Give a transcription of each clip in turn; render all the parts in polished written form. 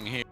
here.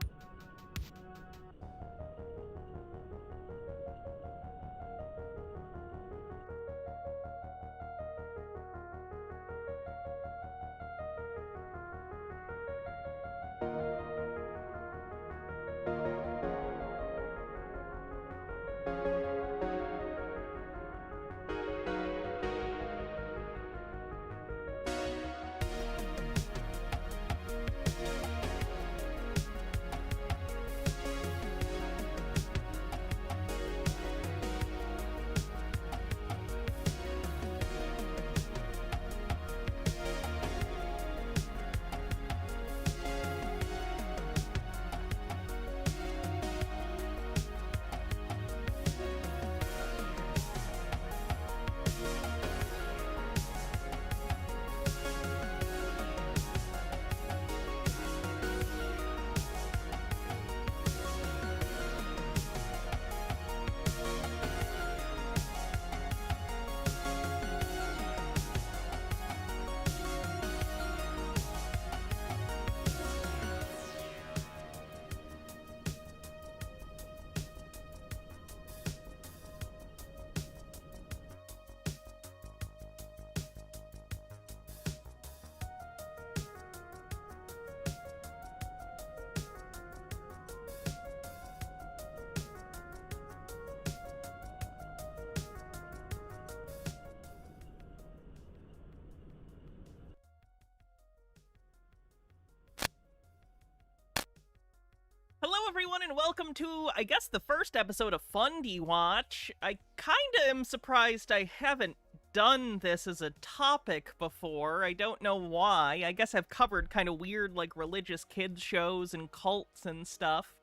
Hello everyone and welcome to, I guess, the first episode of Fundie Watch. I kinda am surprised I haven't done this as a topic before. I don't know why. I guess I've covered kind of weird, like, religious kids shows and cults and stuff.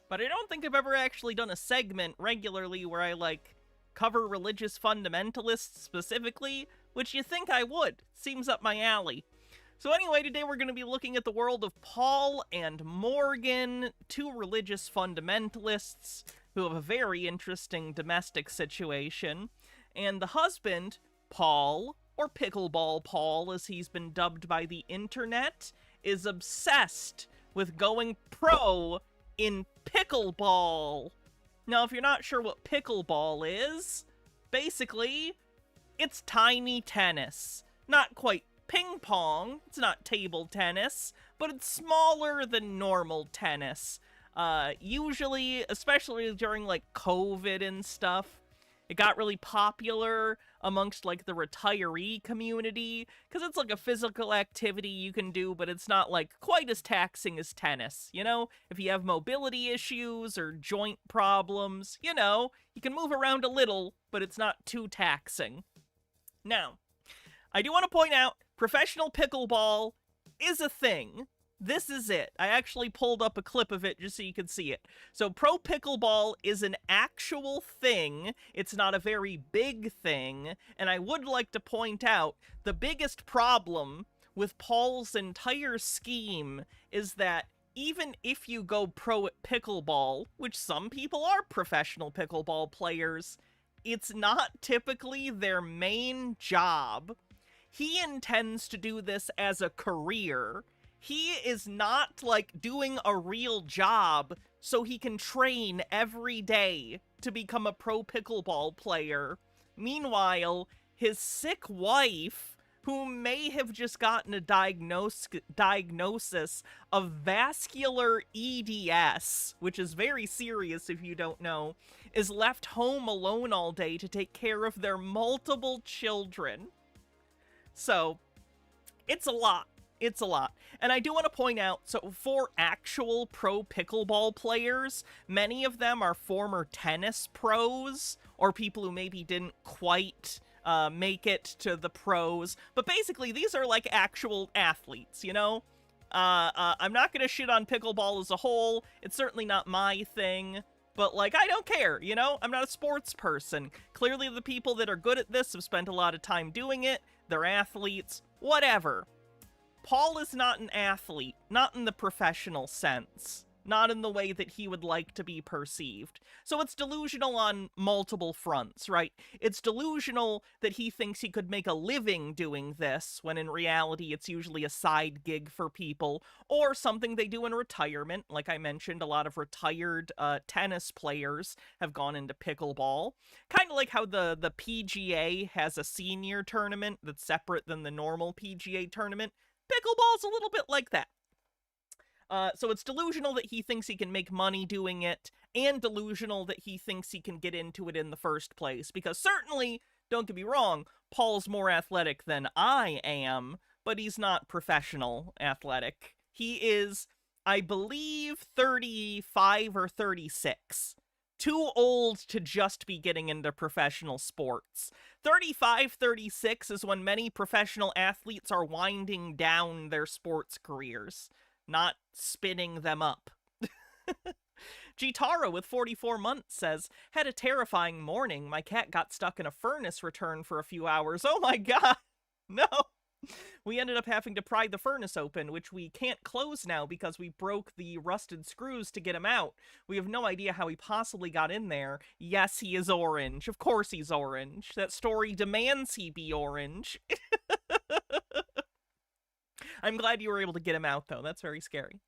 But I don't think I've ever actually done a segment regularly where I, like, cover religious fundamentalists specifically, which you think I would. Seems up my alley. So anyway, today we're going to be looking at the world of Paul and Morgan, two religious fundamentalists who have a very interesting domestic situation. And the husband, Paul, or Pickleball Paul as he's been dubbed by the internet, is obsessed with going pro in pickleball. Now, if you're not sure what pickleball is, basically, it's tiny tennis. Not quite ping pong, it's not table tennis, but it's smaller than normal tennis. Usually, especially during, like, COVID and stuff, it got really popular amongst, like, the retiree community, because it's, like, a physical activity you can do, but it's not, like, quite as taxing as tennis, you know? If you have mobility issues or joint problems, you know, you can move around a little, but it's not too taxing. Now, I do want to point out, professional pickleball is a thing. This is it. I actually pulled up a clip of it just so you can see it. So pro pickleball is an actual thing. It's not a very big thing. And I would like to point out the biggest problem with Paul's entire scheme is that even if you go pro at pickleball, which some people are professional pickleball players, it's not typically their main job. He intends to do this as a career. He is not, like, doing a real job so he can train every day to become a pro pickleball player. Meanwhile, his sick wife, who may have just gotten a diagnosis of vascular EDS, which is very serious if you don't know, is left home alone all day to take care of their multiple children. So, it's a lot. It's a lot. And I do want to point out, so for actual pro pickleball players, many of them are former tennis pros, or people who maybe didn't quite make it to the pros. But basically, these are like actual athletes, you know? I'm not going to shit on pickleball as a whole. It's certainly not my thing. But, like, I don't care, you know? I'm not a sports person. Clearly, the people that are good at this have spent a lot of time doing it. They're athletes. Whatever. Paul is not an athlete. Not in the professional sense. not in the way that he would like to be perceived. So it's delusional on multiple fronts, right? It's delusional that he thinks he could make a living doing this, when in reality it's usually a side gig for people, or something they do in retirement. Like I mentioned, a lot of retired tennis players have gone into pickleball. Kind of like how the PGA has a senior tournament that's separate than the normal PGA tournament. Pickleball's a little bit like that. So it's delusional that he thinks he can make money doing it, and delusional that he thinks he can get into it in the first place. Because certainly, don't get me wrong, Paul's more athletic than I am, but he's not professional athletic. He is, I believe, 35 or 36. Too old to just be getting into professional sports. 35, 36 is when many professional athletes are winding down their sports careers, not spinning them up. Gitara with 44 months says, had a terrifying morning. My cat got stuck in a furnace return for a few hours. Oh my god! No! We ended up having to pry the furnace open, which we can't close now because we broke the rusted screws to get him out. We have no idea how he possibly got in there. Yes, he is orange. Of course he's orange. That story demands he be orange. I'm glad you were able to get him out, though. That's very scary.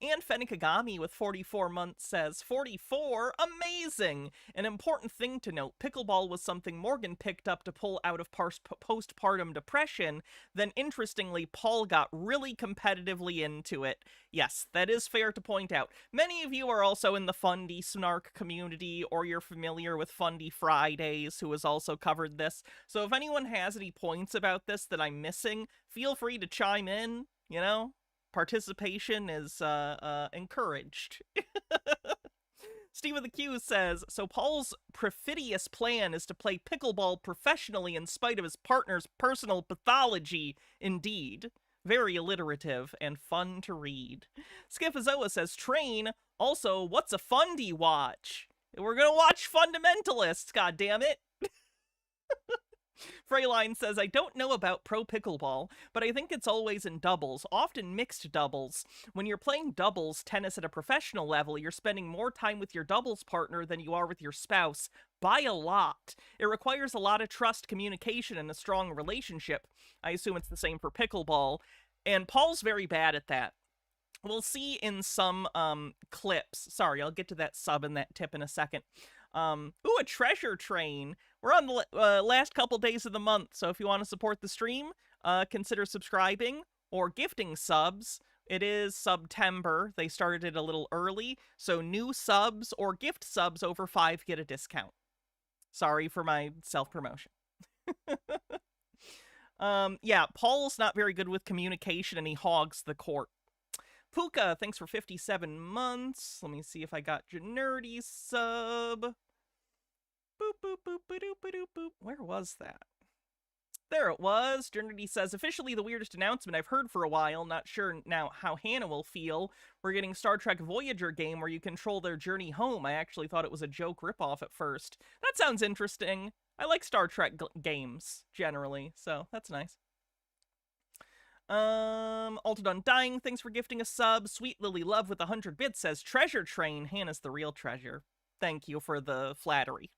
And Fenikagami with 44 months says, 44? Amazing! An important thing to note, pickleball was something Morgan picked up to pull out of postpartum depression. Then, interestingly, Paul got really competitively into it. Yes, that is fair to point out. Many of you are also in the Fundie Snark community, or you're familiar with Fundie Fridays, who has also covered this. So if anyone has any points about this that I'm missing, feel free to chime in, you know? Participation is encouraged. Steve of the Q says, so Paul's perfidious plan is to play pickleball professionally in spite of his partner's personal pathology. Indeed. Very alliterative and fun to read. Skifazoa says, train. Also, what's a Fundie watch? We're gonna watch Fundamentalists, goddammit. Freyline says, I don't know about pro pickleball, but I think it's always in doubles, often mixed doubles. When you're playing doubles tennis at a professional level, you're spending more time with your doubles partner than you are with your spouse, by a lot. It requires a lot of trust, communication, and a strong relationship. I assume it's the same for pickleball, and Paul's very bad at that. We'll see in some clips. Sorry, I'll get to that sub and that tip in a second. Ooh, a treasure train. We're on the last couple days of the month, so if you want to support the stream, consider subscribing or gifting subs. It is September. They started it a little early, so new subs or gift subs over 5 get a discount. Sorry for my self-promotion. Yeah, Paul's not very good with communication, and he hogs the court. Puka, thanks for 57 months. Let me see if I got your nerdy sub. Boop, boop, boop, boop, boop, boop, boop. Where was that? There it was. Journey says, officially the weirdest announcement I've heard for a while. Not sure now how Hannah will feel. We're getting Star Trek Voyager game where you control their journey home. I actually thought it was a joke ripoff at first. That sounds interesting. I like Star Trek games, generally, so that's nice. Altered Undying, thanks for gifting a sub. Sweet Lily Love with 100 bits says, treasure train, Hannah's the real treasure. Thank you for the flattery.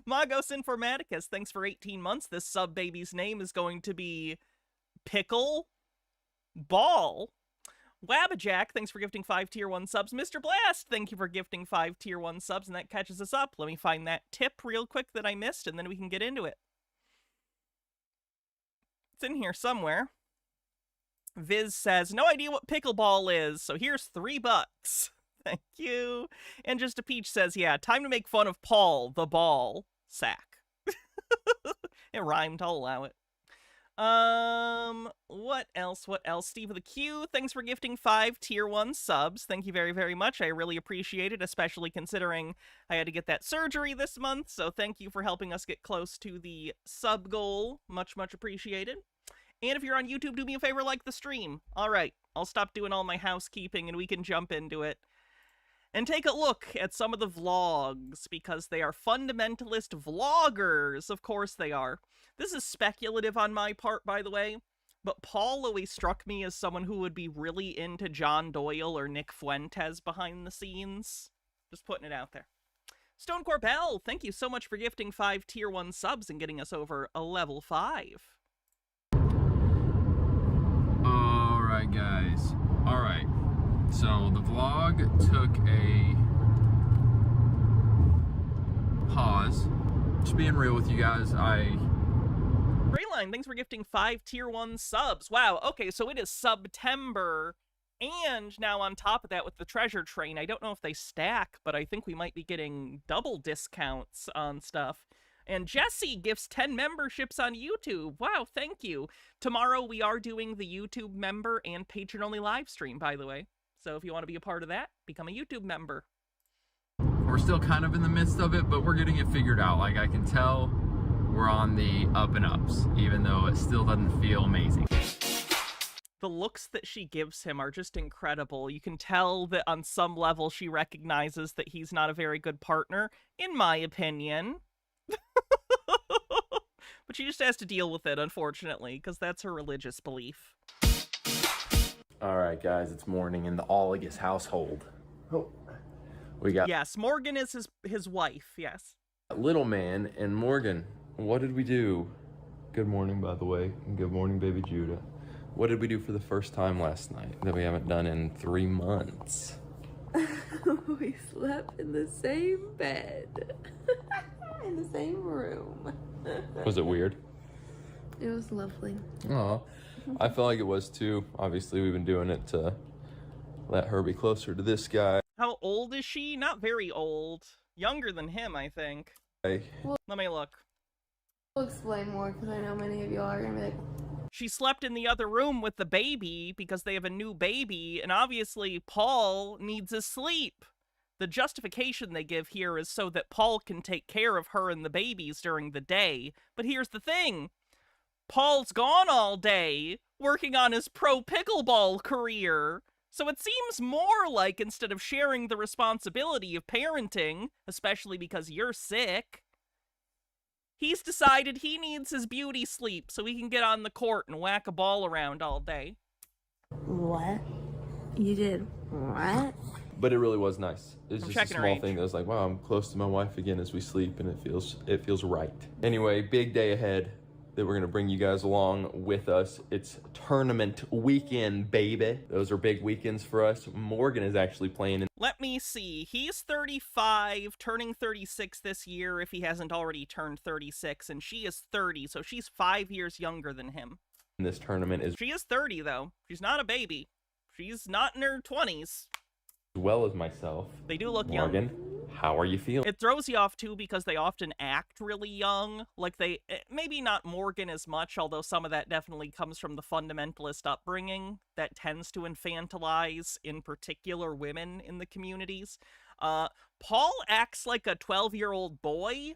Magos Informaticus, thanks for 18 months. This sub baby's name is going to be Pickle Ball. Wabajack, thanks for gifting 5 tier 1 subs. Mr. Blast, thank you for gifting 5 tier 1 subs, and that catches us up. Let me find that tip real quick that I missed, and then we can get into it. It's in here somewhere. Viz says, no idea what pickleball is, so here's $3. Thank you. And Just a Peach says, yeah, time to make fun of Paul, the ball sack. It rhymed, I'll allow it. What else? Steve of the Q, thanks for gifting 5 tier 1 subs. Thank you very, very much. I really appreciate it, especially considering I had to get that surgery this month, so thank you for helping us get close to the sub goal. Much, much appreciated. And if you're on YouTube, do me a favor, like the stream. Alright, I'll stop doing all my housekeeping and we can jump into it. And take a look at some of the vlogs, because they are fundamentalist vloggers. Of course they are. This is speculative on my part, by the way. But Paul always struck me as someone who would be really into John Doyle or Nick Fuentes behind the scenes. Just putting it out there. Stone Corbell, thank you so much for gifting 5 tier 1 subs and getting us over a level 5. Alright guys, alright, so the vlog took a pause. Just being real with you guys, Greyline, thanks for gifting 5 tier 1 subs. Wow, okay, so it is September, and now on top of that with the treasure train, I don't know if they stack, but I think we might be getting double discounts on stuff. And Jesse gifts 10 memberships on YouTube. Wow, thank you. Tomorrow we are doing the YouTube member and patron-only live stream, by the way. So if you want to be a part of that, become a YouTube member. we're still kind of in the midst of it, but we're getting it figured out. Like, I can tell we're on the up and ups, even though it still doesn't feel amazing. The looks that she gives him are just incredible. You can tell that on some level she recognizes that he's not a very good partner, in my opinion. But she just has to deal with it, unfortunately, because that's her religious belief. Alright guys, it's morning in the Olligus household. Oh. We got Yes, Morgan is his wife, yes. little man and Morgan. What did we do? Good morning, by the way, and good morning, baby Judah. What did we do for the first time last night that we haven't done in 3 months? We slept in the same bed. In the same room. Was it weird? It was lovely. Aw, I felt like it was too. Obviously, we've been doing it to let her be closer to this guy. How old is she? Not very old. Younger than him, I think. Hey. Let me look. I'll explain more because I know many of y'all are going to be like, She slept in the other room with the baby because they have a new baby, and obviously Paul needs his sleep. The justification they give here is so that Paul can take care of her and the babies during the day. But here's the thing. Paul's gone all day, working on his pro pickleball career. So it seems more like instead of sharing the responsibility of parenting, especially because you're sick, he's decided he needs his beauty sleep so he can get on the court and whack a ball around all day. what? You did what? But it really was nice. It's I'm just a checking her small age. thing that was like, wow, I'm close to my wife again as we sleep, and it feels right. Anyway, big day ahead that we're gonna bring you guys along with us. It's tournament weekend, baby. Those are big weekends for us. Morgan is actually playing in Let me see. He's 35, turning 36 this year if he hasn't already turned 36, and she is 30, so she's 5 years younger than him. this tournament as She is 30, though. She's not a baby. She's not in her 20s. well as myself. They do look young. Morgan, how are you feeling? It throws you off, too, because they often act really young. Like, maybe not Morgan as much, although some of that definitely comes from the fundamentalist upbringing that tends to infantilize, in particular, women in the communities. Paul acts like a 12-year-old boy.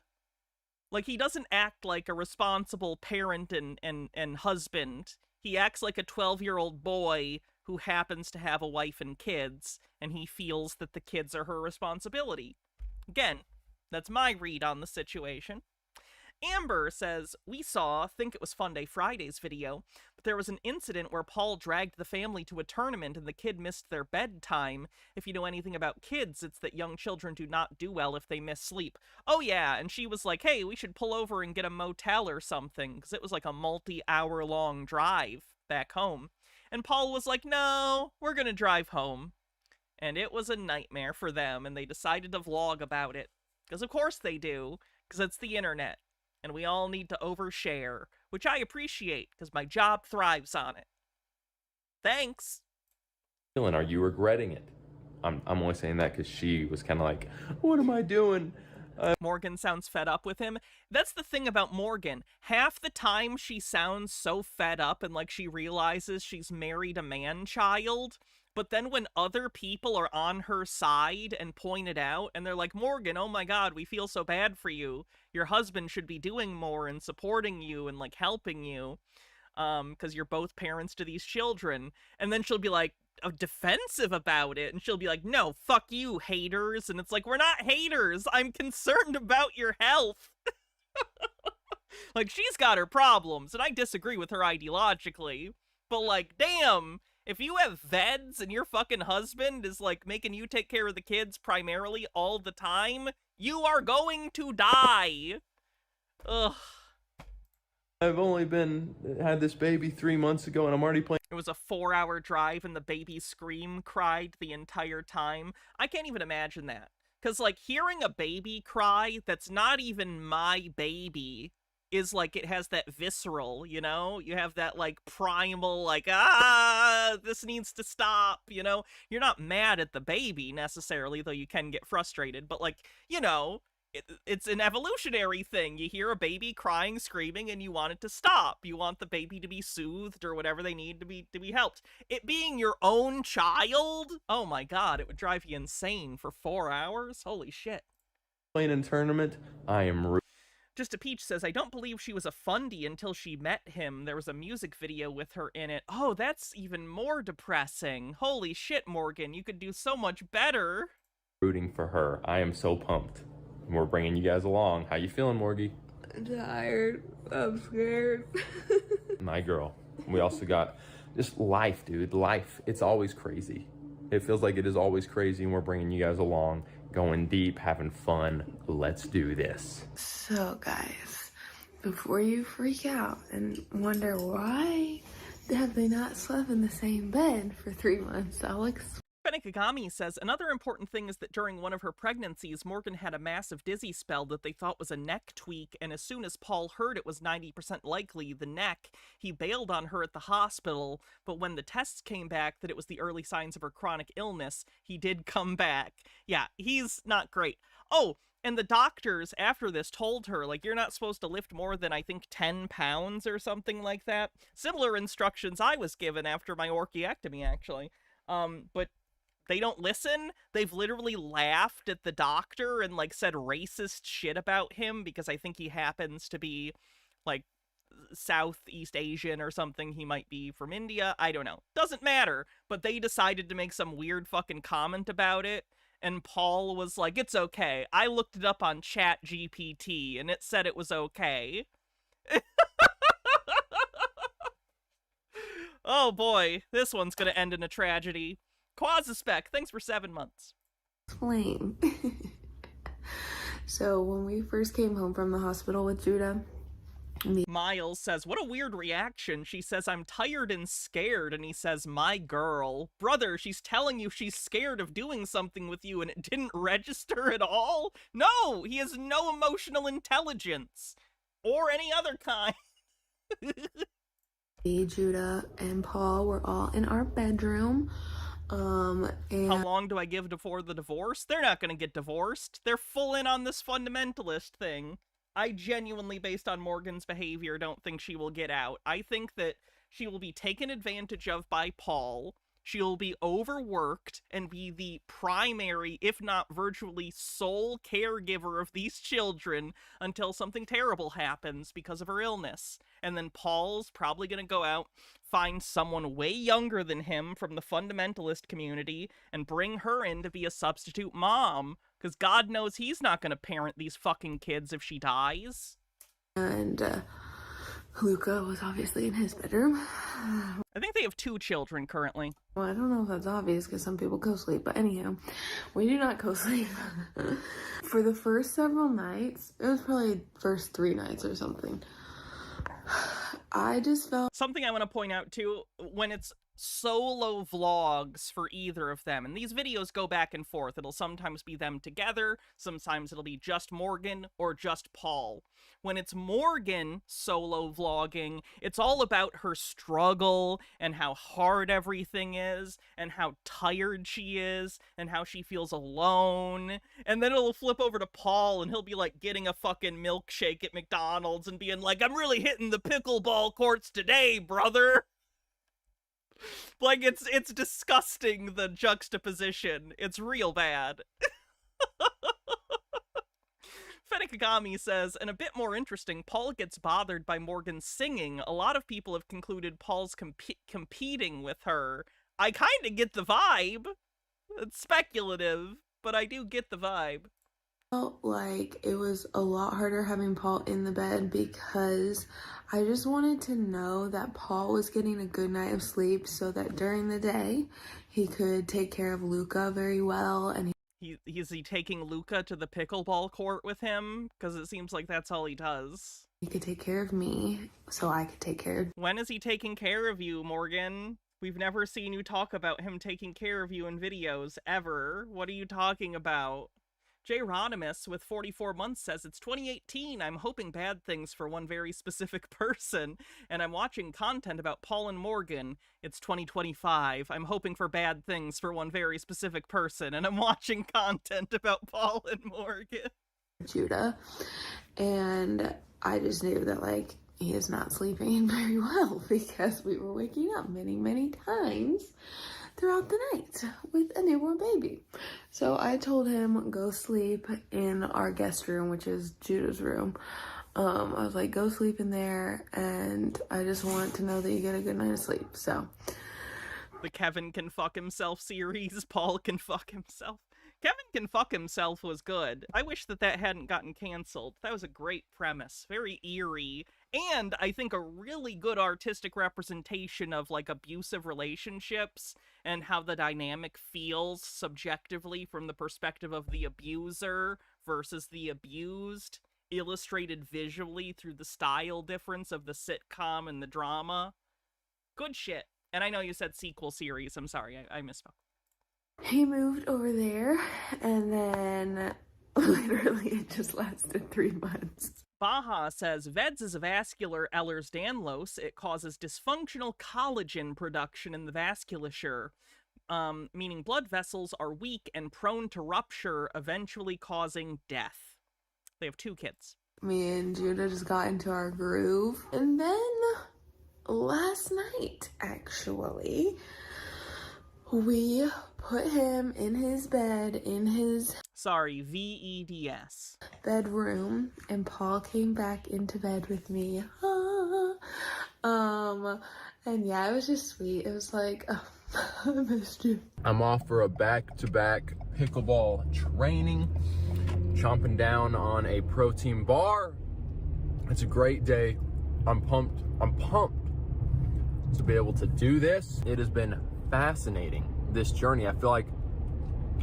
Like, he doesn't act like a responsible parent and husband. He acts like a 12-year-old boy who happens to have a wife and kids, and he feels that the kids are her responsibility. Again, that's my read on the situation. Amber says, we saw, think it was Fundie Friday's video, but there was an incident where Paul dragged the family to a tournament and the kid missed their bedtime. If you know anything about kids, it's that young children do not do well if they miss sleep. Oh yeah, and she was like, hey, we should pull over and get a motel or something, because it was like a multi-hour long drive back home. And Paul was like, no, we're gonna drive home. And it was a nightmare for them, and they decided to vlog about it. Because of course they do, because it's the internet. And we all need to overshare, which I appreciate, because my job thrives on it. Thanks! Are you regretting it? I'm only saying that because she was kind of like, what am I doing? Morgan sounds fed up with him. That's the thing about Morgan. Half the time she sounds so fed up and like she realizes she's married a man-child, but then when other people are on her side and point it out, and they're like, Morgan, oh my god, we feel so bad for you. Your husband should be doing more and supporting you and, like, helping you, because you're both parents to these children. And then she'll be, like, defensive about it, and she'll be like, no, fuck you, haters. And it's like, we're not haters. I'm concerned about your health. Like, she's got her problems, and I disagree with her ideologically, but, like, damn, if you have veds and your fucking husband is, like, making you take care of the kids primarily all the time, you are going to die. Ugh. I've only had this baby 3 months ago, and I'm already playing. It was a 4-hour drive, and the baby cried the entire time. I can't even imagine that. Because, like, hearing a baby cry that's not even my baby is, like, it has that visceral, you know? You have that, like, primal, like, this needs to stop, you know? You're not mad at the baby, necessarily, though you can get frustrated, but, like, you know, it's an evolutionary thing. You hear a baby crying, screaming, and you want it to stop. You want the baby to be soothed or whatever they need to be helped. It being your own child? Oh my god, it would drive you insane for 4 hours? Holy shit. Playing in tournament, I am Just a Peach says, I don't believe she was a Fundie until she met him. There was a music video with her in it. Oh, that's even more depressing. Holy shit, Morgan, you could do so much better. rooting for her. I am so pumped. And we're bringing you guys along. How you feeling, Morgie? I'm tired. I'm scared. My girl. We also got just life, dude. Life. It's always crazy. It feels like it is always crazy, and we're bringing you guys along, going deep, having fun. Let's do this. So, guys, before you freak out and wonder why have they not slept in the same bed for 3 months, I'll explain. Benikagami says, another important thing is that during one of her pregnancies, Morgan had a massive dizzy spell that they thought was a neck tweak, and as soon as Paul heard it was 90% likely the neck, he bailed on her at the hospital, but when the tests came back that it was the early signs of her chronic illness, he did come back. Yeah, he's not great. Oh, and the doctors after this told her, like, you're not supposed to lift more than, I think, 10 pounds or something like that. Similar instructions I was given after my orchiectomy, actually. But they don't listen. They've literally laughed at the doctor and, like, said racist shit about him because I think he happens to be, like, Southeast Asian or something. He might be from India. I don't know. Doesn't matter. But they decided to make some weird fucking comment about it. And Paul was like, it's okay. I looked it up on Chat GPT and it said it was okay. Oh boy, this one's gonna end in a tragedy. Quasispec, thanks for 7 months. Explain. So when we first came home from the hospital with Judah, Miles says, what a weird reaction. She says, I'm tired and scared. And he says, my girl. Brother, she's telling you she's scared of doing something with you and it didn't register at all? No, he has no emotional intelligence. Or any other kind. me, Judah, and Paul were all in our bedroom. And how long do I give before the divorce? They're not gonna get divorced. They're full in on this fundamentalist thing. I genuinely, based on Morgan's behavior, don't think she will get out. I think that she will be taken advantage of by Paul. She'll be overworked and be the primary, if not virtually sole caregiver of these children until something terrible happens because of her illness. And then Paul's probably going to go out, find someone way younger than him from the fundamentalist community, and bring her in to be a substitute mom. Because God knows he's not going to parent these fucking kids if she dies. And Luca was obviously in his bedroom. I think they have 2 children currently. Well, I don't know if that's obvious because some people co-sleep, but anyhow, we do not co-sleep. For the first several nights, it was probably first 3 nights or something, I just felt... Something I want to point out too, when it's solo vlogs for either of them, and these videos go back and forth, it'll sometimes be them together, sometimes it'll be just Morgan or just Paul. When it's Morgan solo vlogging, it's all about her struggle and how hard everything is and how tired she is and how she feels alone. And then it'll flip over to Paul and he'll be like getting a fucking milkshake at McDonald's and being like, I'm really hitting the pickleball courts today, brother. Like, it's disgusting, the juxtaposition. It's real bad. Fenekagami says, and a bit more interesting, Paul gets bothered by Morgan singing. A lot of people have concluded Paul's competing with her. I kind of get the vibe. It's speculative, but I do get the vibe. Felt like it was a lot harder having Paul in the bed because I just wanted to know that Paul was getting a good night of sleep so that during the day he could take care of Luca very well. And is he taking Luca to the pickleball court with him? Because it seems like that's all he does. he could take care of me so I could take care of... When is he taking care of you, Morgan? We've never seen you talk about him taking care of you in videos, ever. What are you talking about? J. Rodimus with 44 months says, it's 2018. I'm hoping bad things for one very specific person, and I'm watching content about Paul and Morgan. It's 2025. I'm hoping for bad things for one very specific person, and I'm watching content about Paul and Morgan. Judah. And I just knew that, like, he is not sleeping very well because we were waking up many, many times throughout the night with a newborn baby. So I told him, go sleep in our guest room, which is Judah's room. I was like, go sleep in there, and I just want to know that you get a good night of sleep. So the Kevin can fuck himself series, Paul can fuck himself. Kevin can fuck himself was good. I wish that hadn't gotten canceled. That was a great premise, very eerie, and I think a really good artistic representation of, like, abusive relationships and how the dynamic feels subjectively from the perspective of the abuser versus the abused, illustrated visually through the style difference of the sitcom and the drama. Good shit. And I know you said sequel series. I'm sorry, I misspoke. He moved over there, and then literally it just lasted 3 months. Baja says, VEDS is a vascular Ehlers-Danlos. It causes dysfunctional collagen production in the vasculature, meaning blood vessels are weak and prone to rupture, eventually causing death. They have 2 kids. Me and Judah just got into our groove. And then last night, actually, we put him in his bed, in his... Sorry, VEDS. bedroom, and Paul came back into bed with me. And yeah, it was just sweet. It was like, oh, I missed you. I'm off for a back-to-back pickleball training, chomping down on a protein bar. It's a great day. I'm pumped to be able to do this. It has been fascinating, this journey. I feel like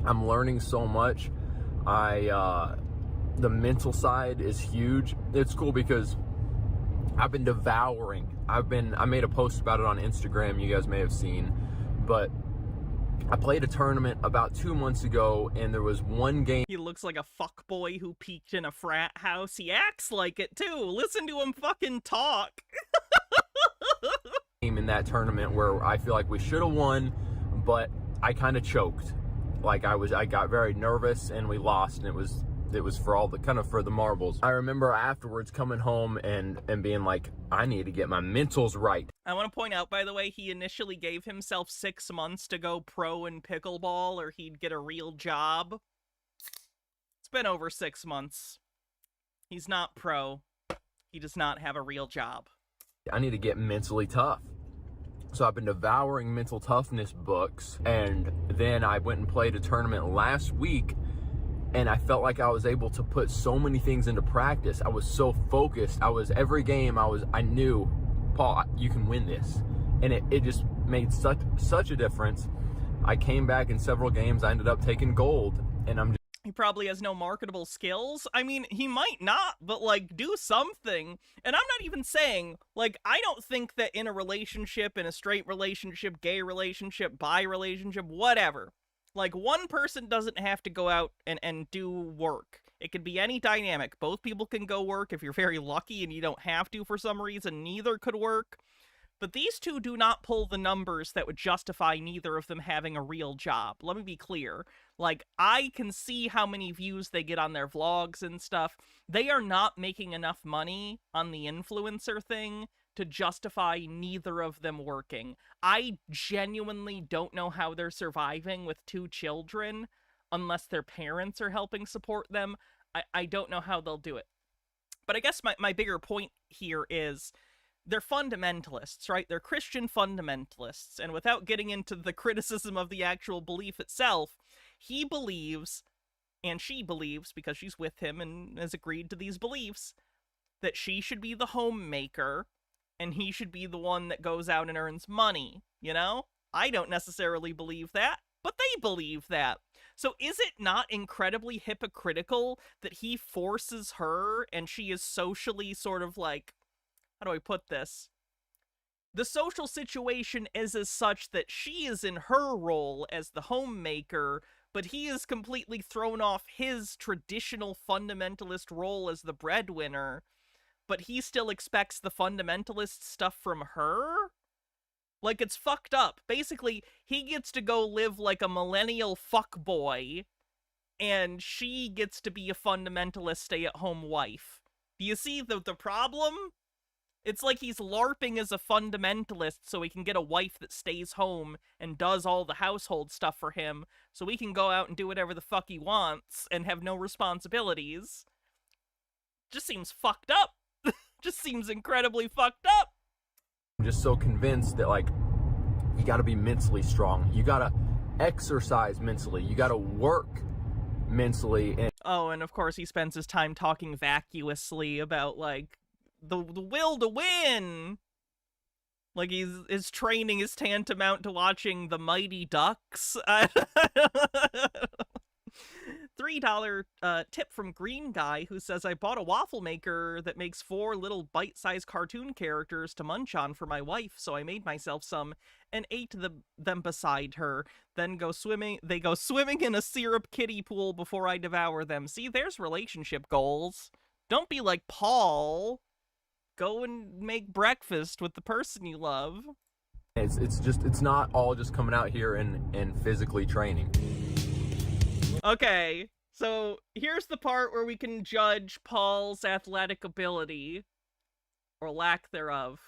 I'm learning so much. The mental side is huge. It's cool because I've been devouring. I made a post about it on Instagram, you guys may have seen, but I played a tournament about 2 months ago, and there was one game. He looks like a fuckboy who peaked in a frat house. He acts like it too. Listen to him fucking talk. In that tournament where I feel like we should have won, but I kind of choked. Like I got very nervous and we lost, and it was for all the kind of for the marbles. I remember afterwards coming home and being like, I need to get my mentals right. I want to point out, by the way, he initially gave himself 6 months to go pro in pickleball or he'd get a real job. It's been over 6 months. He's not pro. He does not have a real job. I need to get mentally tough. So I've been devouring mental toughness books, and then I went and played a tournament last week, and I felt like I was able to put so many things into practice. I was so focused. Every game I knew, Paul, you can win this. And it just made such a difference. I came back in several games. I ended up taking gold, and he probably has no marketable skills. I mean, he might not, but, like, do something. And I'm not even saying, like, I don't think that in a relationship, in a straight relationship, gay relationship, bi relationship, whatever, like, one person doesn't have to go out and do work. It could be any dynamic. Both people can go work if you're very lucky and you don't have to for some reason. Neither could work. But these two do not pull the numbers that would justify neither of them having a real job. Let me be clear. Like, I can see how many views they get on their vlogs and stuff. They are not making enough money on the influencer thing to justify neither of them working. I genuinely don't know how they're surviving with 2 children unless their parents are helping support them. I don't know how they'll do it. But I guess my bigger point here is they're fundamentalists, right? They're Christian fundamentalists. And without getting into the criticism of the actual belief itself, he believes And she believes, because she's with him and has agreed to these beliefs, that she should be the homemaker and he should be the one that goes out and earns money, you know? I don't necessarily believe that, but they believe that. So is it not incredibly hypocritical that he forces her and she is socially sort of like, how do I put this? The social situation is as such that she is in her role as the homemaker, but he is completely thrown off his traditional fundamentalist role as the breadwinner, but he still expects the fundamentalist stuff from her? Like, it's fucked up. Basically, he gets to go live like a millennial fuckboy, and she gets to be a fundamentalist stay-at-home wife. Do you see the problem? It's like he's LARPing as a fundamentalist so he can get a wife that stays home and does all the household stuff for him, so he can go out and do whatever the fuck he wants and have no responsibilities. Just seems fucked up. Just seems incredibly fucked up. I'm just so convinced that, like, you gotta be mentally strong. You gotta exercise mentally. You gotta work mentally. And oh, and of course he spends his time talking vacuously about, like, the will to win. Like, his training is tantamount to watching the Mighty Ducks. $3 tip from Green Guy, who says, I bought a waffle maker that makes 4 little bite-sized cartoon characters to munch on for my wife, so I made myself some and ate them beside her. Then they go swimming in a syrup kiddie pool before I devour them. See, there's relationship goals. Don't be like Paul. Go and make breakfast with the person you love. it's not all just coming out here and physically training. Okay, so here's the part where we can judge Paul's athletic ability, or lack thereof.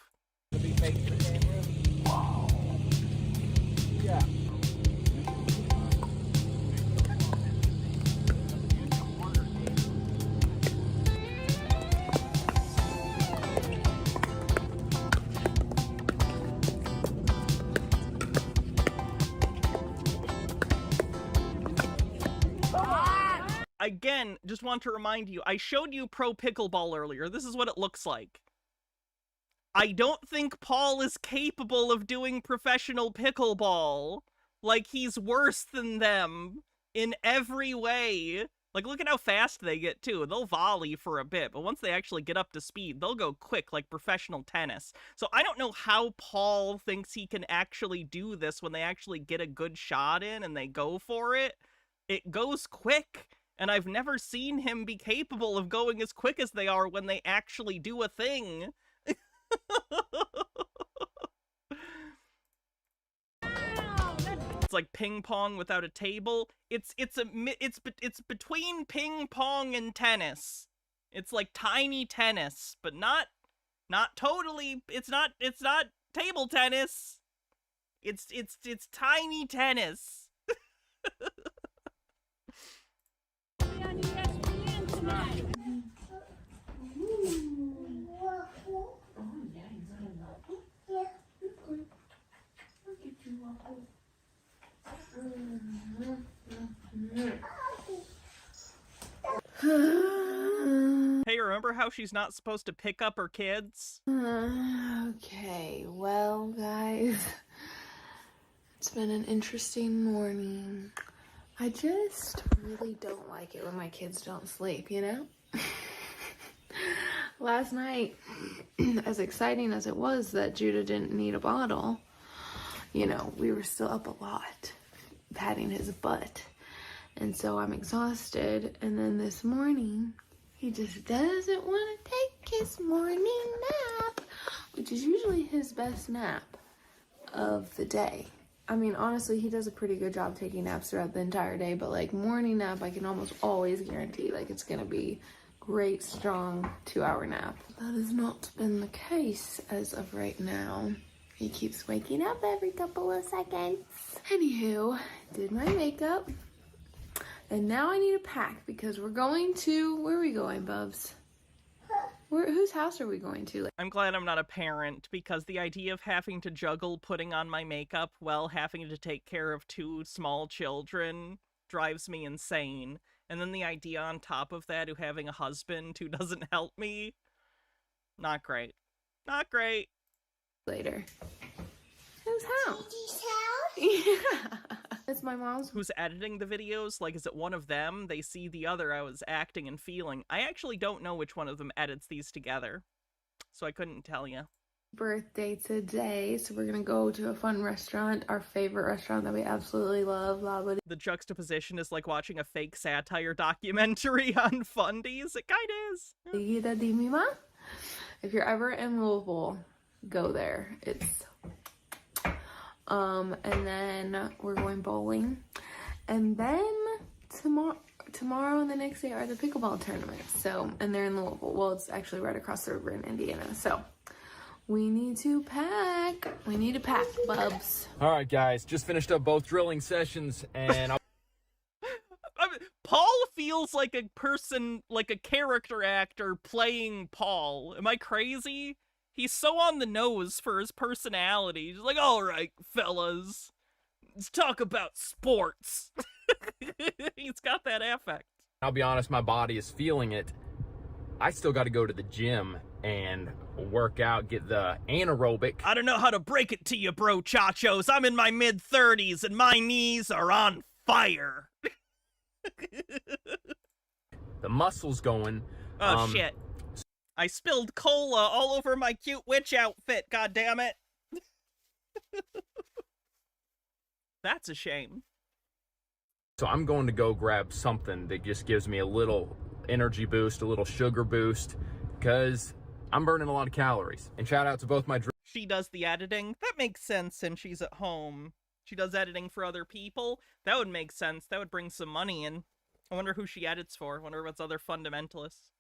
Yeah. Again, just want to remind you, I showed you Pro Pickleball earlier. This is what it looks like. I don't think Paul is capable of doing professional pickleball. Like, he's worse than them in every way. Like, look at how fast they get, too. They'll volley for a bit, but once they actually get up to speed, they'll go quick like professional tennis. So I don't know how Paul thinks he can actually do this when they actually get a good shot in and they go for it. It goes quick. And I've never seen him be capable of going as quick as they are when they actually do a thing. It's like ping pong without a table. It's between ping pong and tennis. It's like tiny tennis, but not totally. It's not table tennis. It's tiny tennis. Hey, remember how she's not supposed to pick up her kids? Okay, well, guys, it's been an interesting morning. I just really don't like it when my kids don't sleep, you know? Last night, as exciting as it was that Judah didn't need a bottle, you know, we were still up a lot, patting his butt. And so I'm exhausted. And then this morning, he just doesn't want to take his morning nap, which is usually his best nap of the day. I mean, honestly, he does a pretty good job taking naps throughout the entire day, but like morning nap, I can almost always guarantee like it's gonna be great, strong 2-hour nap. That has not been the case as of right now. He keeps waking up every couple of seconds. Anywho, did my makeup, and now I need to pack because we're going to, where are we going, Bubs? Whose house are we going to? I'm glad I'm not a parent, because the idea of having to juggle putting on my makeup while having to take care of 2 small children drives me insane. And then the idea on top of that of having a husband who doesn't help me, not great. Not great. Later. Whose house? Yeah. It's my mom's. Who's editing the videos? Like, is it one of them? They see the other I was acting and feeling. I actually don't know which one of them edits these together, so I couldn't tell you. Birthday today, so we're gonna go to a fun restaurant, our favorite restaurant that we absolutely love. The juxtaposition is like watching a fake satire documentary on Fundies. It kind of is. Seguida de Mima. If you're ever in Louisville, go there. It's and then we're going bowling, and then tomorrow and the next day are the pickleball tournaments. So, and they're in Louisville. Well, it's actually right across the river in Indiana. So we need to pack. We need to pack, bubs. All right, guys, just finished up both drilling sessions, and Paul feels like a person, like a character actor playing Paul. Am I crazy? He's so on the nose for his personality. He's like, all right, fellas, let's talk about sports. He's got that affect. I'll be honest, my body is feeling it. I still got to go to the gym and work out, get the anaerobic. I don't know how to break it to you, bro chachos. I'm in my mid-30s and my knees are on fire. The muscles going. Oh, shit. I spilled cola all over my cute witch outfit, goddammit. That's a shame. So I'm going to go grab something that just gives me a little energy boost, a little sugar boost, because I'm burning a lot of calories. And shout out to both my... She does the editing. That makes sense since she's at home. She does editing for other people. That would make sense. That would bring some money in. I wonder who she edits for. I wonder what's other fundamentalists.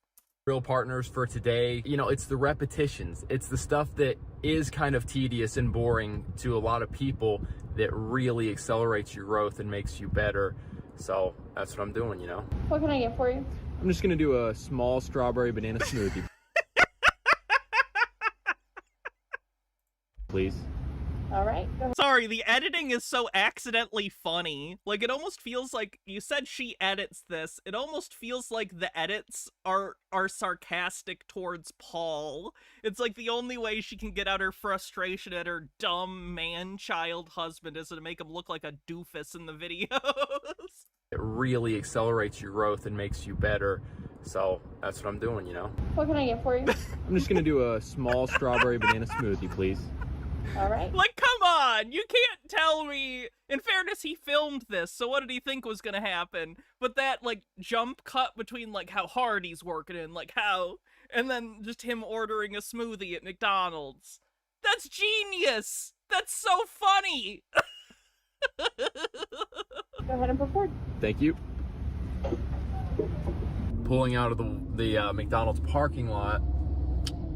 Real partners for today. You know, it's the repetitions. It's the stuff that is kind of tedious and boring to a lot of people that really accelerates your growth and makes you better. So that's what I'm doing, you know. What can I get for you? I'm just gonna do a small strawberry banana smoothie. Please. All right. Sorry, the editing is so accidentally funny. Like, it almost feels like, you said she edits this, it almost feels like the edits are sarcastic towards Paul. It's like the only way she can get out her frustration at her dumb man-child husband is to make him look like a doofus in the videos. It really accelerates your growth and makes you better. So that's what I'm doing, you know. What can I get for you? I'm just gonna do a small strawberry banana smoothie, please. All right. Like, come on! You can't tell me... In fairness, he filmed this, so what did he think was gonna happen? But that, like, jump cut between, like, how hard he's working and, like, how... And then just him ordering a smoothie at McDonald's. That's genius! That's so funny! Go ahead and record. Thank you. Pulling out of the McDonald's parking lot,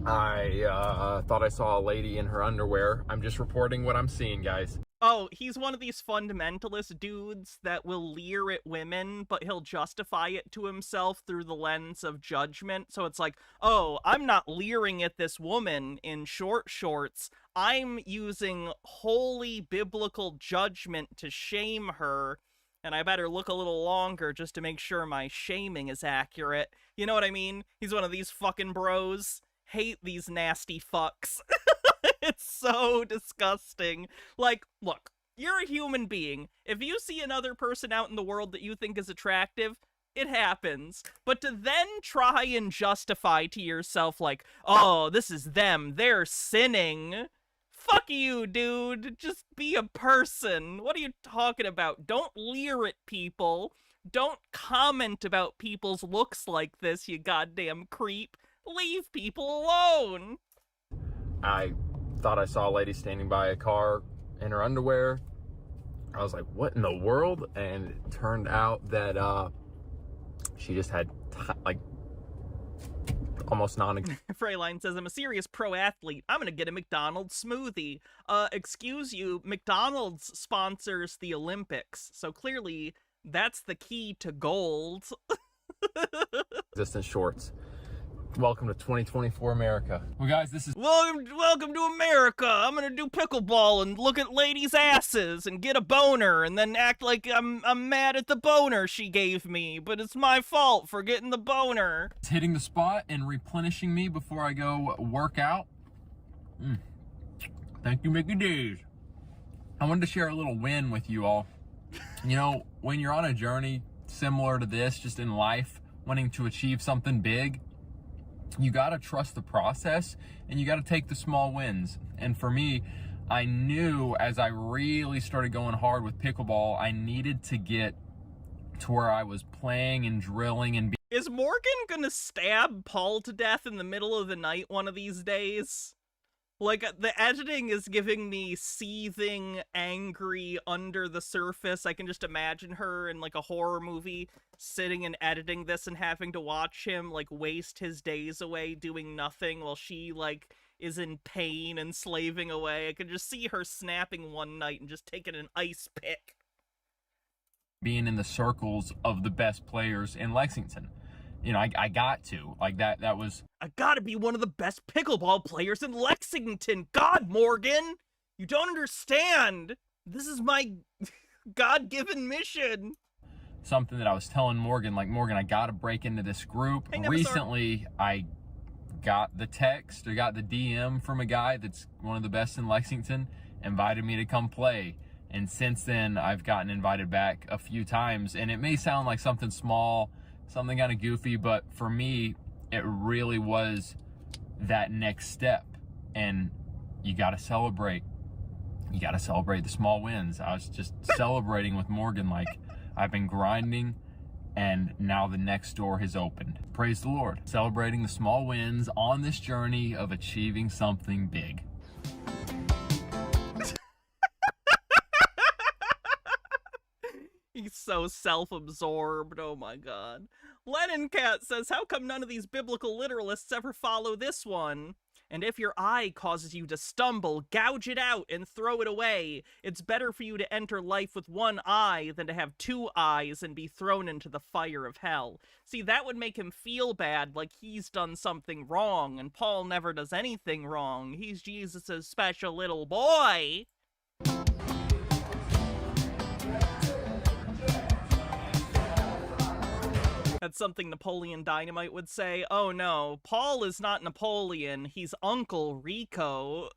I thought I saw a lady in her underwear. I'm just reporting what I'm seeing, guys. Oh, he's one of these fundamentalist dudes that will leer at women, but he'll justify it to himself through the lens of judgment. So it's like, oh, I'm not leering at this woman in short shorts. I'm using holy biblical judgment to shame her, and I better look a little longer just to make sure my shaming is accurate. You know what I mean? He's one of these fucking bros. Hate these nasty fucks. It's so disgusting. Like, look, you're a human being. If you see another person out in the world that you think is attractive, it happens. But to then try and justify to yourself, like, oh, this is them, they're sinning. Fuck you, dude. Just be a person. What are you talking about? Don't leer at people. Don't comment about people's looks like this, you goddamn creep. Leave people alone. I thought I saw a lady standing by a car in her underwear. I was like, what in the world? And it turned out that she just had like almost Freyline says, I'm a serious pro athlete. I'm gonna get a McDonald's smoothie. Excuse you, McDonald's sponsors the Olympics, so clearly that's the key to gold. resistance shorts. Welcome to 2024 America. Well, guys, this is Welcome to America. I'm gonna do pickleball and look at ladies' asses and get a boner and then act like I'm mad at the boner she gave me, but it's my fault for getting the boner. hitting the spot and replenishing me before I go work out. Thank you, Mickey D's. I wanted to share a little win with you all. You know, when you're on a journey similar to this, just in life, wanting to achieve something big, you got to trust the process and you got to take the small wins. And for me, I knew as I really started going hard with pickleball, I needed to get to where I was playing and drilling and Is Morgan gonna stab Paul to death in the middle of the night one of these days? Like, the editing is giving me seething, angry, under the surface. I can just imagine her in, like, a horror movie, sitting and editing this and having to watch him, like, waste his days away doing nothing while she, like, is in pain and slaving away. I could just see her snapping one night and just taking an ice pick. being in the circles of the best players in Lexington. You know, I got to. Like, that was... I gotta be one of the best pickleball players in Lexington! God, Morgan! You don't understand! This is my God-given mission! something that I was telling Morgan, like, Morgan, I gotta break into this group. Hey, Recently, I got the text, or got the DM from a guy that's one of the best in Lexington, invited me to come play. And since then, I've gotten invited back a few times. And it may sound like something small, something kind of goofy, but for me, it really was that next step. And you gotta celebrate. You gotta celebrate the small wins. I was just celebrating with Morgan, like, I've been grinding, and now the next door has opened. Praise the Lord. Celebrating the small wins on this journey of achieving something big. He's so self-absorbed, oh my god. Lennon Cat says, how come none of these biblical literalists ever follow this one? And if your eye causes you to stumble, gouge it out and throw it away. It's better for you to enter life with one eye than to have two eyes and be thrown into the fire of hell. See, that would make him feel bad, like he's done something wrong, and Paul never does anything wrong. He's Jesus' special little boy. That's something Napoleon Dynamite would say. Oh no, Paul is not Napoleon, he's Uncle Rico.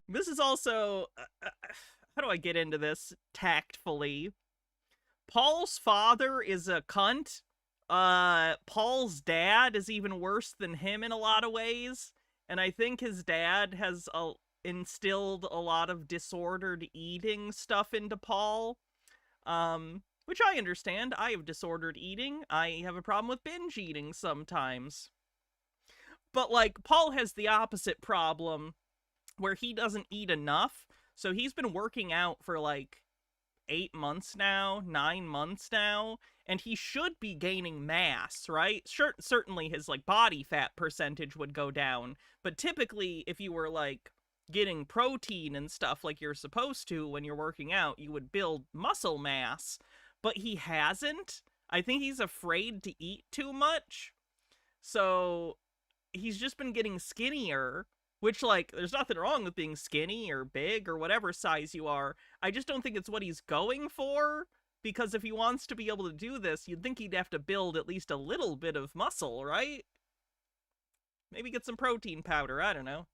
This is also... how do I get into this tactfully? Paul's father is a cunt. Paul's dad is even worse than him in a lot of ways, and I think his dad has instilled a lot of disordered eating stuff into Paul, which I understand. I have disordered eating. I have a problem with binge eating sometimes. But, like, Paul has the opposite problem, where he doesn't eat enough, so he's been working out for, like, 8 months now, 9 months now, and he should be gaining mass, right? Certainly his, like, body fat percentage would go down, but typically if you were, like, getting protein and stuff like you're supposed to when you're working out, you would build muscle mass, but he hasn't. I think he's afraid to eat too much, so he's just been getting skinnier. Which, like, there's nothing wrong with being skinny or big or whatever size you are. I just don't think it's what he's going for, because if he wants to be able to do this, you'd think he'd have to build at least a little bit of muscle, right? Maybe get some protein powder, I don't know.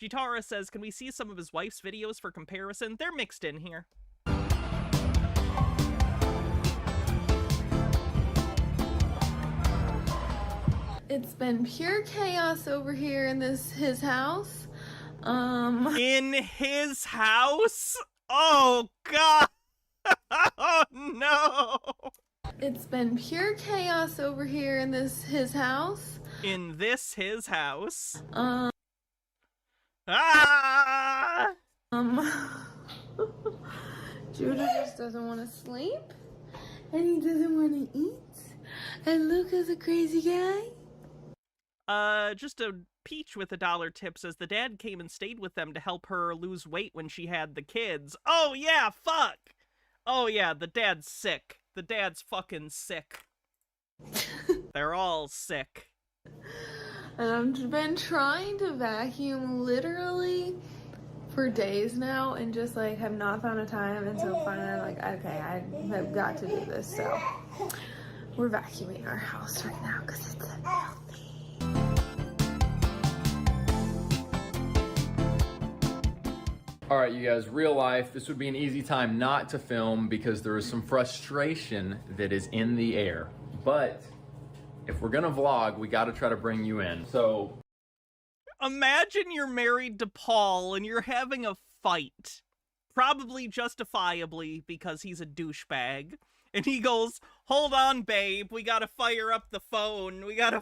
Jitara says, can we see some of his wife's videos for comparison? They're mixed in here. It's been pure chaos over here in his house. In his house? Oh, God! Oh, no! It's been pure chaos over here in his house. In his house? Ah! Judah just doesn't want to sleep, and he doesn't want to eat, and Luca's a crazy guy. Just a Peach with $1 tip says the dad came and stayed with them to help her lose weight when she had the kids. Oh, yeah, fuck. Oh, yeah, the dad's sick. The dad's fucking sick. They're all sick. And I've been trying to vacuum literally for days now and just like have not found a time, and so finally I'm like, okay, I have got to do this. So we're vacuuming our house right now because it's filthy. All right, you guys, real life, this would be an easy time not to film because there is some frustration that is in the air. But if we're gonna vlog, we gotta try to bring you in. So imagine you're married to Paul and you're having a fight. Probably justifiably because he's a douchebag. And he goes, hold on, babe, we gotta fire up the phone. We gotta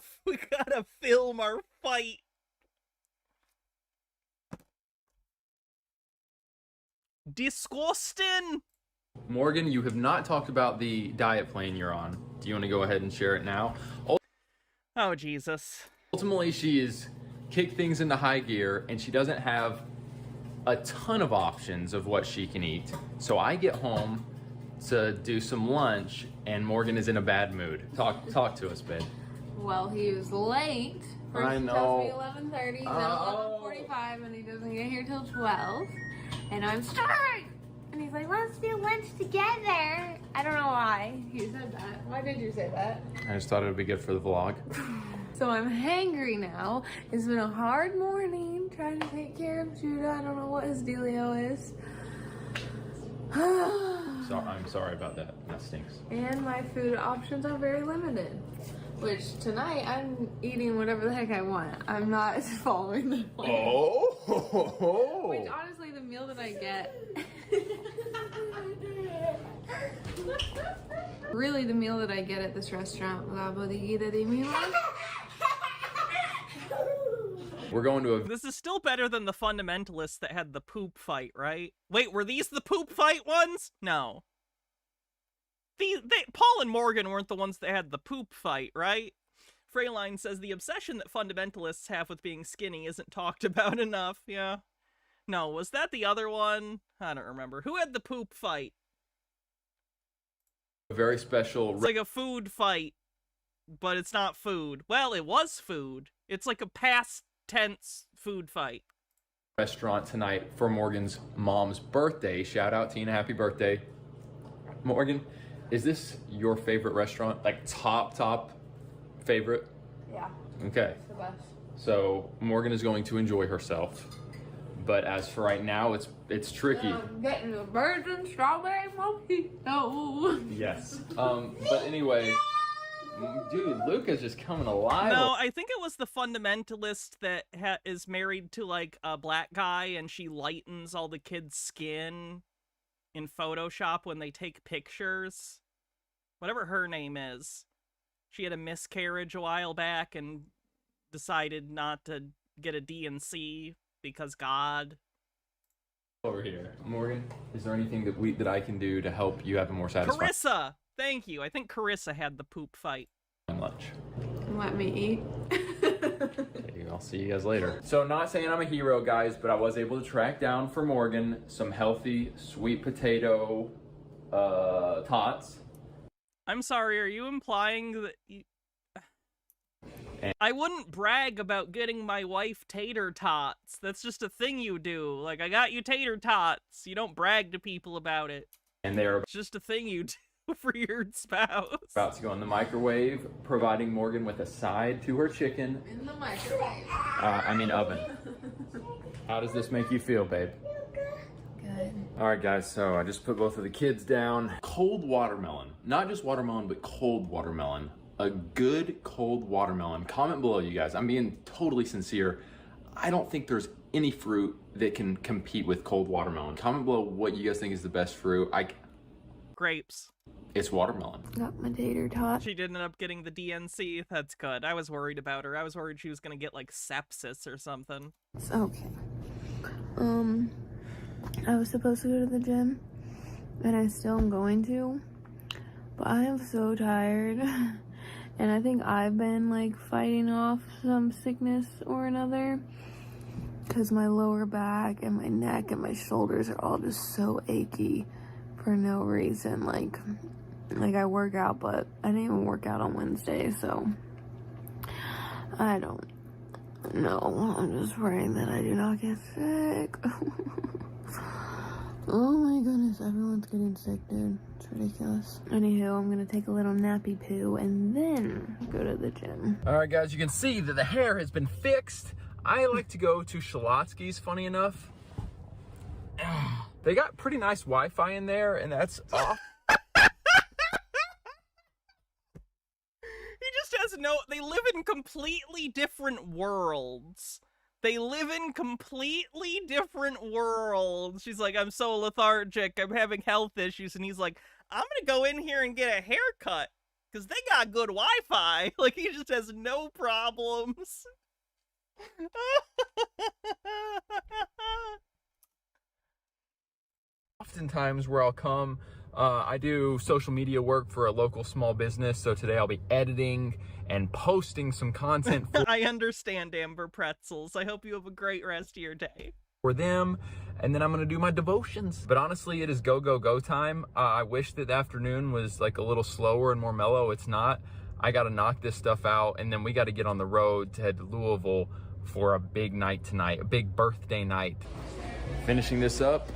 film our fight. Disgusting. Morgan, you have not talked about the diet plan you're on. Do you want to go ahead and share it now? Oh, Jesus. Ultimately, she is kicked things into high gear, and she doesn't have a ton of options of what she can eat. So I get home to do some lunch, and Morgan is in a bad mood. Talk to us, babe. Well, he was late. First I he know. tells me 11:30, then 11:45, and he doesn't get here till 12. And I'm starving! And he's like, let's do lunch together. I don't know why he said that. Why did you say that? I just thought it would be good for the vlog. So I'm hangry now. It's been a hard morning trying to take care of Judah. I don't know what his dealio is. So I'm sorry about that. That stinks. And my food options are very limited. Which tonight I'm eating whatever the heck I want. I'm not following the plan. Oh! Which honestly, the meal that I get. Really, the meal that I get at this restaurant, We're going to a... This is still better than the fundamentalists that had the poop fight, right? Wait, were these the poop fight ones? No. Paul and Morgan weren't the ones that had the poop fight, right? Freyline says the obsession that fundamentalists have with being skinny isn't talked about enough. Yeah. No, was that the other one? I don't remember. Who had the poop fight? A very special... It's like a food fight, but it's not food. Well, it was food. It's like a past tense food fight. Restaurant tonight for Morgan's mom's birthday. Shout out, Tina. Happy birthday. Morgan, is this your favorite restaurant? Like top favorite? Yeah. Okay. It's the best. So Morgan is going to enjoy herself. But as for right now, it's tricky. I'm getting a virgin strawberry mojito. Yes. But anyway, dude, Luca's just coming alive. No, I think it was the fundamentalist that is married to like a black guy, and she lightens all the kids' skin in Photoshop when they take pictures. Whatever her name is. She had a miscarriage a while back and decided not to get a D&C because God. Over here. Morgan, is there anything that I can do to help you have a more satisfying Carissa! Thank you. I think Carissa had the poop fight. lunch? Let me eat. I'll see you guys later. So not saying I'm a hero, guys, but I was able to track down for Morgan some healthy sweet potato tots. I'm sorry, are you implying that I wouldn't brag about getting my wife tater tots. That's just a thing you do. Like, I got you tater tots. You don't brag to people about it. And they're It's just a thing you do for your spouse. about to go in the microwave, providing Morgan with a side to her chicken. In the microwave. Oven. How does this make you feel, babe? Good. All right, guys, so I just put both of the kids down. Cold watermelon. Not just watermelon, but cold watermelon. A good cold watermelon. Comment below, you guys. I'm being totally sincere. I don't think there's any fruit that can compete with cold watermelon. Comment below what you guys think is the best fruit. Grapes. It's watermelon. Got my tater tot. She did end up getting the DNC. That's good. I was worried about her. I was worried she was gonna get, like, sepsis or something. It's okay. I was supposed to go to the gym, and I still am going to, but I am so tired. And I think I've been like fighting off some sickness or another, because my lower back and my neck and my shoulders are all just so achy for no reason. Like I work out, but I didn't even work out on Wednesday, so I don't know. I'm just praying that I do not get sick. Oh my goodness, everyone's getting sick, dude. It's ridiculous. Anywho, I'm gonna take a little nappy poo and then go to the gym. All right, guys, you can see that the hair has been fixed. I like to go to Shalotsky's, funny enough. They got pretty nice Wi-Fi in there, and that's off. He just has no... They live in completely different worlds. They live in completely different worlds. She's like, I'm so lethargic, I'm having health issues. And he's like, I'm gonna go in here and get a haircut, because they got good Wi-Fi. Like, he just has no problems. Oftentimes where I'll come, I do social media work for a local small business, so today I'll be editing and posting some content I understand, Amber Pretzels. I hope you have a great rest of your day. For them, and then I'm gonna do my devotions. But honestly, it is go, go, go time. I wish that the afternoon was like a little slower and more mellow. It's not. I gotta knock this stuff out, and then we gotta get on the road to head to Louisville for a big night tonight, a big birthday night. Finishing this up,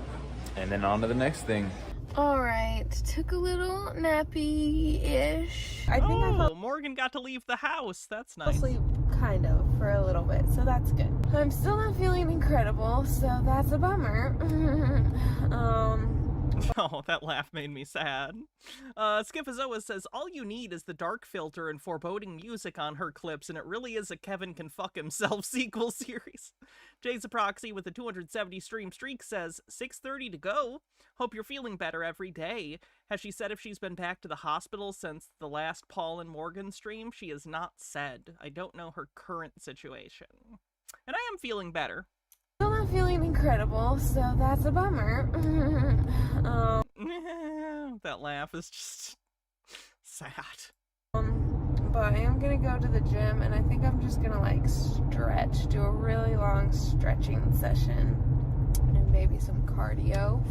and then on to the next thing. Alright, took a little nappy-ish. I think I fell Morgan got to leave the house. That's nice. asleep kind of for a little bit, so that's good. I'm still not feeling incredible, so that's a bummer. Oh, that laugh made me sad. Skifazoa says, all you need is the dark filter and foreboding music on her clips, and it really is a Kevin Can Fuck Himself sequel series. Jay's a proxy with a 270 stream streak says, 6:30 to go. Hope you're feeling better every day. Has she said if she's been back to the hospital since the last Paul and Morgan stream? She has not said. I don't know her current situation. And I am feeling better. Still not feeling incredible, so that's a bummer. That laugh is just sad. But I am gonna go to the gym, and I think I'm just gonna like stretch, do a really long stretching session, and maybe some cardio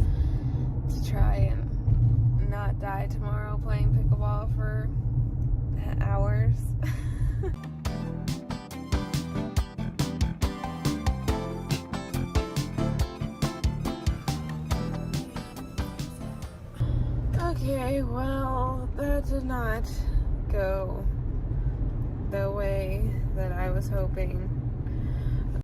to try and not die tomorrow playing pickleball for hours. Okay, well, that did not go the way that I was hoping.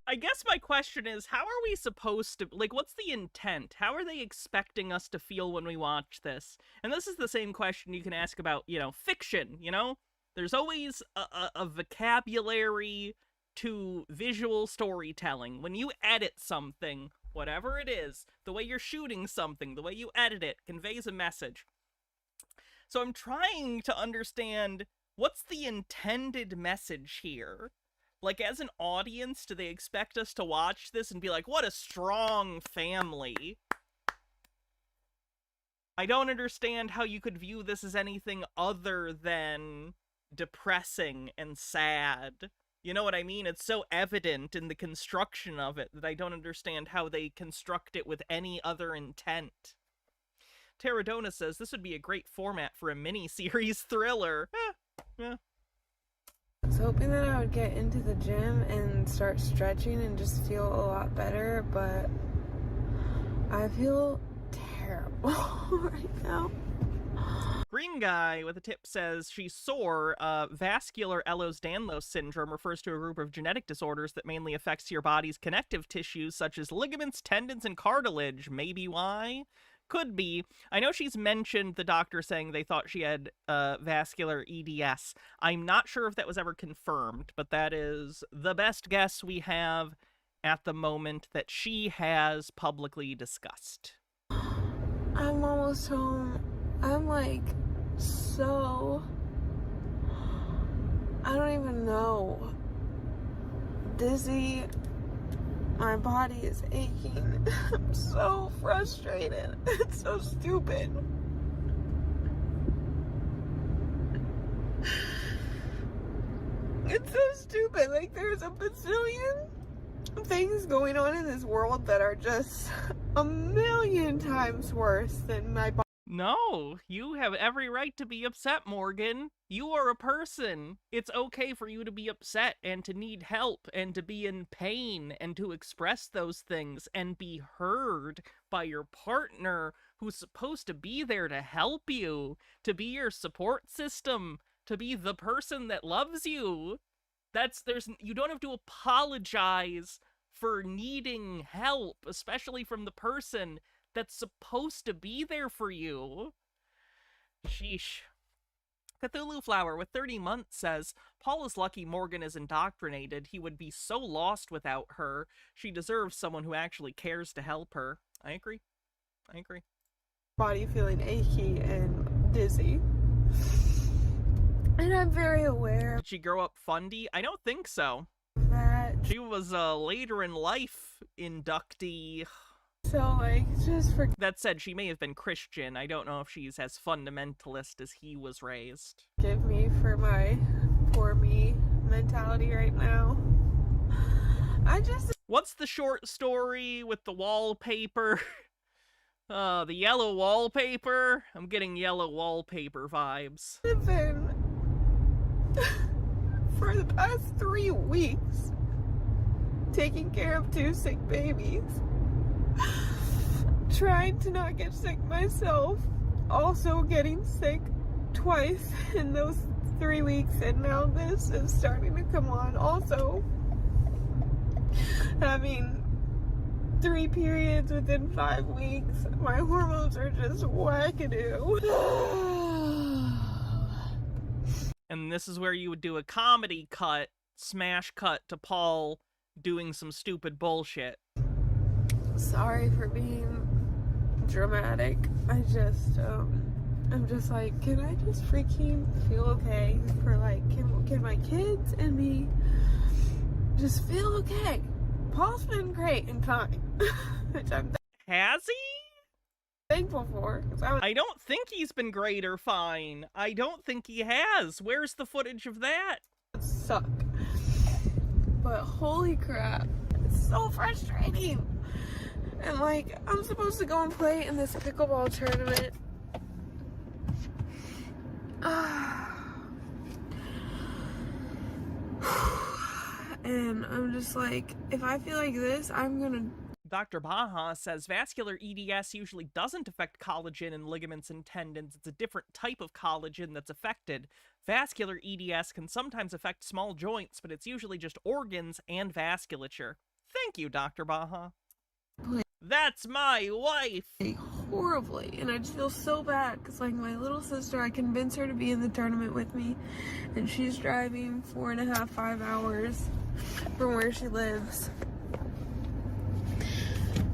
I guess my question is, how are we supposed to, like, what's the intent? How are they expecting us to feel when we watch this? And this is the same question you can ask about, you know, fiction, you know? There's always a vocabulary to visual storytelling. When you edit something, whatever it is, the way you're shooting something, the way you edit it, conveys a message. So I'm trying to understand, what's the intended message here? Like, as an audience, do they expect us to watch this and be like, what a strong family? I don't understand how you could view this as anything other than depressing and sad. You know what I mean? It's so evident in the construction of it that I don't understand how they construct it with any other intent. Terradona says, this would be a great format for a mini-series thriller. Yeah. I was hoping that I would get into the gym and start stretching and just feel a lot better, but I feel terrible right now. Green Guy with a tip says she's sore. Vascular Ehlers-Danlos syndrome refers to a group of genetic disorders that mainly affects your body's connective tissues, such as ligaments, tendons, and cartilage. Maybe why? Could be. I know she's mentioned the doctor saying they thought she had vascular EDS. I'm not sure if that was ever confirmed, but that is the best guess we have at the moment that she has publicly discussed. I'm almost home. I'm like so... I don't even know. Dizzy. My body is aching. I'm so frustrated. It's so stupid. It's so stupid. Like, there's a bazillion things going on in this world that are just a million times worse than my body. No, you have every right to be upset, Morgan. You are a person. It's okay for you to be upset and to need help and to be in pain and to express those things and be heard by your partner who's supposed to be there to help you, to be your support system, to be the person that loves you. You don't have to apologize for needing help, especially from the person that's supposed to be there for you. Sheesh. Cthulhu Flower with 30 months says, Paul is lucky Morgan is indoctrinated. He would be so lost without her. She deserves someone who actually cares to help her. I agree. Body feeling achy and dizzy. And I'm very aware Did she grow up Fundie? I don't think so. of that. She was a later in life inductee. So, like, just That said, she may have been Christian. I don't know if she's as fundamentalist as he was raised. forgive me for my poor me mentality right now. What's the short story with the wallpaper? The yellow wallpaper? I'm getting yellow wallpaper vibes. Have been for the past 3 weeks taking care of 2 sick babies, trying to not get sick myself, also getting sick twice in those 3 weeks, and now this is starting to come on. Also having 3 periods within 5 weeks. My hormones are just wackadoo. And this is where you would do a comedy cut, smash cut to Paul doing some stupid bullshit. Sorry for being dramatic. I'm just like, can I just freaking feel okay for, like, can my kids and me just feel okay? Paul's been great and fine, which I'm Has he? thankful for. 'Cause I don't think he's been great or fine. I don't think he has. Where's the footage of that? would suck. But holy crap, it's so frustrating. And, like, I'm supposed to go and play in this pickleball tournament. And I'm just like, if I feel like this, I'm gonna... Dr. Baha says vascular EDS usually doesn't affect collagen and ligaments and tendons. It's a different type of collagen that's affected. Vascular EDS can sometimes affect small joints, but it's usually just organs and vasculature. Thank you, Dr. Baha. That's my wife! horribly, and I just feel so bad because, like, my little sister, I convinced her to be in the tournament with me, and she's driving 4.5, 5 hours from where she lives.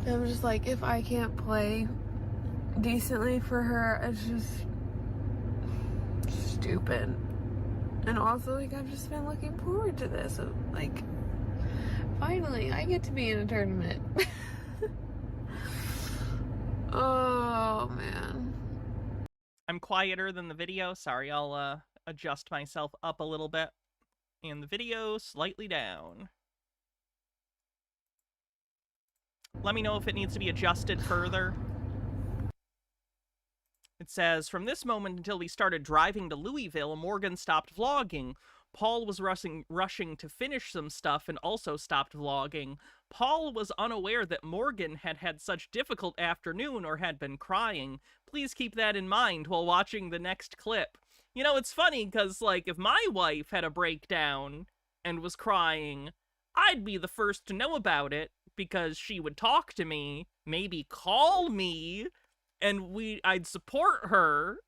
And I'm just like, if I can't play decently for her, it's just stupid. And also, like, I've just been looking forward to this. Like, finally, I get to be in a tournament. Oh, man. I'm quieter than the video. Sorry, I'll adjust myself up a little bit. And the video slightly down. Let me know if it needs to be adjusted further. It says, from this moment until we started driving to Louisville, Morgan stopped vlogging. Paul was rushing to finish some stuff and also stopped vlogging. Paul was unaware that Morgan had such difficult afternoon or had been crying. Please keep that in mind while watching the next clip. You know, it's funny because, like, if my wife had a breakdown and was crying, I'd be the first to know about it because she would talk to me, maybe call me, and I'd support her.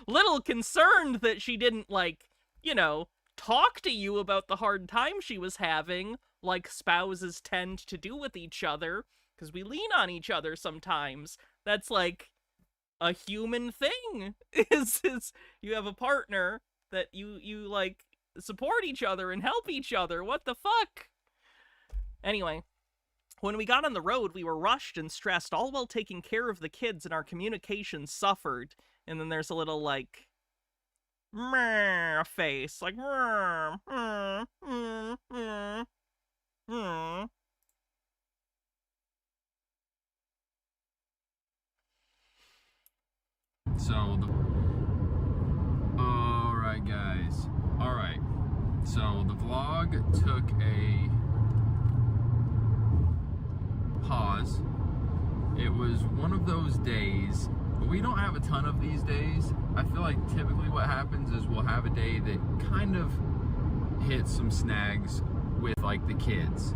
Little concerned that she didn't, like, you know, talk to you about the hard time she was having, like spouses tend to do with each other, because we lean on each other sometimes. That's, like, a human thing, is you have a partner that you like, support each other and help each other. What the fuck? Anyway, when we got on the road, we were rushed and stressed, all while taking care of the kids, and our communication suffered. And then there's a little, like, meh face, like meh, meh, meh, meh, meh. So, alright guys, alright, so the vlog took a pause. It was one of those days, we don't have a ton of these days. I feel like typically what happens is we'll have a day that kind of hits some snags with like the kids.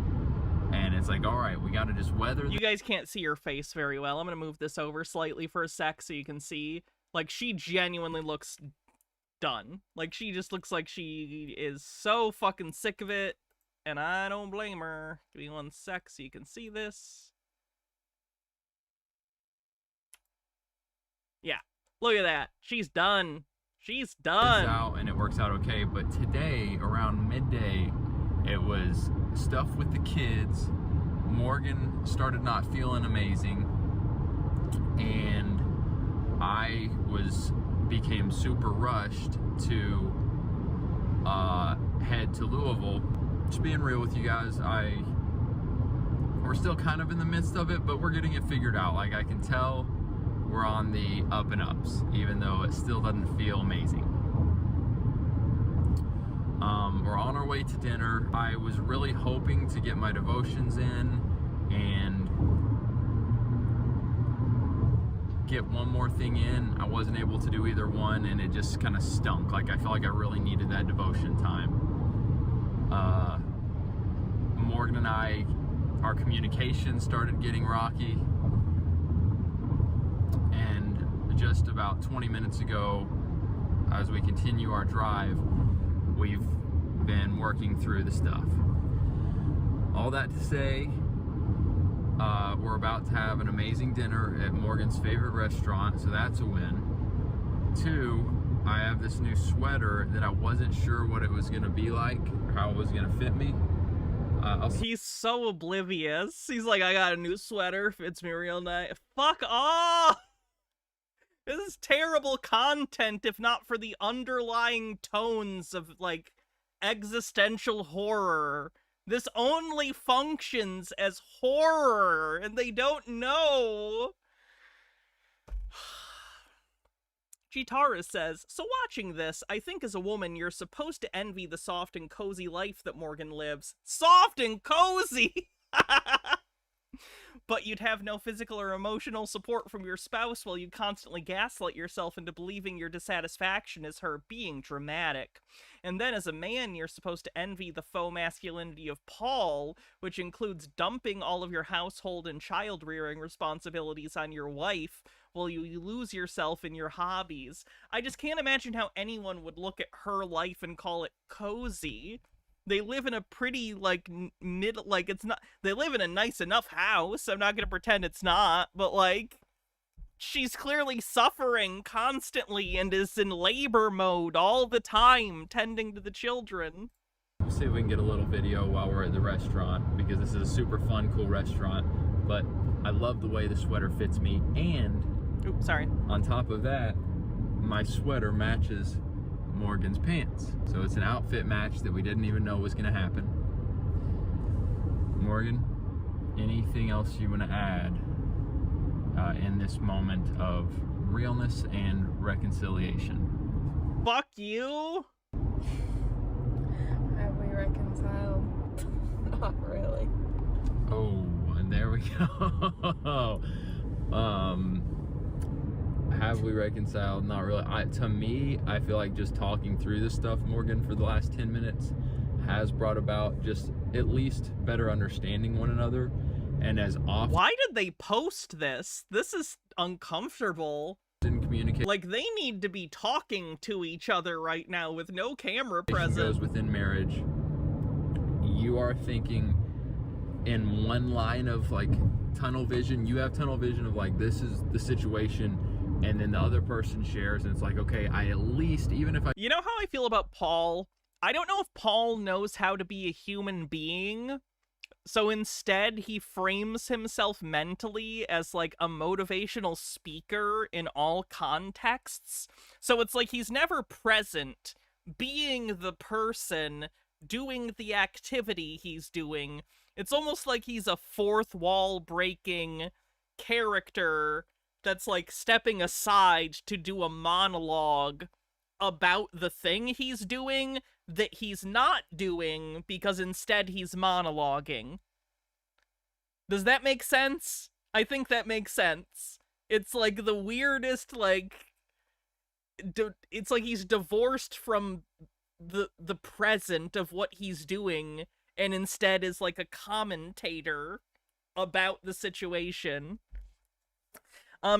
And it's like, all right, we got to just weather. You guys can't see her face very well. I'm going to move this over slightly for a sec so you can see. Like, she genuinely looks done. Like, she just looks like she is so fucking sick of it. And I don't blame her. Give me one sec so you can see this. Yeah, look at that. She's done. She's done. Out and it works out okay. But today, around midday, it was stuff with the kids. Morgan started not feeling amazing, and I became super rushed to head to Louisville. Just being real with you guys, we're still kind of in the midst of it, but we're getting it figured out. Like, I can tell we're on the up and ups, even though it still doesn't feel amazing. We're on our way to dinner. I was really hoping to get my devotions in and get one more thing in. I wasn't able to do either one, and it just kind of stunk. Like, I felt like I really needed that devotion time. Morgan and I, our communication started getting rocky, and just about 20 minutes ago, as we continue our drive, we've been working through the stuff. All that to say, we're about to have an amazing dinner at Morgan's favorite restaurant, so that's a win. 2, I have this new sweater that I wasn't sure what it was going to be like, or how it was going to fit me. He's so oblivious. He's like, I got a new sweater, fits me real nice. Fuck off! This is terrible content, if not for the underlying tones of, like, existential horror. This only functions as horror, and they don't know. Chitara says, so watching this, I think as a woman, you're supposed to envy the soft and cozy life that Morgan lives. Soft and cozy! But you'd have no physical or emotional support from your spouse while you constantly gaslight yourself into believing your dissatisfaction is her being dramatic. And then as a man, you're supposed to envy the faux masculinity of Paul, which includes dumping all of your household and child-rearing responsibilities on your wife while you lose yourself in your hobbies. I just can't imagine how anyone would look at her life and call it cozy. They live in a pretty, like, they live in a nice enough house. I'm not gonna pretend it's not, but, like, she's clearly suffering constantly and is in labor mode all the time, tending to the children. We'll see if we can get a little video while we're at the restaurant, because this is a super fun, cool restaurant, but I love the way the sweater fits me, and oops, sorry. On top of that, my sweater matches Morgan's pants. So it's an outfit match that we didn't even know was gonna happen. Morgan, anything else you want to add in this moment of realness and reconciliation? Fuck you! Have we reconciled? Not really. Oh, and there we go. Have we reconciled? Not really. To me, I feel like just talking through this stuff, Morgan, for the last 10 minutes has brought about just at least better understanding one another. And as often, why did they post this? This is uncomfortable. Communicate. Like, they need to be talking to each other right now with no camera present. Goes within marriage. You are thinking in one line of, like, tunnel vision. You have tunnel vision of, like, this is the situation, and then the other person shares, and it's like, okay, I at least, even if I... You know how I feel about Paul? I don't know if Paul knows how to be a human being. So instead, he frames himself mentally as like a motivational speaker in all contexts. So it's like he's never present, being the person doing the activity he's doing. It's almost like he's a fourth wall breaking character that's like stepping aside to do a monologue about the thing he's doing that he's not doing because instead he's monologuing. Does that make sense? I think that makes sense. It's like the weirdest, like, it's like he's divorced from the present of what he's doing and instead is like a commentator about the situation.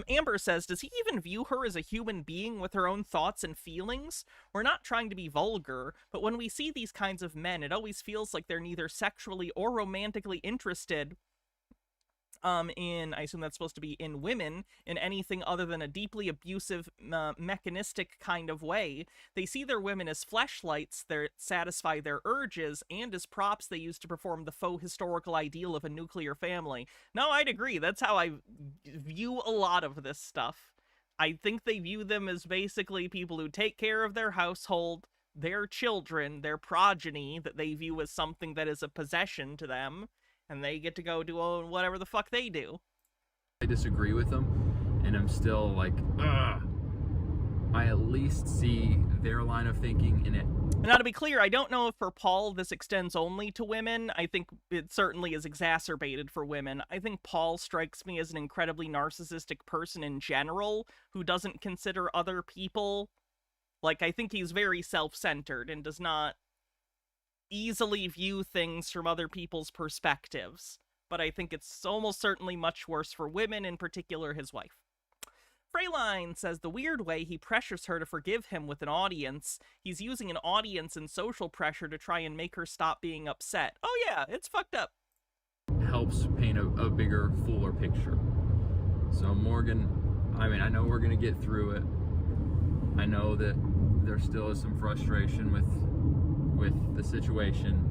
Amber says, does he even view her as a human being with her own thoughts and feelings? We're not trying to be vulgar, but when we see these kinds of men, it always feels like they're neither sexually or romantically interested in, I assume that's supposed to be in women, in anything other than a deeply abusive, mechanistic kind of way. They see their women as fleshlights that satisfy their urges, and as props they use to perform the faux historical ideal of a nuclear family. No, I'd agree. That's how I view a lot of this stuff. I think they view them as basically people who take care of their household, their children, their progeny, that they view as something that is a possession to them, and they get to go do whatever the fuck they do. I disagree with them, and I'm still like, ugh. I at least see their line of thinking in it. Now, to be clear, I don't know if for Paul this extends only to women. I think it certainly is exacerbated for women. I think Paul strikes me as an incredibly narcissistic person in general, who doesn't consider other people. Like, I think he's very self-centered and does not easily view things from other people's perspectives. But I think it's almost certainly much worse for women, in particular his wife. Freyline says the weird way he pressures her to forgive him with an audience. He's using an audience and social pressure to try and make her stop being upset. Oh yeah, it's fucked up. Helps paint a bigger, fuller picture. So Morgan, I mean, I know we're gonna get through it. I know that there still is some frustration with the situation.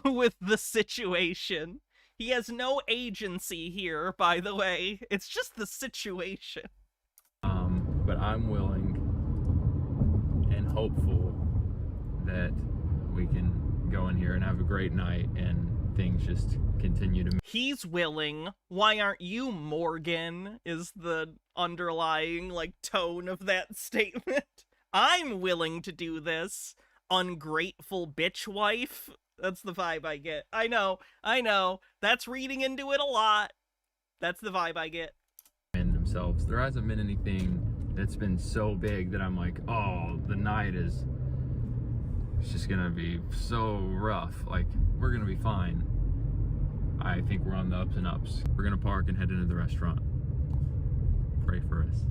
With the situation. He has no agency here, by the way. It's just the situation. But I'm willing and hopeful that we can go in here and have a great night and things just continue to... He's willing. Why aren't you, Morgan? Is the underlying, like, tone of that statement. I'm willing to do this. Ungrateful bitch wife. That's the vibe I get. I know. That's reading into it a lot. That's the vibe I get. And themselves. There hasn't been anything that's been so big that I'm like, oh, the night is... it's just gonna be so rough. Like, we're gonna be fine. I think we're on the ups and ups. We're gonna park and head into the restaurant. Pray for us.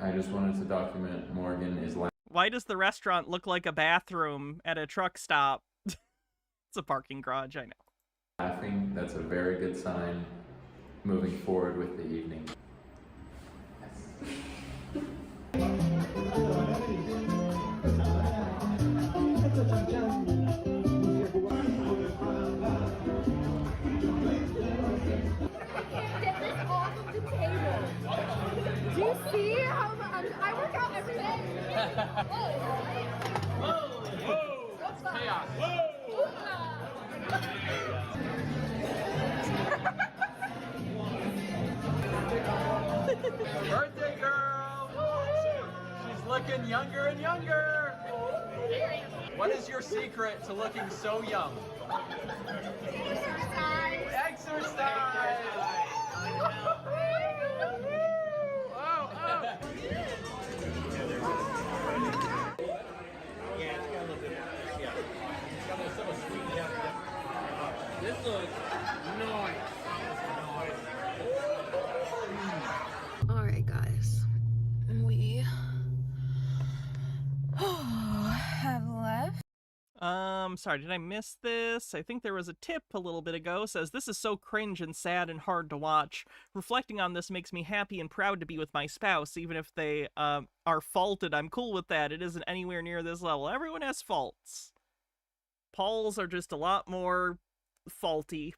I just wanted to document Morgan is laughing. Why does the restaurant look like a bathroom at a truck stop? It's a parking garage, I know. Laughing, that's a very good sign moving forward with the evening. Do you see how I work out every day? Whoa! What's that? Chaos. Birthday girl! She's looking younger and younger! What is your secret to looking so young? Exercise! Exercise! This looks nice. Alright, guys. We have left. Sorry, did I miss this? I think there was a tip a little bit ago. Says, this is so cringe and sad and hard to watch. Reflecting on this makes me happy and proud to be with my spouse. Even if they, are faulted, I'm cool with that. It isn't anywhere near this level. Everyone has faults. Paul's are just a lot more faulty.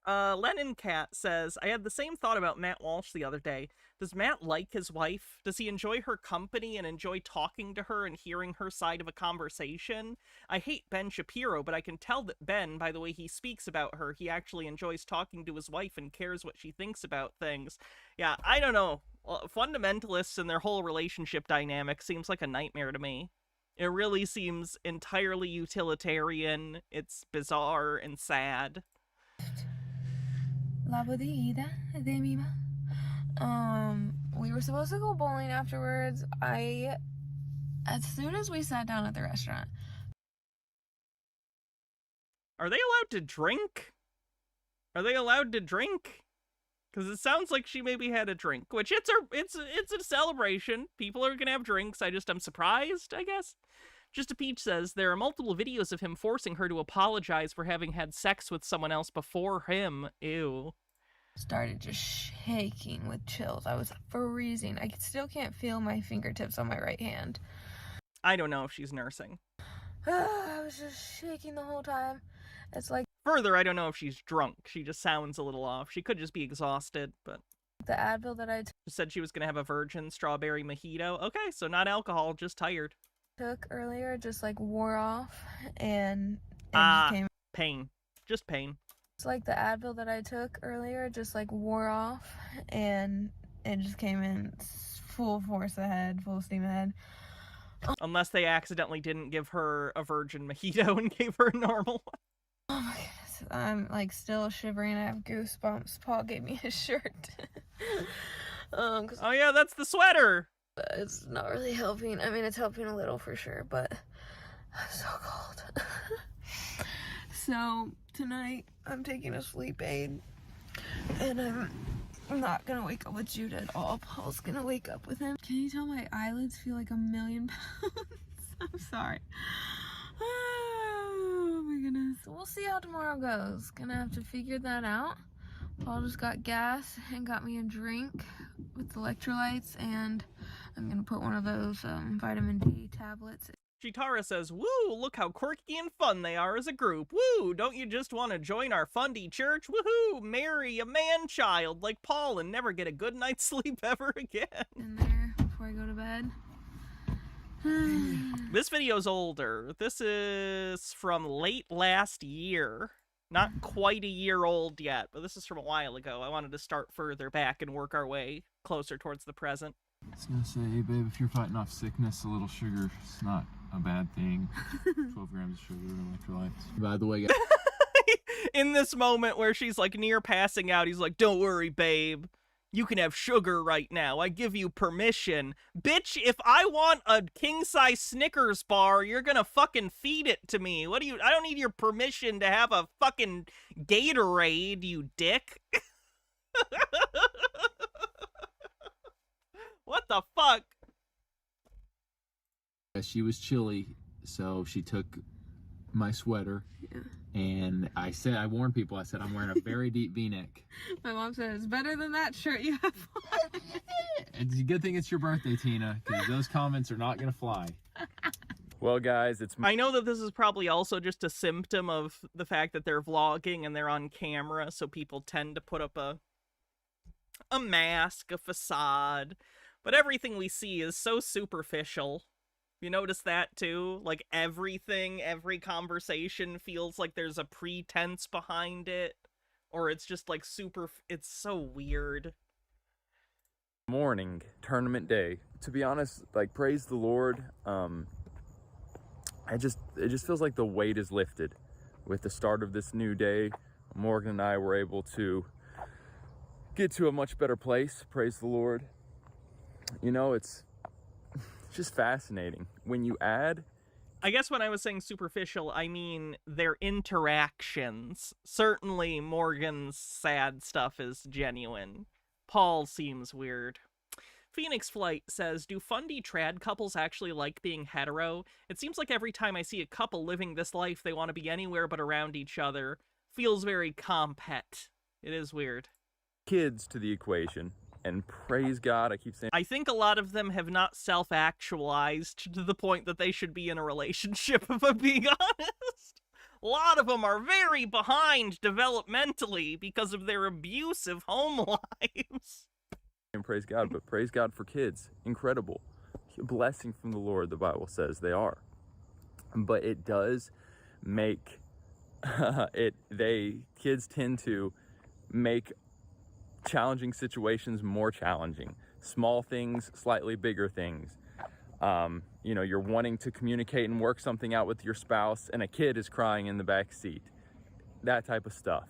Lennon Cat says, I had the same thought about Matt Walsh the other day. Does Matt like his wife? Does he enjoy her company and enjoy talking to her and hearing her side of a conversation? I hate Ben Shapiro, but I can tell that Ben, by the way he speaks about her, he actually enjoys talking to his wife and cares what she thinks about things. Yeah, I don't know. Well, fundamentalists and their whole relationship dynamic seems like a nightmare to me. It really seems entirely utilitarian. It's bizarre and sad. La bodega de mi we were supposed to go bowling afterwards. As soon as we sat down at the restaurant. Are they allowed to drink? Are they allowed to drink? Because it sounds like she maybe had a drink, which it's a celebration. People are gonna have drinks. I'm surprised, I guess. Just a Peach says, there are multiple videos of him forcing her to apologize for having had sex with someone else before him. Ew. Started just shaking with chills. I was freezing. I still can't feel my fingertips on my right hand. I don't know if she's nursing. I was just shaking the whole time. It's like... Further, I don't know if she's drunk. She just sounds a little off. She could just be exhausted, but... The Advil that I said she was going to have a virgin strawberry mojito. Okay, so not alcohol, just tired. Took earlier just like wore off and came... pain. Just pain. It's like the Advil that I took earlier just like wore off and it just came in full force ahead, full steam ahead. Unless they accidentally didn't give her a virgin mojito and gave her a normal one. Oh my goodness, I'm like still shivering. I have goosebumps. Paul gave me his shirt. Oh yeah, that's the sweater. It's not really helping. I mean, it's helping a little for sure, but I'm so cold. So tonight I'm taking a sleep aid and I'm not gonna wake up with Jude at all. Paul's gonna wake up with him. Can you tell my eyelids feel like 1,000,000 pounds? I'm sorry. Oh my goodness. We'll see how tomorrow goes. Gonna have to figure that out. Paul just got gas and got me a drink with electrolytes, and I'm gonna put one of those vitamin D tablets. Chitara says, woo, look how quirky and fun they are as a group. Woo, don't you just want to join our Fundie church? Woohoo, marry a man-child like Paul and never get a good night's sleep ever again. In there before I go to bed. This video's older. This is from late last year. Not quite a year old yet, but this is from a while ago. I wanted to start further back and work our way closer towards the present. I was gonna say, hey babe, if you're fighting off sickness, a little sugar is not a bad thing. 12 grams of sugar and electrolytes. By the way, guys. In this moment where she's like near passing out, he's like, don't worry, babe. You can have sugar right now. I give you permission. Bitch, if I want a king-size Snickers bar, you're gonna fucking feed it to me. What do you... I don't need your permission to have a fucking Gatorade, you dick. What the fuck? She was chilly, so she took my sweater. Yeah. And I warned people, I said, I'm wearing a very deep V-neck. My mom said, it's better than that shirt you have on. It's a good thing it's your birthday, Tina, because those comments are not going to fly. Well, guys, I know that this is probably also just a symptom of the fact that they're vlogging and they're on camera, so people tend to put up a mask, a facade, but everything we see is so superficial. You notice that too? Like everything, every conversation feels like there's a pretense behind it, or it's just like it's so weird. morning, tournament day. To be honest, like, praise the Lord. It just feels like the weight is lifted with the start of this new day. Morgan and I were able to get to a much better place. Praise the Lord. You know, it's just fascinating when you add. I guess when I was saying superficial, I mean their interactions. Certainly Morgan's sad stuff is genuine. Paul seems weird. Phoenix Flight says, do Fundie trad couples actually like being hetero? It seems like every time I see a couple living this life, they want to be anywhere but around each other. Feels very compet. It is weird. Kids to the equation. And praise God, I keep saying, I think a lot of them have not self-actualized to the point that they should be in a relationship, if I'm being honest. A lot of them are very behind developmentally because of their abusive home lives. and praise God, but praise God for kids. Incredible. A blessing from the Lord, the Bible says they are. But it does make kids tend to make challenging situations more challenging. Small things, slightly bigger things. You know, you're wanting to communicate and work something out with your spouse and a kid is crying in the back seat. That type of stuff.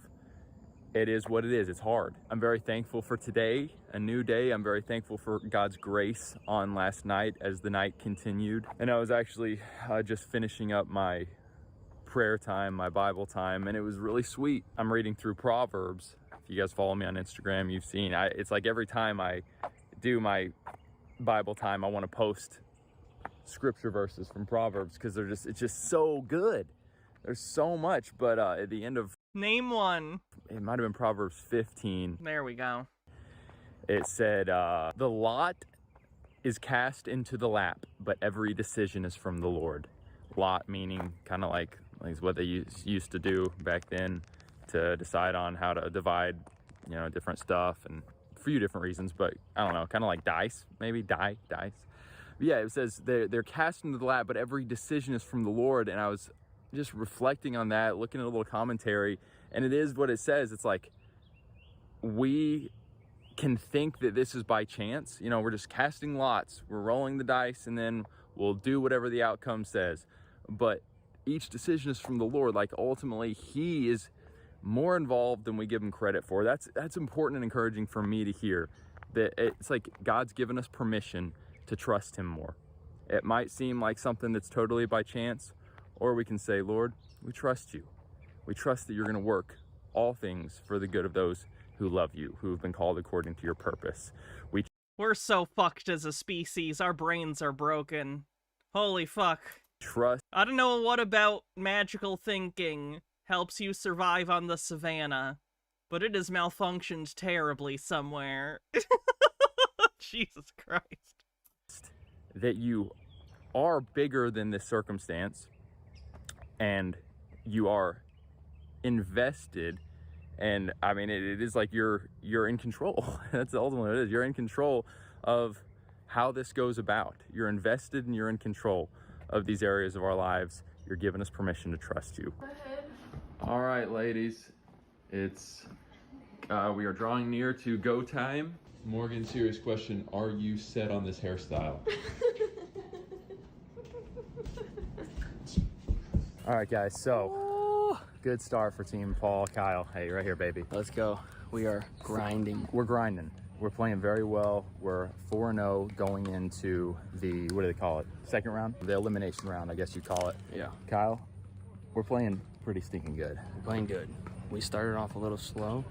It is what it is. It's hard. I'm very thankful for today, a new day. I'm very thankful for God's grace on last night as the night continued. And I was actually just finishing up my prayer time, my Bible time, and it was really sweet. I'm reading through Proverbs. If you guys follow me on Instagram, you've seen, it's like every time I do my Bible time, I want to post scripture verses from Proverbs because it's just so good. There's so much, but at the end of, Name one. it might have been Proverbs 15. There we go. It said, the lot is cast into the lap, but every decision is from the Lord. Lot meaning kind of like what they used to do back then to decide on how to divide, you know, different stuff and for a few different reasons, but I don't know, kind of like dice, maybe dice. But yeah, it says they're cast into the lap, but every decision is from the Lord. And I was just reflecting on that, looking at a little commentary, and it is what it says. It's like we can think that this is by chance. You know, we're just casting lots, we're rolling the dice, and then we'll do whatever the outcome says. But each decision is from the Lord. Like ultimately, He is more involved than we give Him credit for. That's important and encouraging for me to hear. That it's like God's given us permission to trust Him more. It might seem like something that's totally by chance, or we can say, Lord, we trust You. We trust that You're going to work all things for the good of those who love You, who have been called according to Your purpose. We're so fucked as a species. Our brains are broken. Holy fuck. Trust. I don't know what about magical thinking helps you survive on the savannah, but it has malfunctioned terribly somewhere. Jesus Christ. That you are bigger than this circumstance, and you are invested, and I mean it is like you're in control. That's ultimately what it is. You're in control of how this goes about. You're invested and you're in control of these areas of our lives. You're giving us permission to trust You. All right, ladies, it's we are drawing near to go time. Morgan, serious question, are you set on this hairstyle? All right, guys, so good start for Team Paul, Kyle. Hey, right here, baby. Let's go. We are grinding. We're grinding. We're playing very well. We're 4-0 going into the, what do they call it? Second round? The elimination round, I guess you'd call it. Yeah. Kyle, we're playing pretty stinking good. We're playing good. We started off a little slow.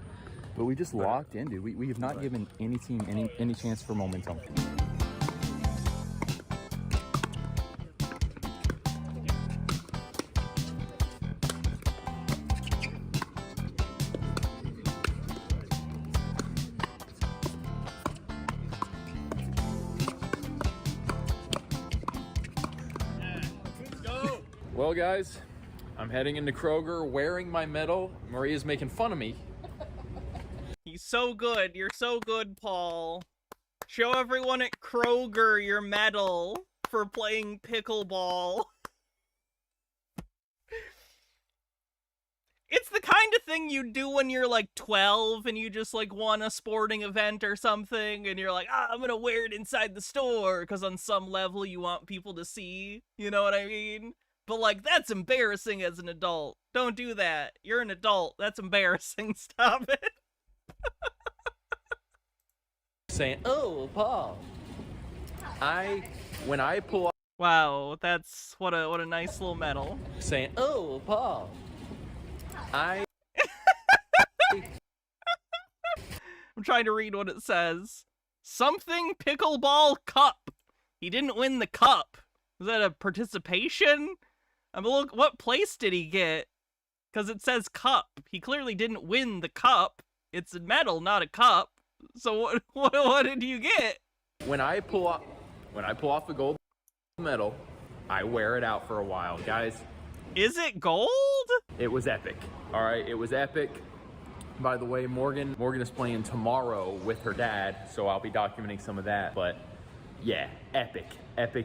But we just locked in, dude. We have not given any team any chance for momentum. Well, guys, I'm heading into Kroger wearing my medal. Maria's making fun of me. He's so good. You're so good, Paul. Show everyone at Kroger your medal for playing pickleball. It's the kind of thing you do when you're like 12 and you just like won a sporting event or something and you're like, I'm gonna wear it inside the store because on some level you want people to see, you know what I mean? But like, that's embarrassing as an adult. Don't do that. You're an adult. That's embarrassing. Stop it. Saying, oh, Paul, when I pull off, Wow, that's what a nice little medal. saying, oh, Paul, I'm trying to read what it says. Something pickleball cup. He didn't win the cup. Was that a participation? I'm look. What place did he get? Because it says cup. He clearly didn't win the cup. It's a medal, not a cup. So what did you get? When I pull off the gold medal, I wear it out for a while, guys. Is it gold? It was epic. All right, it was epic. By the way, Morgan is playing tomorrow with her dad, so I'll be documenting some of that. But yeah, epic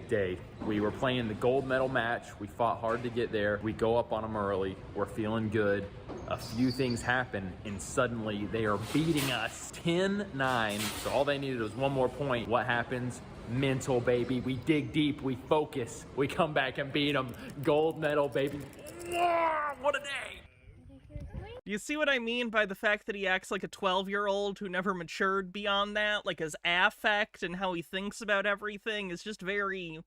day. We were playing the gold medal match. We fought hard to get there. We go up on them early. We're feeling good. A few things happen, and suddenly they are beating us 10-9. So all they needed was one more point. What happens? Mental, baby. We dig deep. We focus. We come back and beat them. Gold medal, baby. What a day. You see what I mean by the fact that he acts like a 12-year-old who never matured beyond that? Like his affect and how he thinks about everything is just very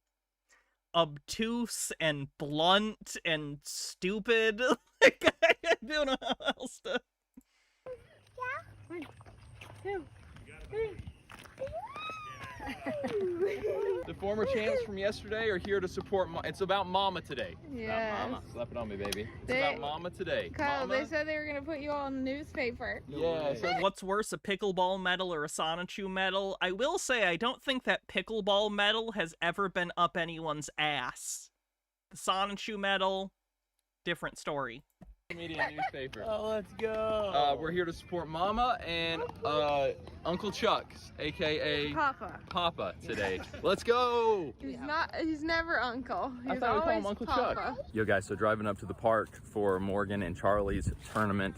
obtuse and blunt and stupid. Like, I don't know how else to... Yeah. 1, 2, 3. The former champs from yesterday are here to support. It's about Mama today. Yes. Mama. Slap it on me, baby. It's They- about Mama today. Kyle, Mama. they said they were going to put you on the newspaper. Yeah. So What's worse, a pickleball medal or a Sonichu medal? I will say I don't think that pickleball medal has ever been up anyone's ass. The Sonichu medal, different story. media newspaper. Oh, let's go. We're here to support Mama and Uncle Chuck, aka Papa. today. Let's go. He's never uncle. I He's thought we called always him Uncle Papa. Chuck. Yo guys, so driving up to the park for Morgan and Charlie's tournament.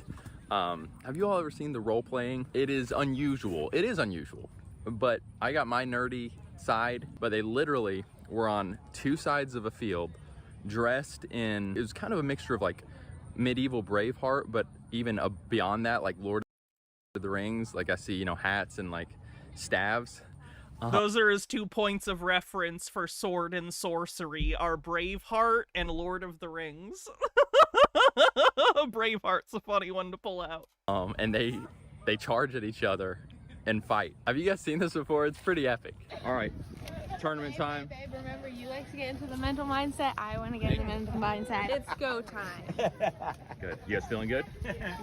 Have you all ever seen the role playing? It is unusual. It is unusual. But I got my nerdy side, but they literally were on two sides of a field, dressed in, it was kind of a mixture of like medieval Braveheart, but even beyond that, like Lord of the Rings. Like I see, you know, hats and like staves. Those are his 2 points of reference for sword and sorcery, are Braveheart and Lord of the Rings. Braveheart's a funny one to pull out. And they charge at each other and fight. Have you guys seen this before? It's pretty epic. All right, tournament time. Hey, babe, remember, you like to get into the mental mindset. I want to get into the mental mindset. It's go time. Good. You guys feeling good?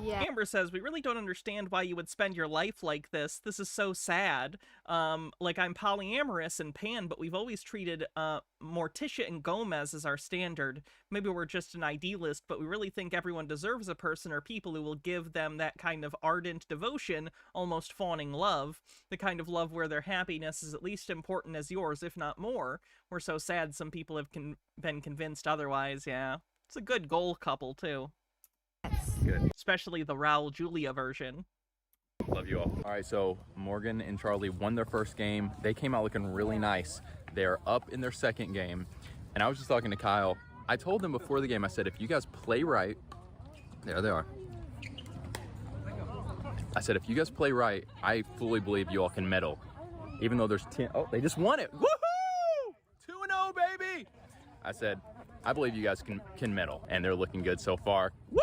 Yeah. Amber says, we really don't understand why you would spend your life like this. This is so sad. Like I'm polyamorous and pan, but we've always treated Morticia and Gomez as our standard. Maybe we're just an idealist, but we really think everyone deserves a person or people who will give them that kind of ardent devotion, almost fawning love. The kind of love where their happiness is at least important as yours, if not more. We're so sad some people have been convinced otherwise, yeah. It's a good goal couple, too. Good. Especially the Raul Julia version. Love you all. All right, so Morgan and Charlie won their first game. They came out looking really nice. They're up in their second game. And I was just talking to Kyle. I told them before the game, I said, if you guys play right, there they are. I said, if you guys play right, I fully believe you all can medal. Even though there's 10, oh, they just won it. Woohoo! 2-0, baby! I said, I believe you guys can medal. And they're looking good so far. Woo!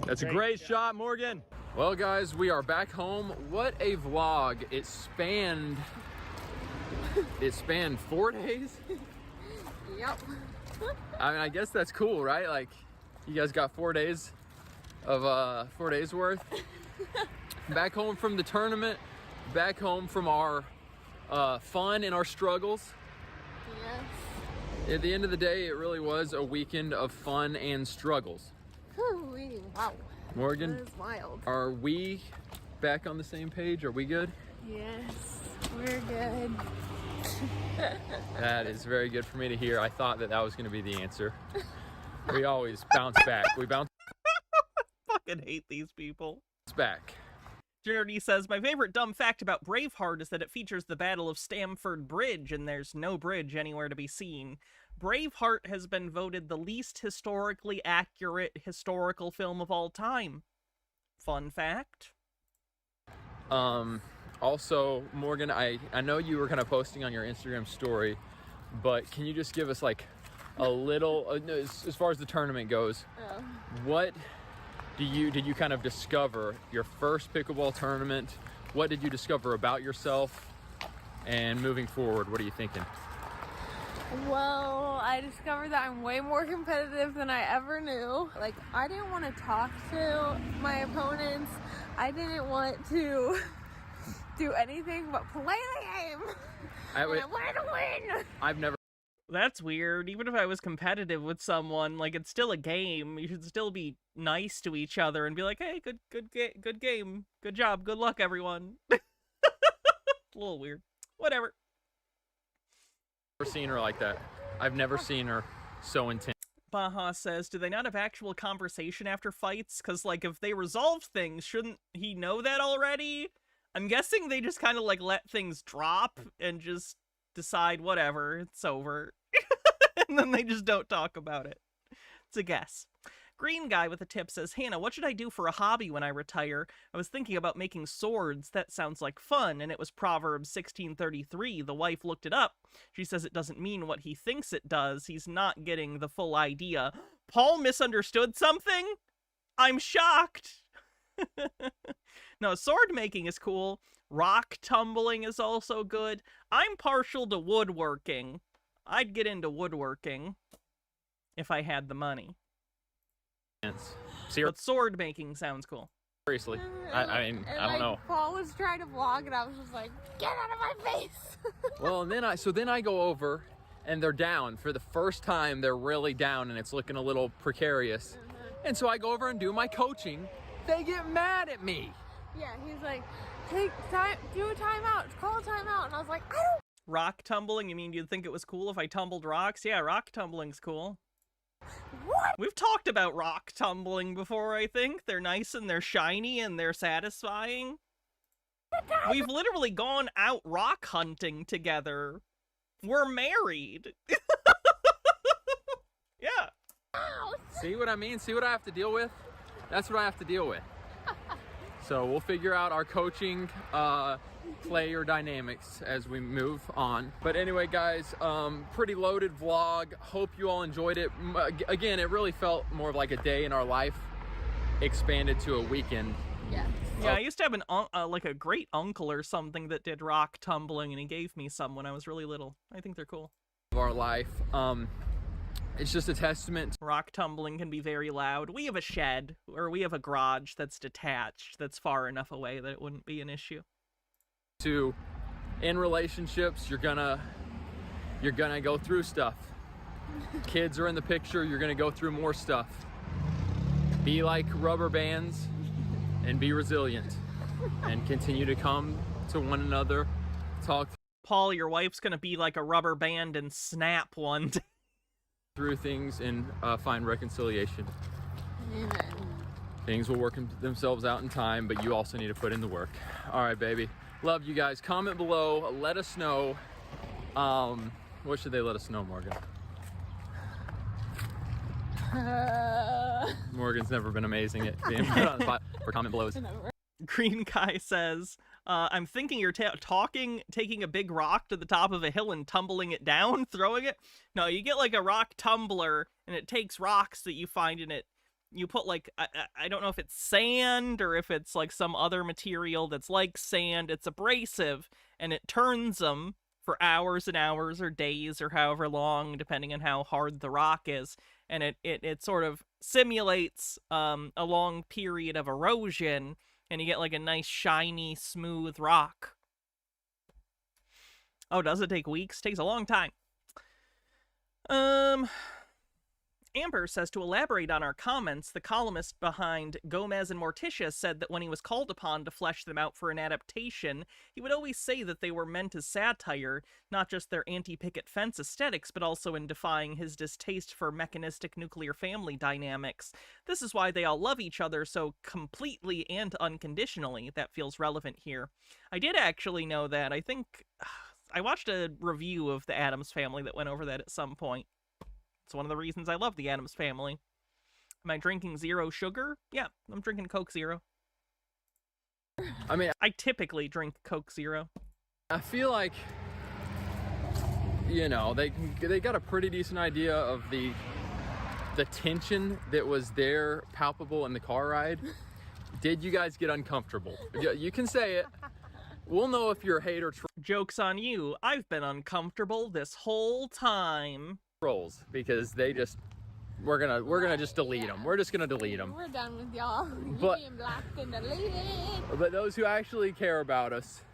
That's a great shot, Morgan. Well, guys, we are back home. What a vlog. It spanned 4 days. Yep. I mean, I guess that's cool, right? Like, you guys got 4 days of 4 days worth. Back home from the tournament, back home from our fun and our struggles. Yes. At the end of the day, it really was a weekend of fun and struggles. Wow. Morgan, That is wild. are we back on the same page? Are we good? Yes, we're good. That is very good for me to hear. I thought that was going to be the answer. We always bounce back. We bounce Fucking hate these people. back. Nerdy says, my favorite dumb fact about Braveheart is that it features the Battle of Stamford Bridge, and there's no bridge anywhere to be seen. Braveheart has been voted the least historically accurate historical film of all time. Fun fact. Also, Morgan, I know you were kind of posting on your Instagram story, but can you just give us like a little, as far as the tournament goes, what did you kind of discover your first pickleball tournament? What did you discover about yourself? And moving forward, what are you thinking? Well, I discovered that I'm way more competitive than I ever knew. Like, I didn't want to talk to my opponents. I didn't want to do anything but play the game. I wanted to win. I've never. That's weird. Even if I was competitive with someone, like, it's still a game. You should still be nice to each other and be like, hey, good game. Good job. Good luck, everyone. A little weird. Whatever. Never seen her like that. I've never seen her so intense. Baha says, do they not have actual conversation after fights? Because, like, if they resolve things, shouldn't he know that already? I'm guessing they just kind of, like, let things drop and just decide, whatever, it's over. And then they just don't talk about it. It's a guess. Green Guy with a tip says, Hannah, what should I do for a hobby when I retire? I was thinking about making swords. That sounds like fun. And it was Proverbs 16:33. The wife looked it up. She says it doesn't mean what he thinks it does. He's not getting the full idea. Paul misunderstood something? I'm shocked. No, sword making is cool. Rock tumbling is also good. I'm partial to woodworking. I'd get into woodworking if I had the money. But sword making sounds cool. Seriously, I mean, I don't know. Paul was trying to vlog, and I was just like, "Get out of my face!" Well, and then I go over, and they're down for the first time. They're really down, and it's looking a little precarious. And so I go over and do my coaching. They get mad at me. Yeah, he's like, "Take time, do a timeout, call a timeout," and I was like, "I don't." Rock tumbling? You mean you'd think it was cool if I tumbled rocks? Yeah, rock tumbling's cool. What? We've talked about rock tumbling before, I think. They're nice and they're shiny and they're satisfying. We've literally gone out rock hunting together. We're married. Yeah. See what I mean? See what I have to deal with? That's what I have to deal with. So we'll figure out our coaching player dynamics as we move on. But anyway, guys, pretty loaded vlog. Hope you all enjoyed it. Again, it really felt more like a day in our life expanded to a weekend. Yeah. Yeah, I used to have an like a great uncle or something that did rock tumbling, and he gave me some when I was really little. I think they're cool. Of our life. It's just a testament. Rock tumbling can be very loud. We have a shed, or we have a garage that's detached, that's far enough away that it wouldn't be an issue. To, in relationships, you're gonna go through stuff. Kids are in the picture, you're gonna go through more stuff. Be like rubber bands and be resilient and continue to come to one another, talk Paul, your wife's gonna be like a rubber band and snap one day. Through things and find reconciliation. Amen. Things will work themselves out in time, but you also need to put in the work. All right, baby. Love you guys. Comment below. Let us know. What should they let us know, Morgan? Morgan's never been amazing at being put on the spot. For comment below. Green Guy says, I'm thinking you're taking a big rock to the top of a hill and tumbling it down, throwing it. No, you get like a rock tumbler, and it takes rocks that you find in it. You put like, I don't know if it's sand or if it's like some other material that's like sand. It's abrasive, and it turns them for hours and hours or days or however long, depending on how hard the rock is. And it sort of simulates a long period of erosion, and you get like a nice, shiny, smooth rock. Oh, does it take weeks? Takes a long time. Amber says, to elaborate on our comments, the columnist behind Gomez and Morticia said that when he was called upon to flesh them out for an adaptation, he would always say that they were meant as satire, not just their anti-picket fence aesthetics, but also in defying his distaste for mechanistic nuclear family dynamics. This is why they all love each other so completely and unconditionally. That feels relevant here. I did actually know that. I think I watched a review of the Addams Family that went over that at some point. It's one of the reasons I love the Addams Family. Am I drinking zero sugar? Yeah, I'm drinking Coke Zero. I mean, I typically drink Coke Zero. I feel like, you know, they got a pretty decent idea of the tension that was there, palpable in the car ride. Did you guys get uncomfortable? You can say it. We'll know if you're a hater. joke's on you. I've been uncomfortable this whole time. Rolls, because they just, we're gonna just delete them. We're just gonna delete them. We're done with y'all. But- Being blocked and deleted. But those who actually care about us,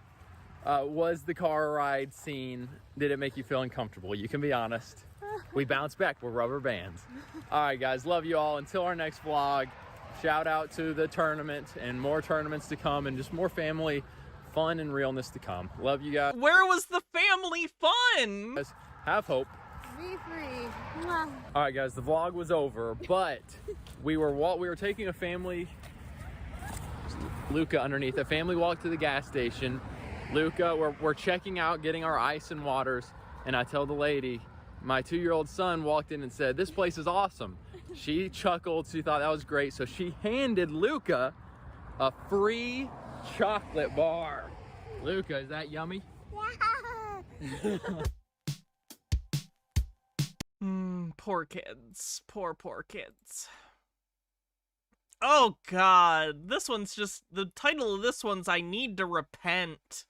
was the car ride scene, did it make you feel uncomfortable? You can be honest. We bounce back, we're rubber bands. All right, guys, love you all. Until our next vlog, shout out to the tournament and more tournaments to come and just more family fun and realness to come. Love you guys. Where was the family fun? Have hope. Be free. Mwah. All right, guys, the vlog was over, but we were taking a family, Luca underneath, a family walk to the gas station. Luca, we're checking out, getting our ice and waters, and I tell the lady, my 2-year-old son walked in and said, "This place is awesome." She chuckled, she thought that was great, so she handed Luca a free chocolate bar. Luca, is that yummy? Poor kids. Poor kids. Oh god, this one's just, the title of this one's I Need to Repent.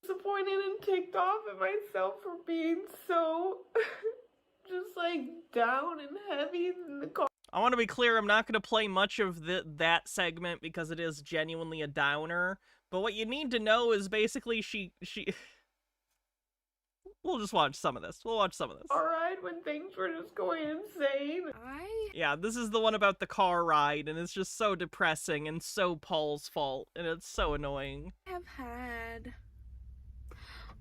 Disappointed and ticked off at myself for being so just like down and heavy in the car. I want to be clear, I'm not going to play much of that segment because it is genuinely a downer, but what you need to know is basically she We'll just watch some of this. We'll watch some of this. All right, when things were just going insane. Yeah, this is the one about the car ride, and it's just so depressing and so Paul's fault, and it's so annoying. I have had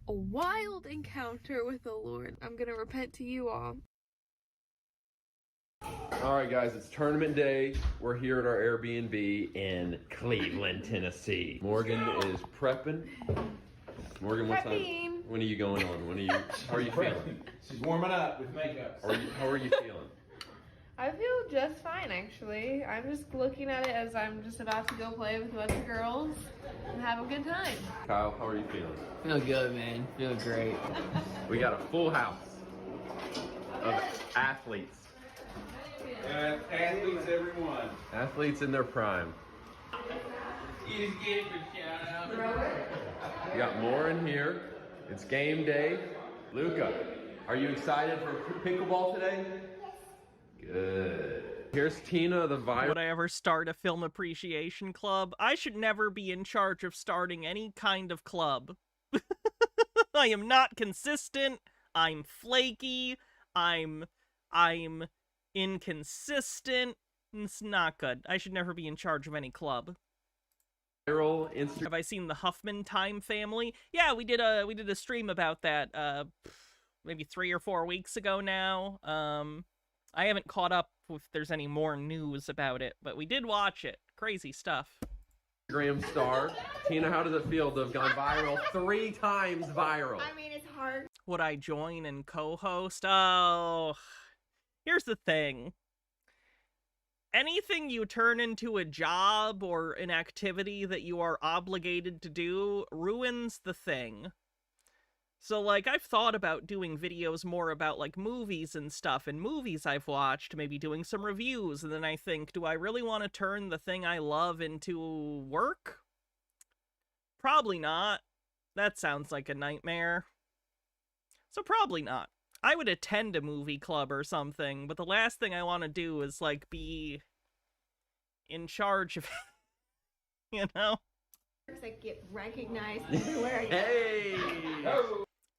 a wild encounter with the Lord. I'm gonna repent to you all. All right, guys, it's tournament day. We're here at our Airbnb in Cleveland, Tennessee. Morgan is prepping. Morgan, what time? When are you going on? How are you feeling? She's warming up with makeup. How are you feeling? I feel just fine, actually. I'm just looking at it as I'm just about to go play with a bunch of girls and have a good time. Kyle, how are you feeling? Feel good, man. Feel great. We got a full house of athletes. Athletes, everyone. Athletes in their prime. You just get it for shout out. We got more in here. It's game day. Luca, are you excited for pickleball today? Good. Here's Tina, the viral. Would I ever start a film appreciation club? I should never be in charge of starting any kind of club. I am not consistent. I'm flaky. I'm inconsistent. It's not good. I should never be in charge of any club. Viral Instagram. Have I seen the Huffman Time Family? Yeah, we did a stream about that maybe 3 or 4 weeks ago now. I haven't caught up if there's any more news about it, but we did watch it. Crazy stuff. Instagram star. Tina, how does it feel to have gone viral 3 times viral? I mean, it's hard. Would I join and co-host? Oh, here's the thing. Anything you turn into a job or an activity that you are obligated to do ruins the thing. So, like, I've thought about doing videos more about, like, movies and stuff, and movies I've watched, maybe doing some reviews, and then I think, do I really want to turn the thing I love into work? Probably not. That sounds like a nightmare. So probably not. I would attend a movie club or something, but the last thing I want to do is, like, be in charge of you know? That get recognized everywhere. Hey!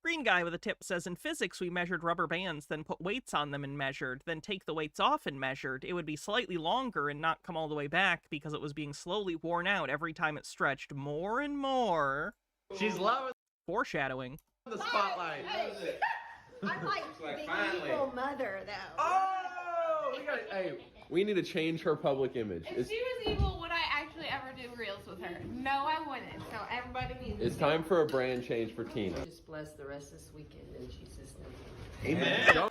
Green guy with a tip says, in physics we measured rubber bands, then put weights on them and measured, then take the weights off and measured. It would be slightly longer and not come all the way back because it was being slowly worn out every time it stretched more and more. She's loving Foreshadowing. the spotlight. I'm like the finally. evil mother, though. Oh! We need to change her public image. If she was evil, would I actually ever do reels with her? No, I wouldn't. So everybody needs It's time for a brand change for Tina. Just bless the rest of this weekend in Jesus' name. Amen.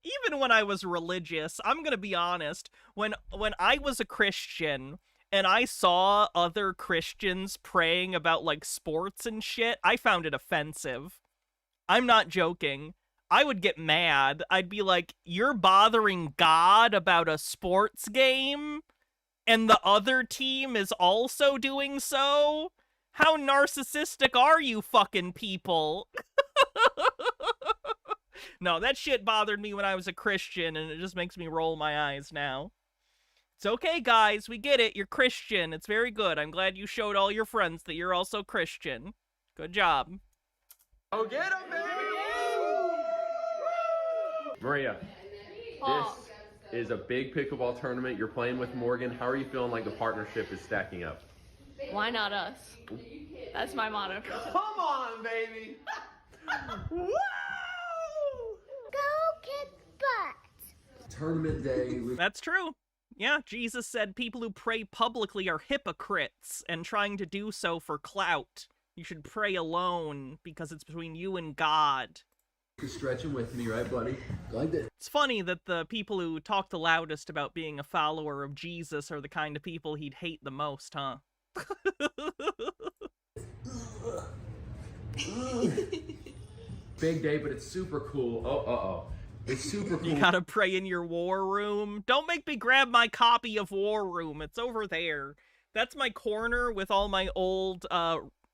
Even when I was religious, I'm gonna be honest, when I was a Christian and I saw other Christians praying about, like, sports and shit, I found it offensive. I'm not joking. I would get mad. I'd be like, you're bothering God about a sports game? and the other team is also doing so? How narcissistic are you fucking people? No, that shit bothered me when I was a Christian, and it just makes me roll my eyes now. It's okay, guys, we get it, you're Christian, it's very good. I'm glad you showed all your friends that you're also Christian. Good job. Oh, get him, baby! Maria, this is a big pickleball tournament. You're playing with Morgan. How are you feeling like the partnership is stacking up? Why not us? That's my motto. Come on, baby! Woo! Go kick butt. Tournament day. That's true. Yeah, Jesus said people who pray publicly are hypocrites and trying to do so for clout. You should pray alone because it's between you and God. You're stretching with me, right, buddy? Like that. It's funny that the people who talk the loudest about being a follower of Jesus are the kind of people he'd hate the most, huh? Big day, but it's super cool. Oh. It's super cool. You gotta pray in your war room. Don't make me grab my copy of War Room. It's over there. That's my corner with all my old,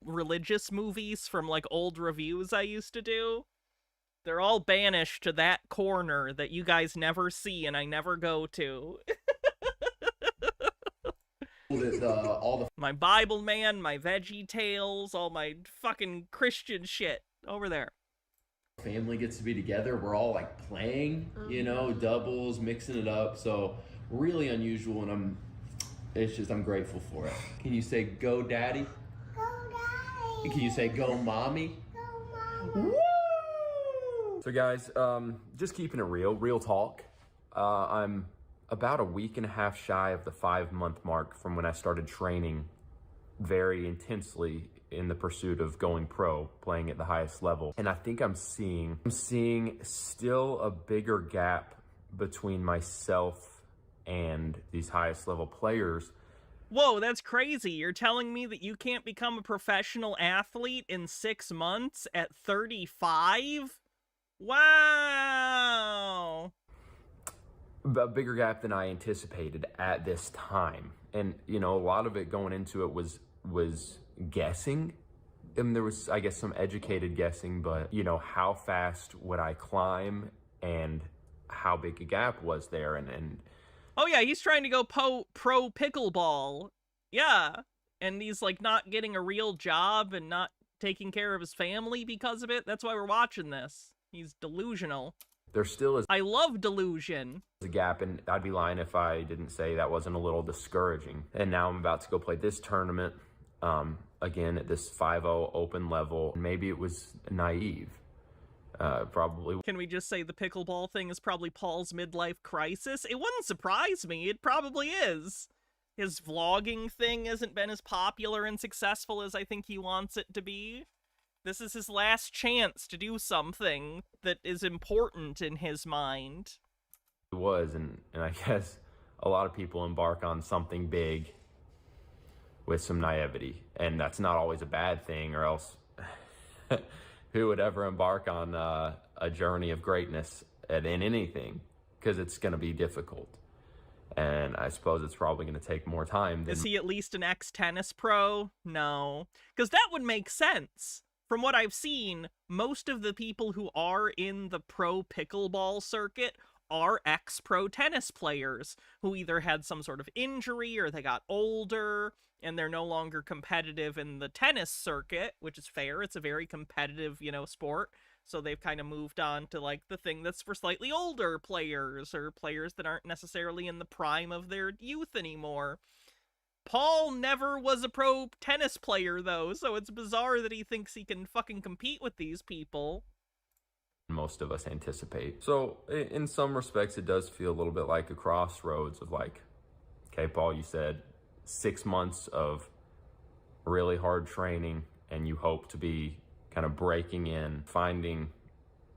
religious movies from, like, old reviews I used to do. They're all banished to that corner that you guys never see and I never go to. My Bible Man, my Veggie Tales, all my fucking Christian shit over there. Family gets to be together. We're all like playing, you know, doubles, mixing it up. So really unusual, and I'm grateful for it. Can you say go daddy? Go daddy. Can you say go mommy? Go mommy. Woo! So guys, just keeping it real talk. I'm about a week and a half shy of the 5-month mark from when I started training very intensely in the pursuit of going pro, playing at the highest level. And I think I'm seeing still a bigger gap between myself and these highest level players. Whoa, that's crazy. You're telling me that you can't become a professional athlete in 6 months at 35? Wow. A bigger gap than I anticipated at this time. And, you know, a lot of it going into it was guessing. And there was, I guess, some educated guessing, but, you know, how fast would I climb and how big a gap was there. And oh yeah, he's trying to go pro pickleball. Yeah. And he's like not getting a real job and not taking care of his family because of it. That's why we're watching this. He's delusional. There still is. I love Delusion. A gap, and I'd be lying if I didn't say that wasn't a little discouraging. And now I'm about to go play this tournament, again at this 5-0 open level. Maybe it was naive. Probably. Can we just say the pickleball thing is probably Paul's midlife crisis? It wouldn't surprise me. It probably is. His vlogging thing hasn't been as popular and successful as I think he wants it to be. This is his last chance to do something that is important in his mind. It was, and I guess a lot of people embark on something big with some naivety, and that's not always a bad thing, or else who would ever embark on a journey of greatness in anything? Because it's going to be difficult, and I suppose it's probably going to take more time than... Is he at least an ex-tennis pro? No. Because that would make sense. From what I've seen, most of the people who are in the pro pickleball circuit are ex-pro tennis players who either had some sort of injury or they got older and they're no longer competitive in the tennis circuit, which is fair. It's a very competitive, you know, sport. So they've kind of moved on to like the thing that's for slightly older players or players that aren't necessarily in the prime of their youth anymore. Paul never was a pro tennis player, though, so it's bizarre that he thinks he can fucking compete with these people. Most of us anticipate. So, in some respects, it does feel a little bit like a crossroads of like, okay, Paul, you said 6 months of really hard training, and you hope to be kind of breaking in, finding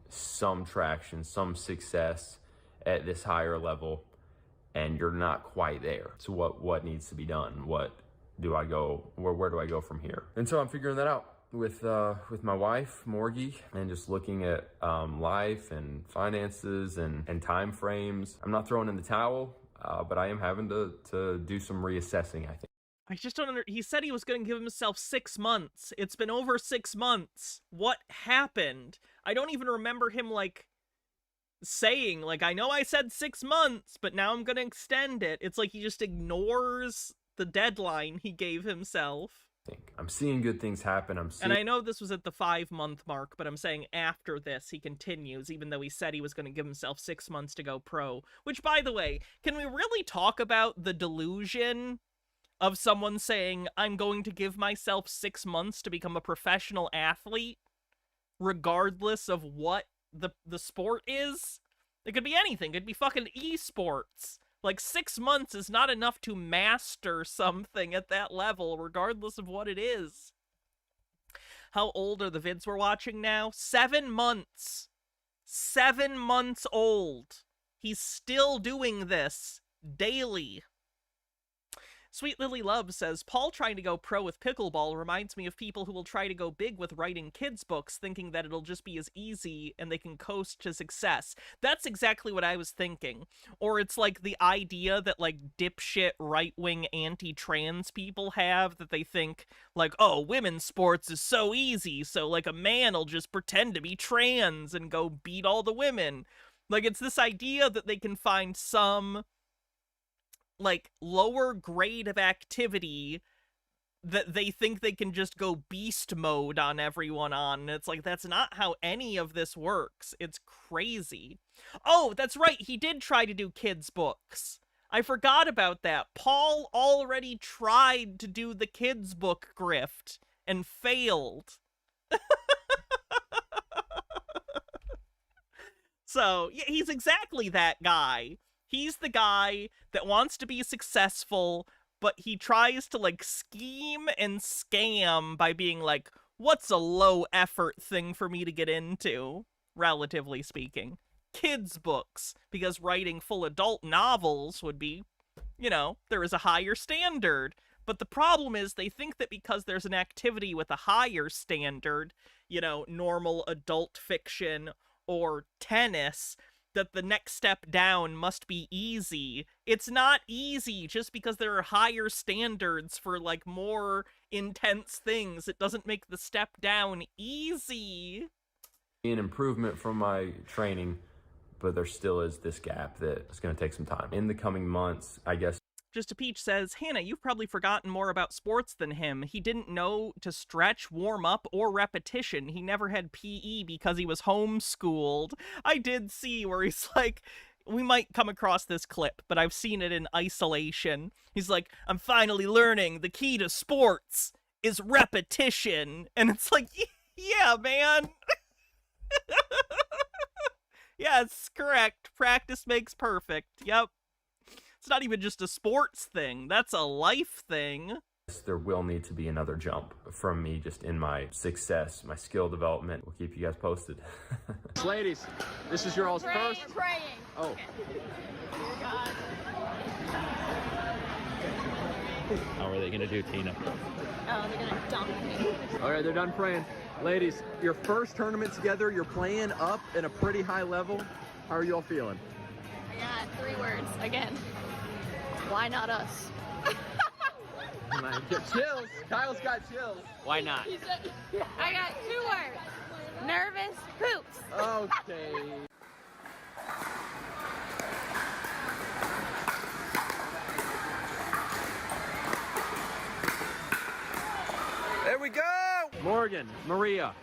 some traction, some success at this higher level, and you're not quite there. So what needs to be done? Where do I go from here? And so I'm figuring that out with my wife, Morgie, and just looking at life and finances and time frames. I'm not throwing in the towel. but I am having to do some reassessing, I think. I just don't he said he was going to give himself 6 months. It's been over 6 months. What happened? I don't even remember him, like, saying, like, I know I said 6 months, but now I'm going to extend it. It's like he just ignores the deadline he gave himself. I'm seeing good things happen. And I know this was at the 5-month mark, but I'm saying after this, he continues, even though he said he was going to give himself 6 months to go pro. Which, by the way, can we really talk about the delusion of someone saying, I'm going to give myself 6 months to become a professional athlete, regardless of what the sport is? It could be anything. It could be fucking esports. Like, 6 months is not enough to master something at that level, regardless of what it is. How old are the vids we're watching now? 7 months. 7 months old. He's still doing this daily. Sweet Lily Love says, Paul trying to go pro with pickleball reminds me of people who will try to go big with writing kids' books, thinking that it'll just be as easy and they can coast to success. That's exactly what I was thinking. Or it's like the idea that, like, dipshit right-wing anti-trans people have, that they think, like, oh, women's sports is so easy, so, like, a man will just pretend to be trans and go beat all the women. Like, it's this idea that they can find some, like, lower grade of activity that they think they can just go beast mode on everyone on. And it's like, that's not how any of this works. It's crazy. Oh, that's right. He did try to do kids' books. I forgot about that. Paul already tried to do the kids' book grift and failed. So, yeah, he's exactly that guy. He's the guy that wants to be successful, but he tries to, like, scheme and scam by being like, what's a low-effort thing for me to get into, relatively speaking? Kids' books, because writing full adult novels would be, you know, there is a higher standard. But the problem is they think that because there's an activity with a higher standard, you know, normal adult fiction or tennis, that the next step down must be easy. It's not easy just because there are higher standards for, like, more intense things. It doesn't make the step down easy. An improvement from my training, but there still is this gap that is going to take some time. In the coming months, I guess. Just a Peach says, Hannah, you've probably forgotten more about sports than him. He didn't know to stretch, warm up, or repetition. He never had PE because he was homeschooled. I did see where he's like, we might come across this clip, but I've seen it in isolation. He's like, I'm finally learning the key to sports is repetition. And it's like, yeah, man. Yes, correct. Practice makes perfect. Yep. It's not even just a sports thing. That's a life thing. There will need to be another jump from me just in my success, my skill development. We'll keep you guys posted. Ladies, this is your all's first. We're praying. Oh. Okay. Dear God. How are they going to do, Tina? Oh, they're going to dunk me. All right, they're done praying. Ladies, your first tournament together, you're playing up at a pretty high level. How are you all feeling? I got 3 words. Again. Why not us? Get chills. Kyle's got chills. Why not? I got 2 words. Nervous poops. Okay. There we go! Morgan, Maria,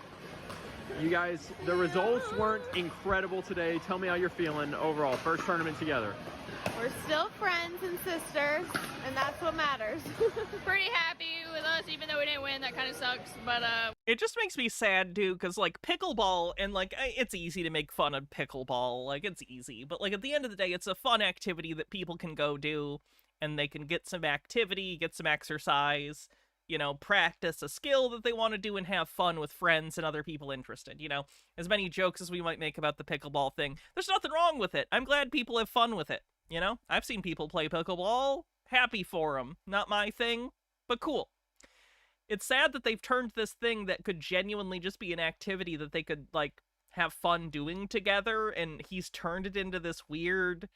you guys, the results weren't incredible today. Tell me how you're feeling overall. First tournament together. We're still friends and sisters, and that's what matters. Pretty happy with us, even though we didn't win. That kind of sucks, but It just makes me sad, too, because, like, pickleball, and, like, it's easy to make fun of pickleball. Like, it's easy. But, like, at the end of the day, it's a fun activity that people can go do, and they can get some activity, get some exercise, you know, practice a skill that they want to do and have fun with friends and other people interested, you know? As many jokes as we might make about the pickleball thing, there's nothing wrong with it. I'm glad people have fun with it, you know? I've seen people play pickleball. Happy for them. Not my thing, but cool. It's sad that they've turned this thing that could genuinely just be an activity that they could, like, have fun doing together, and he's turned it into this weird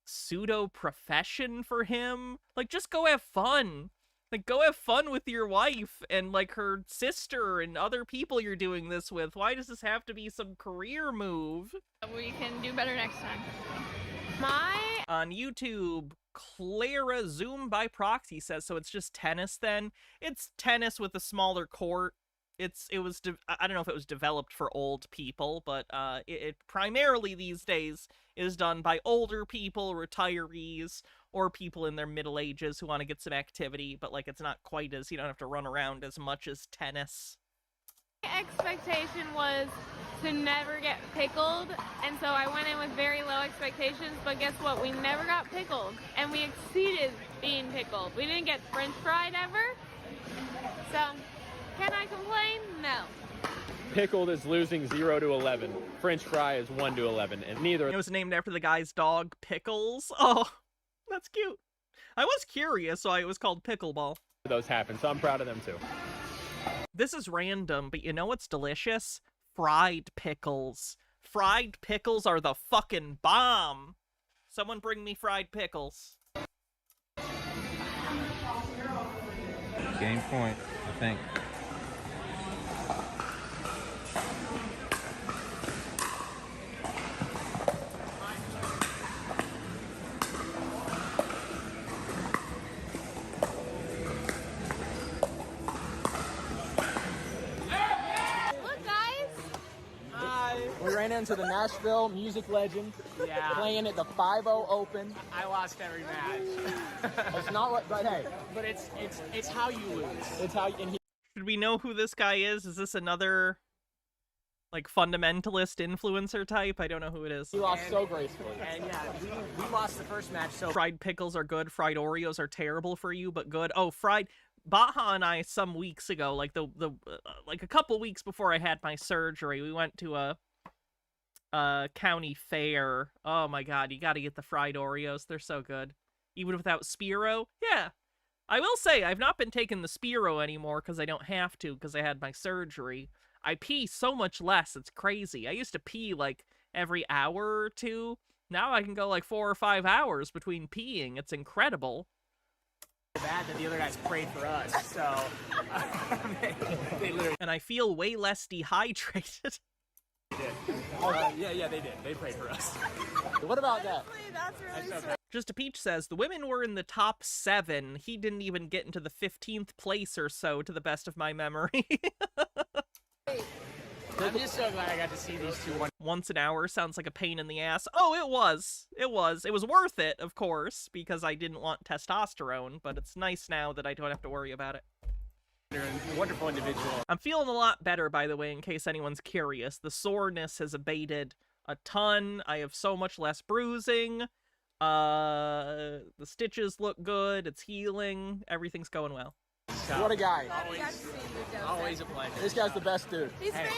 pseudo profession for him. Like, just go have fun. Like, go have fun with your wife and, like, her sister and other people you're doing this with. Why does this have to be some career move? We can do better next time. On YouTube, Clara Zoom by Proxy says, so it's just tennis then? It's tennis with a smaller court. I don't know if it was developed for old people, but it primarily these days is done by older people, retirees, or people in their middle ages who want to get some activity, but like it's not quite as, you don't have to run around as much as tennis. My expectation was to never get pickled, and so I went in with very low expectations, but guess what? We never got pickled, and we exceeded being pickled. We didn't get french fried ever, so can I complain? No. Pickled is losing 0 to 11. French fry is 1 to 11, and neither. It was named after the guy's dog, Pickles. Oh, that's cute. I was curious why it was called Pickleball. Those happen, so I'm proud of them too. This is random, but you know what's delicious? Fried pickles. Fried pickles are the fucking bomb. Someone bring me fried pickles. Game point, I think. We ran into the Nashville music legend, playing at the 5-0 Open. I lost every match. It's not what, but hey, But it's how you lose. it's how. And he, Should we know who this guy is? Is this another, like, fundamentalist influencer type? I don't know who it is. he lost so gracefully. And yeah, we lost the first match. So Fried pickles are good. Fried Oreos are terrible for you, but good. Oh, fried... Baha and I, some weeks ago, like like a couple weeks before I had my surgery, we went to a county fair. Oh my god, you gotta get the fried Oreos. They're so good. Even without Spiro. Yeah. I will say, I've not been taking the Spiro anymore because I don't have to because I had my surgery. I pee so much less, it's crazy. I used to pee like every hour or two. Now I can go like 4 or 5 hours between peeing. It's incredible. bad that the other guys prayed for us. So they literally. And I feel way less dehydrated. Yeah, they did. They prayed for us. What about that? That's really sweet. Just a Peach says, the women were in the top 7. He didn't even get into the 15th place or so, to the best of my memory. I'm just so glad I got to see these two. Once an hour sounds like a pain in the ass. Oh, it was. It was worth it, of course, because I didn't want testosterone, but it's nice now that I don't have to worry about it. They're a wonderful individual. I'm feeling a lot better, by the way, in case anyone's curious. The soreness has abated a ton. I have so much less bruising. The stitches look good. It's healing. Everything's going well. What a guy. Always a pleasure. This guy's the best dude. He's famous.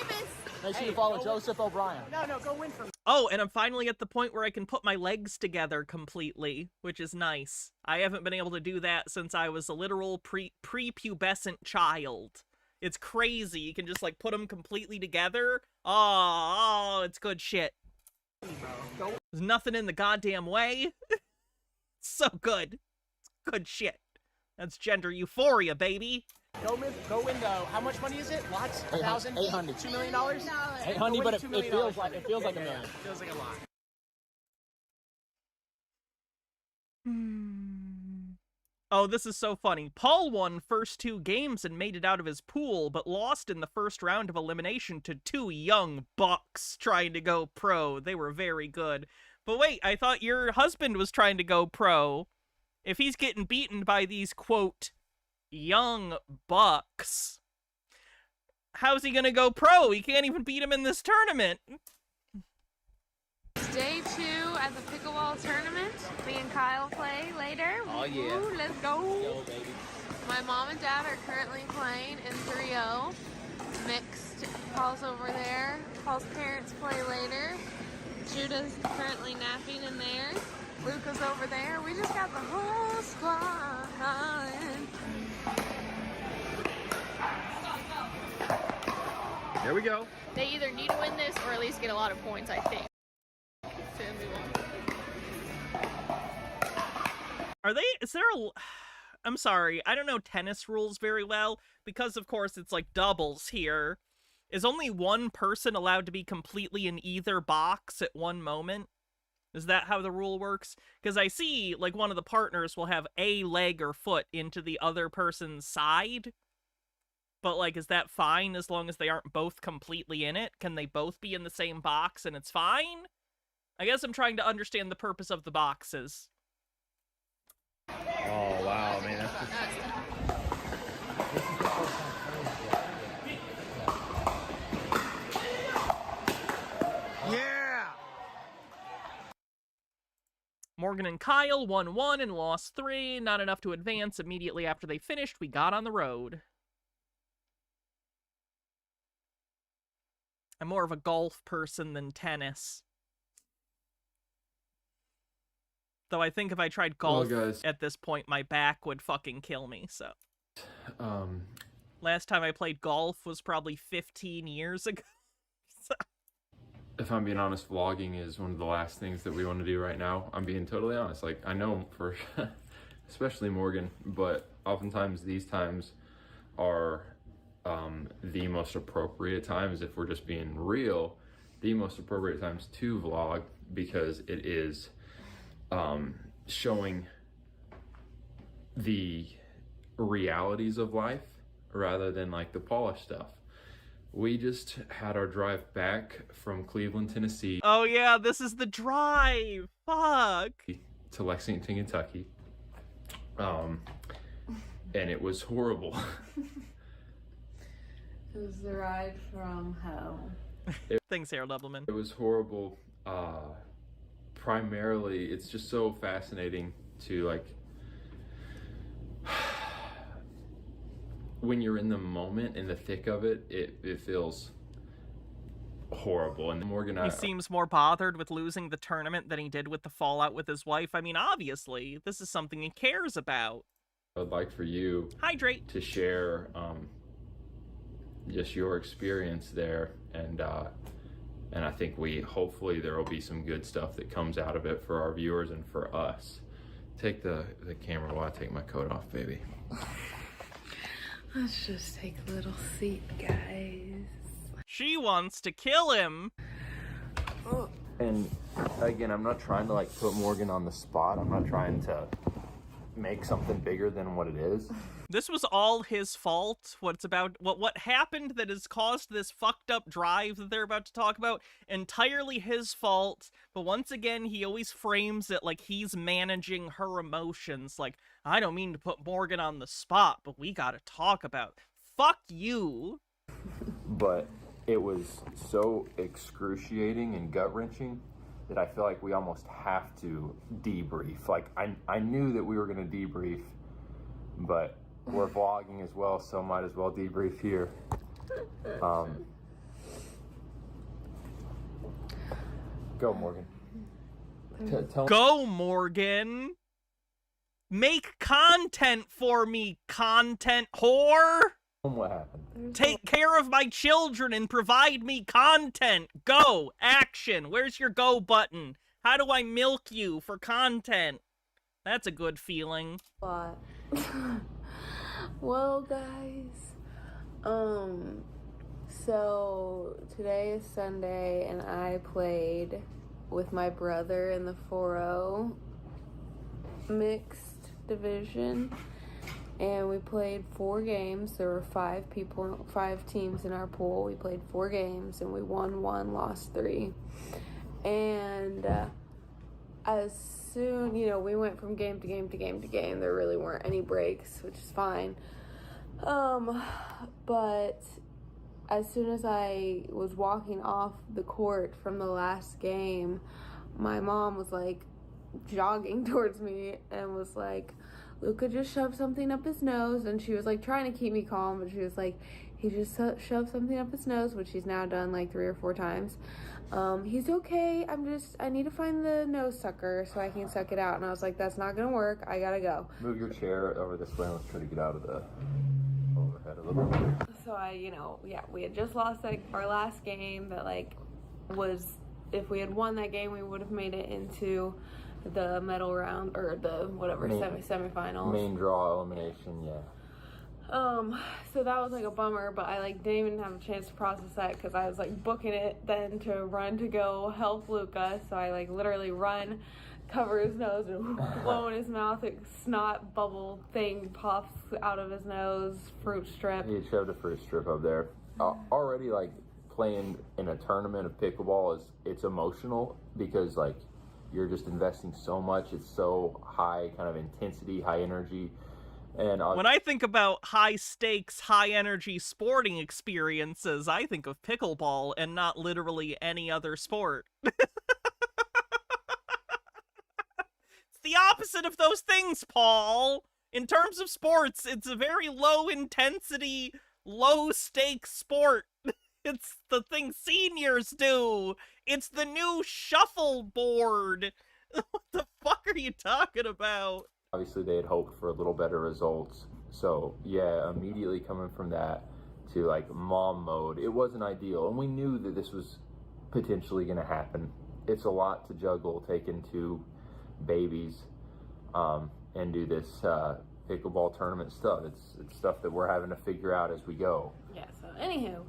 Make sure you follow Joseph O'Brien. No, go win from. Oh, and I'm finally at the point where I can put my legs together completely, which is nice. I haven't been able to do that since I was a literal prepubescent child. It's crazy. You can just, like, put them completely together. Oh, it's good shit. There's nothing in the goddamn way. So good. It's good shit. That's gender euphoria, baby. Go window. How much money is it? Lots? 1,000? 800. $2 million? 800, but it feels like $1 million. It feels like a lot. Oh, this is so funny. Paul won first 2 games and made it out of his pool, but lost in the first round of elimination to 2 young bucks trying to go pro. They were very good. But wait, I thought your husband was trying to go pro. If he's getting beaten by these, quote, young bucks, how's he gonna go pro? He can't even beat him in this tournament. Day 2 at the Pickleball tournament. Me and Kyle play later. Oh, yeah. Woo, let's go. Go, baby. My mom and dad are currently playing in 3-0. Mixed. Paul's over there. Paul's parents play later. Judah's currently napping in there. Luca's over there. We just got the whole squad. Here we go. They either need to win this or at least get a lot of points, I think. To move on. Is there a... I'm sorry, I don't know tennis rules very well, because of course it's like doubles here. Is only one person allowed to be completely in either box at one moment? Is that how the rule works? Because I see, like, one of the partners will have a leg or foot into the other person's side. But, like, is that fine as long as they aren't both completely in it? Can they both be in the same box and it's fine? I guess I'm trying to understand the purpose of the boxes. Oh, wow, man. That's just... Yeah! Morgan and Kyle won 1 and lost 3. Not enough to advance. Immediately after they finished, we got on the road. I'm more of a golf person than tennis. Though I think if I tried golf at this point, my back would fucking kill me, so. Last time I played golf was probably 15 years ago. So. If I'm being honest, vlogging is one of the last things that we want to do right now. I'm being totally honest. Like, I know for, especially Morgan, but oftentimes these times are the most appropriate times, if we're just being real, the most appropriate times to vlog, because it is showing the realities of life rather than like the polished stuff. We just had our drive back from Cleveland, Tennessee. Oh yeah, this is the drive. Fuck. To Lexington, Kentucky. And it was horrible. It was the ride from hell. Thanks, Sarah Doubleman. It was horrible. Primarily, it's just so fascinating to, like, when you're in the moment, in the thick of it, it feels horrible. And Morgan, he seems more bothered with losing the tournament than he did with the fallout with his wife. I mean, obviously, this is something he cares about. I'd like for you hydrate to share just your experience there, and I think hopefully there will be some good stuff that comes out of it for our viewers and for us. Take the camera while I take my coat off, baby. Let's just take a little seat, guys. She wants to kill him. And again, I'm not trying to like put Morgan on the spot. I'm not trying to make something bigger than what it is. This was all his fault. What happened that has caused this fucked up drive that they're about to talk about, entirely his fault. But once again, he always frames it like he's managing her emotions. Like, I don't mean to put Morgan on the spot, but we gotta talk about it. Fuck you. But it was so excruciating and gut-wrenching that I feel like we almost have to debrief. Like, I knew that we were gonna debrief, but we're vlogging as well, so might as well debrief here. Go, Morgan. Go, Morgan. Make content for me, content whore. What happened? Take care of my children and provide me content. Go. Action. Where's your go button? How do I milk you for content? That's a good feeling. What? Well, guys, so today is Sunday, and I played with my brother in the 4-0 mixed division, and we played 4 games. There were 5 teams in our pool. We played 4 games, and we won 1, lost 3, and as soon, we went from game to game to game to game. There really weren't any breaks, which is fine. But as soon as I was walking off the court from the last game, my mom was like jogging towards me and was like, Luca just shoved something up his nose. And she was like trying to keep me calm, but she was like, he just shoved something up his nose, which he's now done like 3 or 4 times. He's okay. I need to find the nose sucker so I can suck it out. And I was like, that's not gonna work. I gotta go. Move your chair over this way. Let's try to get out of the overhead a little bit. So we had just lost our last game that if we had won that game, we would have made it into the medal round, or the whatever, semifinals. Main draw elimination, yeah. So that was like a bummer, but I like didn't even have a chance to process that because I was like booking it then to run to go help Luca. So I like literally run, cover his nose and blow in his mouth. A snot bubble thing pops out of his nose. Fruit strip. He shoved a fruit strip up there. Already like playing in a tournament of pickleball it's emotional because like you're just investing so much. It's so high kind of intensity, high energy. And when I think about high stakes, high energy sporting experiences, I think of pickleball and not literally any other sport. It's the opposite of those things, Paul. In terms of sports, it's a very low intensity, low stakes sport. It's the thing seniors do. It's the new shuffleboard. What the fuck are you talking about? Obviously, they had hoped for a little better results. So, yeah, immediately coming from that to, like, mom mode, it wasn't ideal. And we knew that this was potentially going to happen. It's a lot to juggle, taking 2 babies and do this pickleball tournament stuff. It's stuff that we're having to figure out as we go. Yeah, so anywho,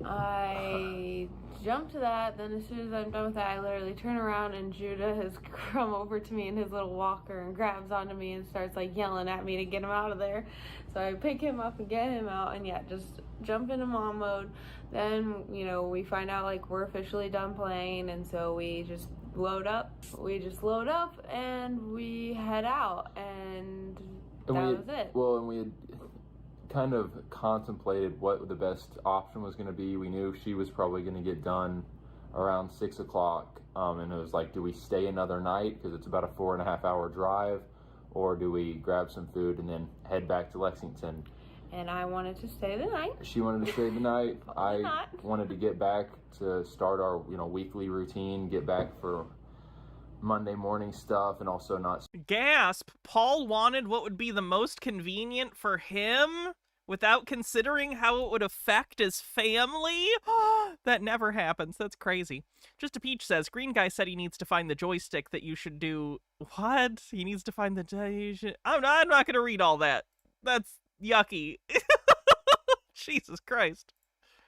I jump to that, then as soon as I'm done with that, I literally turn around and Judah has come over to me in his little walker and grabs onto me and starts like yelling at me to get him out of there. So I pick him up and get him out, and yeah, just jump into mom mode. Then, you know, we find out like we're officially done playing, and so we just load up and we head out, and that was it. Well, and we had kind of contemplated what the best option was going to be. We knew she was probably going to get done around 6 o'clock, and it was like, do we stay another night because it's about a 4.5 hour drive, or do we grab some food and then head back to Lexington? And I wanted to stay the night. She wanted to stay the night. I wanted to get back to start our weekly routine, get back for Monday morning stuff, and also not... Gasp! Paul wanted what would be the most convenient for him without considering how it would affect his family? That never happens. That's crazy. Just a Peach says, Green Guy said he needs to find the joystick that you should do... What? He needs to find the... I'm not gonna read all that. That's yucky. Jesus Christ.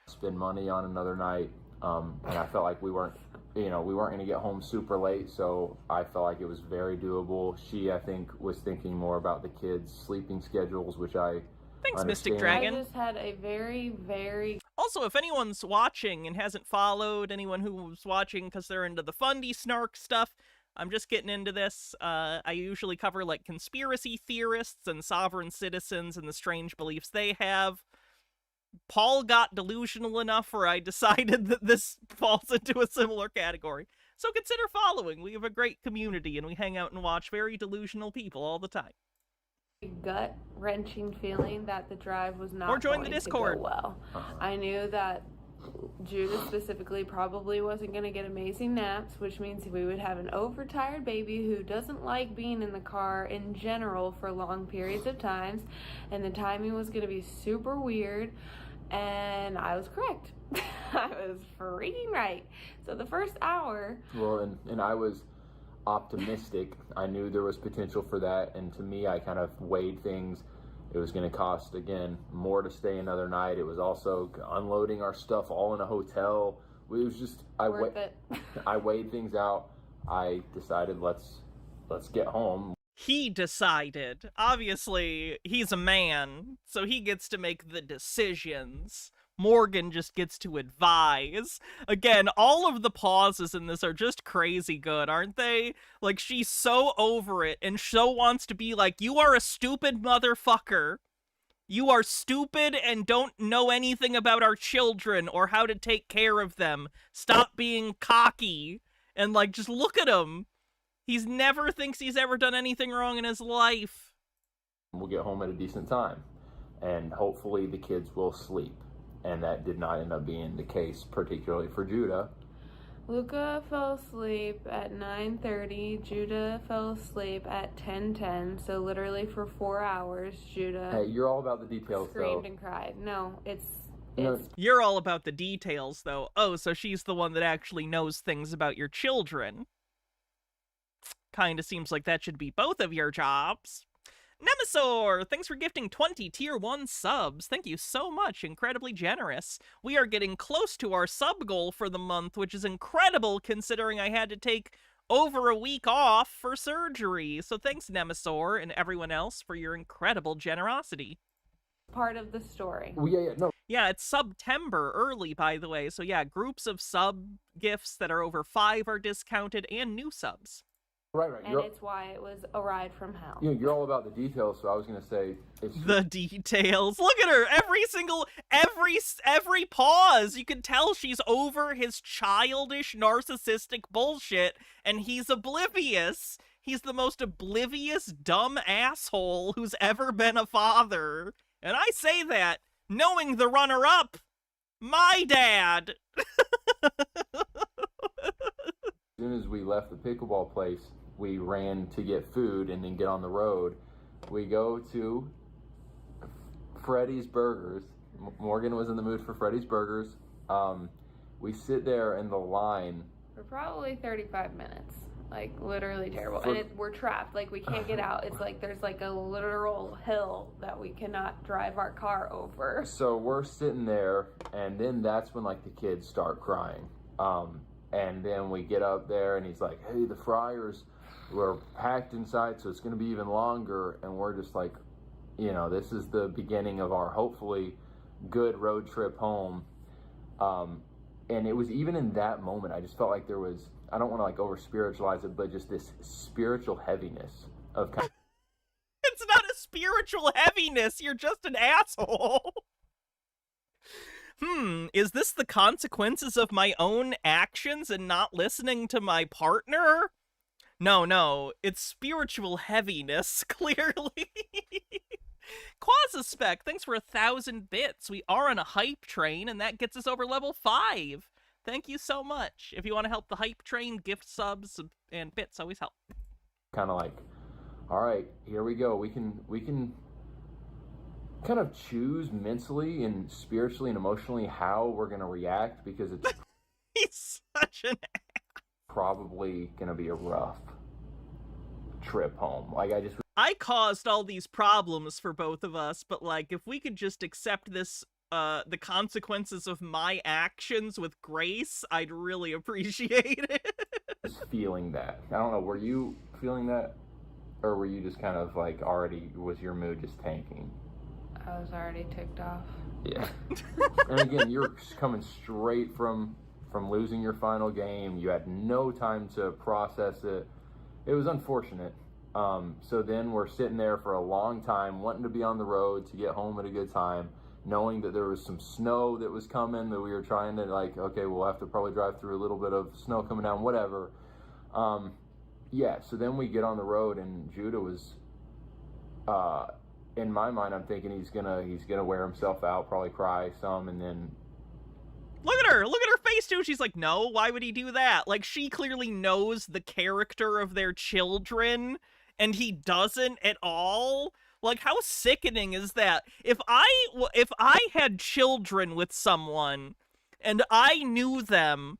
Spend money on another night, and I felt like we weren't going to get home super late, so I felt like it was very doable. She, I think, was thinking more about the kids' sleeping schedules, which I Thanks, understand. Mystic Dragon. I just had a very, very... Also, if anyone's watching and hasn't followed, anyone who's watching because they're into the Fundie snark stuff, I'm just getting into this. I usually cover, like, conspiracy theorists and sovereign citizens and the strange beliefs they have. Paul got delusional enough where I decided that this falls into a similar category. So consider following. We have a great community, and we hang out and watch very delusional people all the time. Gut-wrenching feeling that the drive was not or join going the Discord. To go well. I knew that Judah specifically probably wasn't going to get amazing naps, which means we would have an overtired baby who doesn't like being in the car in general for long periods of times, and the timing was going to be super weird, and I was correct. I was freaking right. So the first hour... Well, and I was optimistic. I knew there was potential for that, and to me, I kind of weighed things. It was going to cost, again, more to stay another night. It was also unloading our stuff all in a hotel. It was just, I weighed things out. I decided, let's get home. He decided. Obviously, he's a man, so he gets to make the decisions. Morgan just gets to advise. Again, all of the pauses in this are just crazy good, aren't they? Like, she's so over it and so wants to be like, you are a stupid motherfucker. You are stupid and don't know anything about our children or how to take care of them. Stop being cocky. And, like, just look at him. He's never thinks he's ever done anything wrong in his life. We'll get home at a decent time, and hopefully the kids will sleep. And that did not end up being the case, particularly for Judah. Luca fell asleep at 9:30. Judah fell asleep at 10:10. So literally for 4 hours, Judah... Hey, you're all about the details, screamed and cried. No, it's... You're all about the details, though. Oh, so she's the one that actually knows things about your children. Kinda seems like that should be both of your jobs. Nemesaur, thanks for gifting 20 tier 1 subs. Thank you so much, incredibly generous. We are getting close to our sub goal for the month, which is incredible considering I had to take over a week off for surgery. So thanks, Nemesaur, and everyone else for your incredible generosity. Part of the story. No. Yeah, it's September early, by the way. So yeah, groups of sub gifts that are over 5 are discounted, and new subs. Right. And it's why it was a ride from hell. You're all about the details, so I was gonna say the details. Look at her. Every pause, you can tell she's over his childish, narcissistic bullshit, and he's oblivious. He's the most oblivious, dumb asshole who's ever been a father. And I say that knowing the runner-up, my dad. As soon as we left the pickleball place, we ran to get food and then get on the road. We go to Freddy's Burgers. Morgan was in the mood for Freddy's Burgers. We sit there in the line For probably 35 minutes. Like, literally terrible. And we're trapped. Like, we can't get out. It's like there's like a literal hill that we cannot drive our car over. So we're sitting there, and then that's when, like, the kids start crying. And then we get up there, and he's like, hey, the fryers were packed inside, so it's going to be even longer. And we're just like, this is the beginning of our hopefully good road trip home. And it was even in that moment, I just felt like there was, I don't want to like over spiritualize it, but just this spiritual heaviness of kind of It's not a spiritual heaviness, you're just an asshole. Is this the consequences of my own actions and not listening to my partner? No, it's spiritual heaviness, clearly. Quasispec, thanks for 1,000 bits. We are on a hype train, and that gets us over level 5. Thank you so much. If you want to help the hype train, gift subs and bits always help. Kind of like, all right, here we go. We can kind of choose mentally and spiritually and emotionally how we're going to react, because it's He's such an ass. Probably going to be a rough trip home. Like, I caused all these problems for both of us, but like, if we could just accept this, the consequences of my actions with grace, I'd really appreciate it. Just feeling that. I don't know, were you feeling that? Or were you just kind of like already, was your mood just tanking? I was already ticked off. Yeah. And again, you're coming straight from losing your final game. You had no time to process it. It was unfortunate. So then we're sitting there for a long time, wanting to be on the road to get home at a good time, knowing that there was some snow that was coming, that we were trying to like, okay, we'll have to probably drive through a little bit of snow coming down, whatever. Yeah, so then we get on the road, and Judah was, in my mind, I'm thinking he's gonna wear himself out, probably cry some, and then Look at her face too. She's like, no, why would he do that? Like, she clearly knows the character of their children, and he doesn't at all. Like, how sickening is that? If I had children with someone, and I knew them,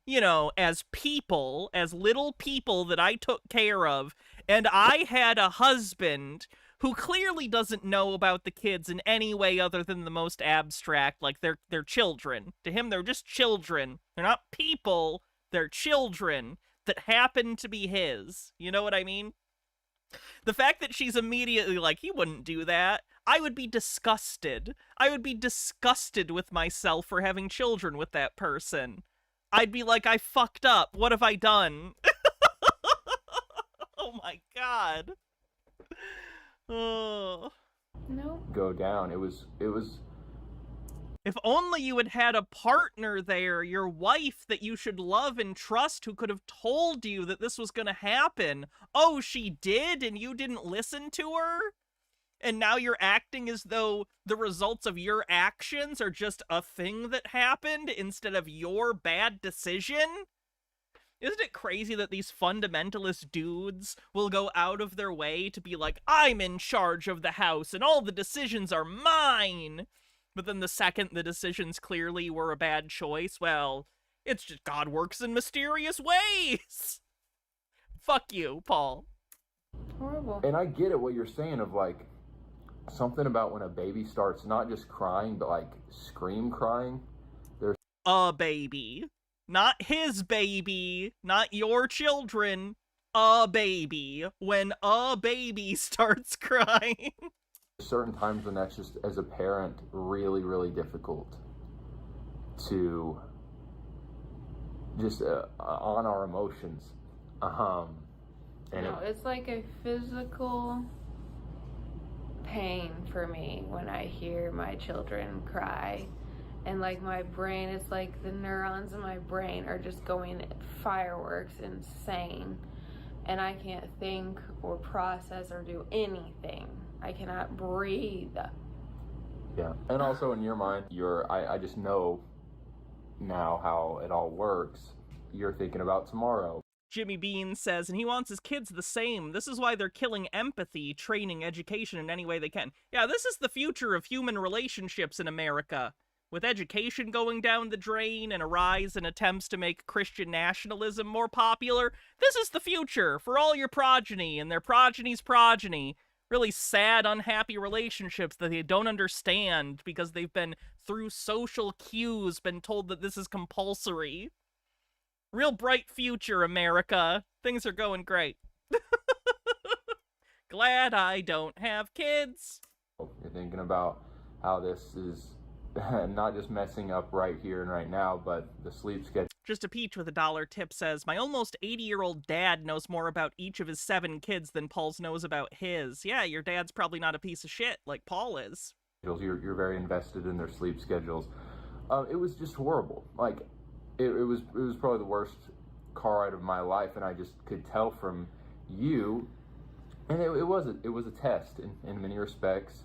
as people, as little people that I took care of, and I had a husband who clearly doesn't know about the kids in any way other than the most abstract, like they're children. To him, they're just children. They're not people, they're children that happen to be his. You know what I mean? The fact that she's immediately like, he wouldn't do that, I would be disgusted. I would be disgusted with myself for having children with that person. I'd be like, I fucked up. What have I done? Oh my god. Oh. Nope. go down. It was. If only you had a partner there, your wife that you should love and trust, who could have told you that this was going to happen. Oh, she did, and you didn't listen to her? And now you're acting as though the results of your actions are just a thing that happened instead of your bad decision? Isn't it crazy that these fundamentalist dudes will go out of their way to be like, I'm in charge of the house and all the decisions are mine? But then the second the decisions clearly were a bad choice, well, it's just God works in mysterious ways. Fuck you, Paul. Horrible. And I get it, what you're saying of like, something about when a baby starts not just crying, but like scream crying. There's A baby. Not his baby. Not your children. A baby. When a baby starts crying. certain times when that's just, as a parent, really, really difficult to just on our emotions. And no, it's like a physical pain for me when I hear my children cry. And like my brain, it's like the neurons in my brain are just going fireworks, insane. And I can't think or process or do anything. I cannot breathe. Yeah. And also in your mind, I just know now how it all works. You're thinking about tomorrow. Jimmy Bean says, and he wants his kids the same. This is why they're killing empathy, training, education in any way they can. Yeah, this is the future of human relationships in America. With education going down the drain and a rise in attempts to make Christian nationalism more popular, this is the future for all your progeny and their progeny's progeny. Really sad, unhappy relationships that they don't understand because they've been, through social cues, been told that this is compulsory. Real bright future, America. Things are going great. Glad I don't have kids. You're thinking about how this is not just messing up right here and right now, but the sleep schedule. Just a Peach with a $1 tip says, my almost 80-year-old dad knows more about each of his 7 kids than Paul's knows about his. Yeah, your dad's probably not a piece of shit like Paul is. You're very invested in their sleep schedules. It was just horrible. Like, it was probably the worst car ride of my life, and I just could tell from you, and it was a test in many respects.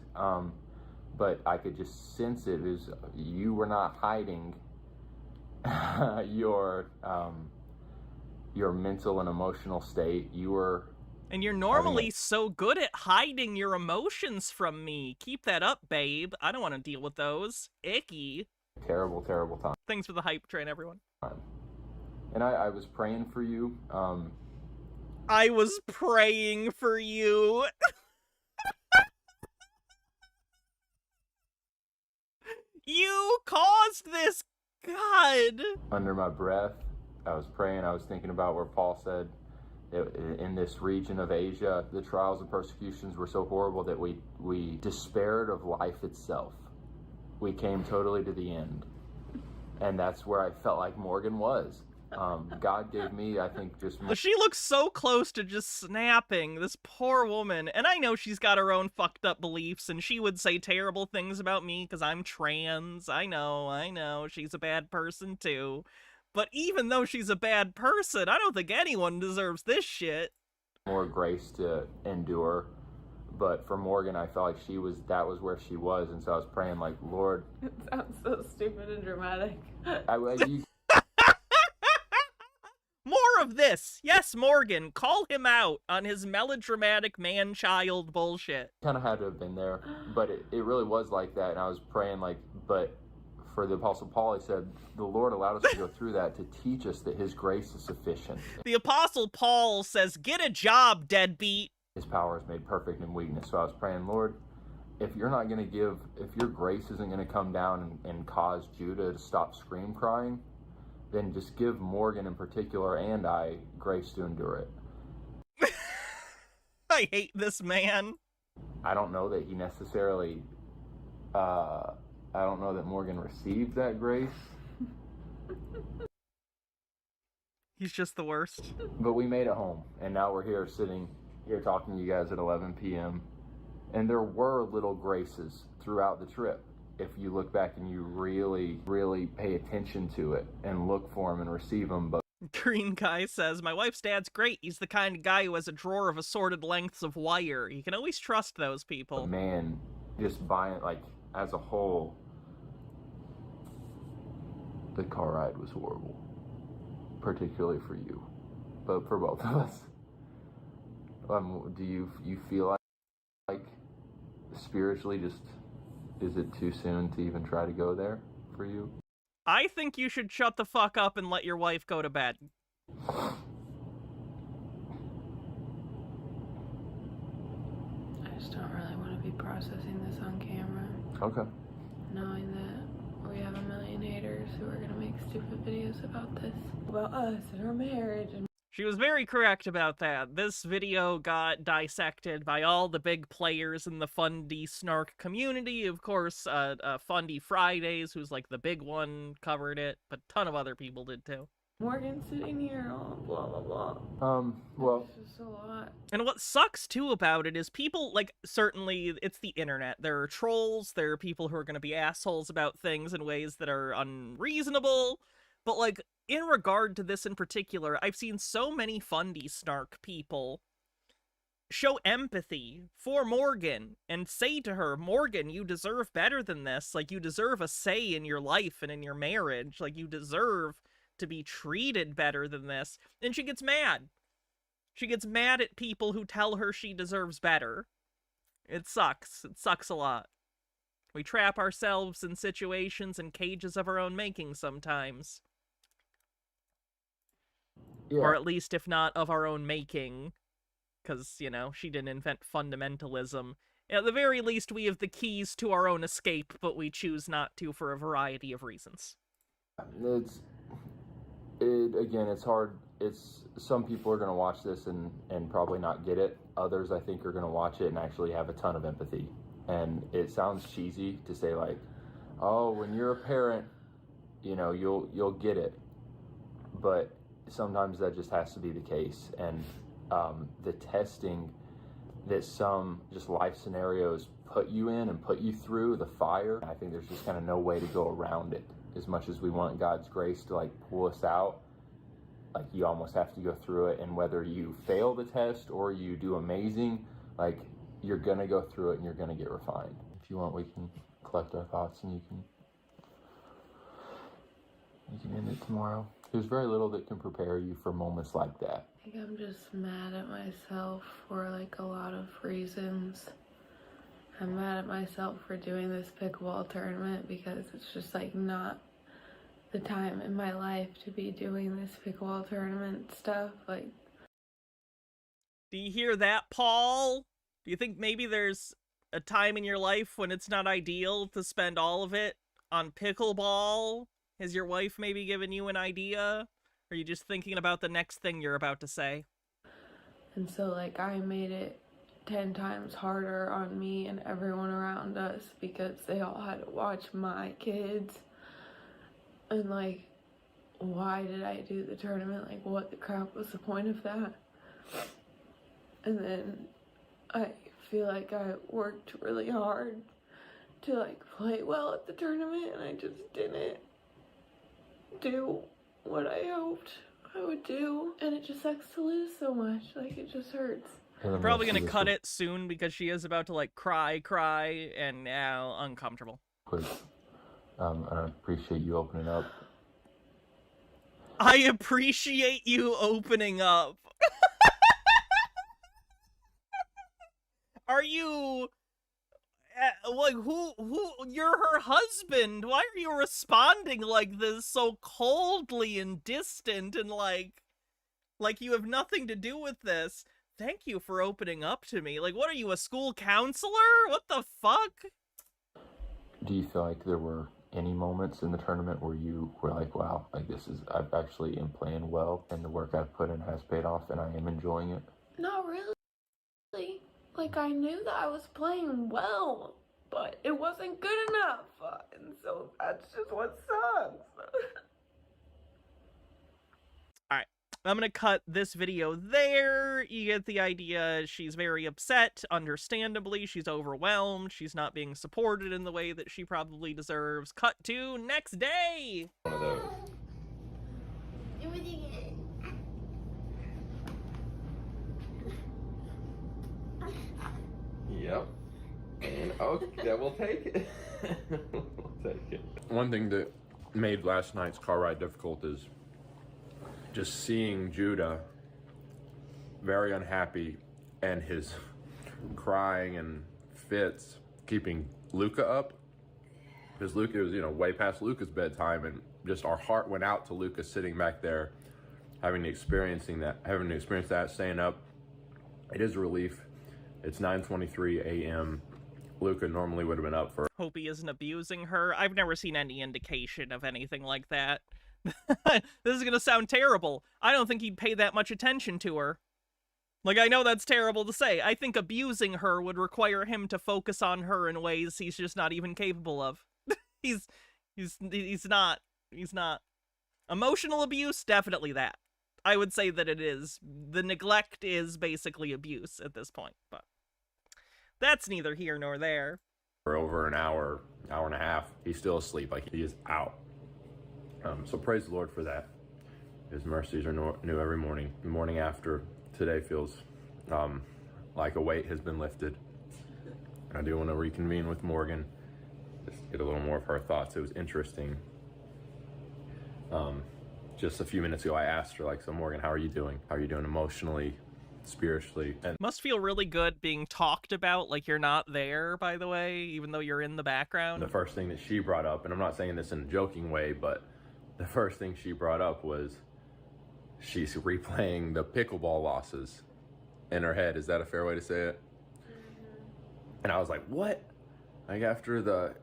But I could just sense it. You were not hiding your mental and emotional state. You were. And you're normally so good at hiding your emotions from me. Keep that up, babe. I don't want to deal with those. Icky. Terrible, terrible time. Thanks for the hype train, everyone. And I was praying for you. I was praying for you. You caused this, God. Under my breath, I was praying. I was thinking about where Paul said in this region of Asia, the trials and persecutions were so horrible that we despaired of life itself. We came totally to the end. And that's where I felt like Morgan was. God gave me, I think, just... She looks so close to just snapping, this poor woman. And I know she's got her own fucked up beliefs, and she would say terrible things about me because I'm trans. I know, she's a bad person too. But even though she's a bad person, I don't think anyone deserves this shit. More grace to endure. But for Morgan, I felt like that was where she was, and so I was praying like, Lord... It sounds so stupid and dramatic. More of this. Yes, Morgan, call him out on his melodramatic man-child bullshit. Kind of had to have been there, but it really was like that, and I was praying like, but for the Apostle Paul, he said, the Lord allowed us to go through that to teach us that his grace is sufficient. The Apostle Paul says, get a job, deadbeat. His power is made perfect in weakness. So I was praying, Lord, if your grace isn't going to come down and cause Judah to stop scream crying, then just give Morgan in particular and I grace to endure it. I hate this man. I don't know that he necessarily, I don't know that Morgan received that grace. He's just the worst. But we made it home, and now we're here sitting here talking to you guys at 11 p.m. And there were little graces throughout the trip. If you look back and you really, really pay attention to it and look for them and receive them. But Green Guy says, my wife's dad's great. He's the kind of guy who has a drawer of assorted lengths of wire. You can always trust those people. But man, just buying, like, as a whole, the car ride was horrible. Particularly for you. But for both of us. Do you feel like spiritually just... Is it too soon to even try to go there for you? I think you should shut the fuck up and let your wife go to bed. just don't really want to be processing this on camera. Okay. Knowing that we have a million haters who are gonna make stupid videos about this. About us and our marriage and She was very correct about that. This video got dissected by all the big players in the Fundie snark community. Of course, Fundie Fridays, who's like the big one, covered it, but a ton of other people did too. Morgan sitting here, all blah blah blah. Well, It's just a lot. And what sucks too about it is people, like, certainly it's the internet. There are trolls, there are people who are going to be assholes about things in ways that are unreasonable, but like, in regard to this in particular, I've seen so many Fundie snark people show empathy for Morgan and say to her, Morgan, you deserve better than this. Like, you deserve a say in your life and in your marriage. Like, you deserve to be treated better than this. And she gets mad. She gets mad at people who tell her she deserves better. It sucks. It sucks a lot. We trap ourselves in situations and cages of our own making sometimes. yeah. Or at least, if not of our own making, because, you know, she didn't invent fundamentalism. At the very least, we have the keys to our own escape, but we choose not to for a variety of reasons. Again, it's hard. Some people are going to watch this and probably not get it. Others, I think, are going to watch it and actually have a ton of empathy. And it sounds cheesy to say, like, oh, when you're a parent, you know, you'll get it. But sometimes that just has to be the case. And the testing that some just life scenarios put you in and put you through, the fire, I think there's just kind of no way to go around it. As much as we want God's grace to like pull us out, like you almost have to go through it. And whether you fail the test or you do amazing, like you're gonna go through it and you're gonna get refined. If you want, we can collect our thoughts and you can end it tomorrow. There's very little that can prepare you for moments like that. I think I'm just mad at myself for like a lot of reasons. I'm mad at myself for doing this pickleball tournament because it's just like not the time in my life to be doing this pickleball tournament stuff. Like, Do you hear that, Paul? Do you think maybe there's a time in your life when it's not ideal to spend all of it on pickleball? Has your wife maybe given you an idea? Or are you just thinking about the next thing you're about to say? and so like I made it 10 times harder on me and everyone around us because they all had to watch my kids. And like, why did I do the tournament? Like, what the crap was the point of that? And then I feel like I worked really hard to like play well at the tournament and I just didn't do what I hoped I would do. And it just sucks to lose so much. Like, it just hurts. Probably gonna cut it soon because she is about to like cry, and now uncomfortable. Quick, I appreciate you opening up. I appreciate you opening up. Are you like who you're her husband? Why are you responding like this so coldly and distant and like you have nothing to do with this? Thank you for opening up to me. Like, what are you, a school counselor? What the fuck? Do you feel like there were any moments in the tournament where you were like, wow, like I've actually am playing well and the work I've put in has paid off and I am enjoying it? Not really. Like, I knew that I was playing well, but it wasn't good enough. And so that's just what sucks. Alright, I'm gonna cut this video there. You get the idea. She's very upset, understandably. She's overwhelmed. She's not being supported in the way that she probably deserves. Cut to next day! One of those. Do it again. Yep. And okay, we'll take it. We'll take it. One thing that made last night's car ride difficult is just seeing Judah very unhappy and his crying and fits keeping Luca up. Because Luca was, way past Luca's bedtime, and just our heart went out to Luca sitting back there, having to experience that, staying up. It is a relief. It's 9:23 a.m. Luca normally would have been up for. Hope he isn't abusing her. I've never seen any indication of anything like that. This is gonna sound terrible. I don't think he'd pay that much attention to her. Like, I know that's terrible to say. I think abusing her would require him to focus on her in ways he's just not even capable of. He's not. Emotional abuse, definitely that. I would say that it is. The neglect is basically abuse at this point, but that's neither here nor there. For over an hour and a half, he's still asleep. Like, he is out. So praise the Lord for that. His mercies are new every morning. The morning after today feels like a weight has been lifted. I do want to reconvene with Morgan, just get a little more of her thoughts. It was interesting. Just a few minutes ago, I asked her, like, so Morgan, how are you doing? How are you doing emotionally, spiritually? And must feel really good being talked about like you're not there, by the way, even though you're in the background. the first thing that she brought up, and I'm not saying this in a joking way, but the first thing she brought up was she's replaying the pickleball losses in her head. Is that a fair way to say it? And I was like, what? Like, after the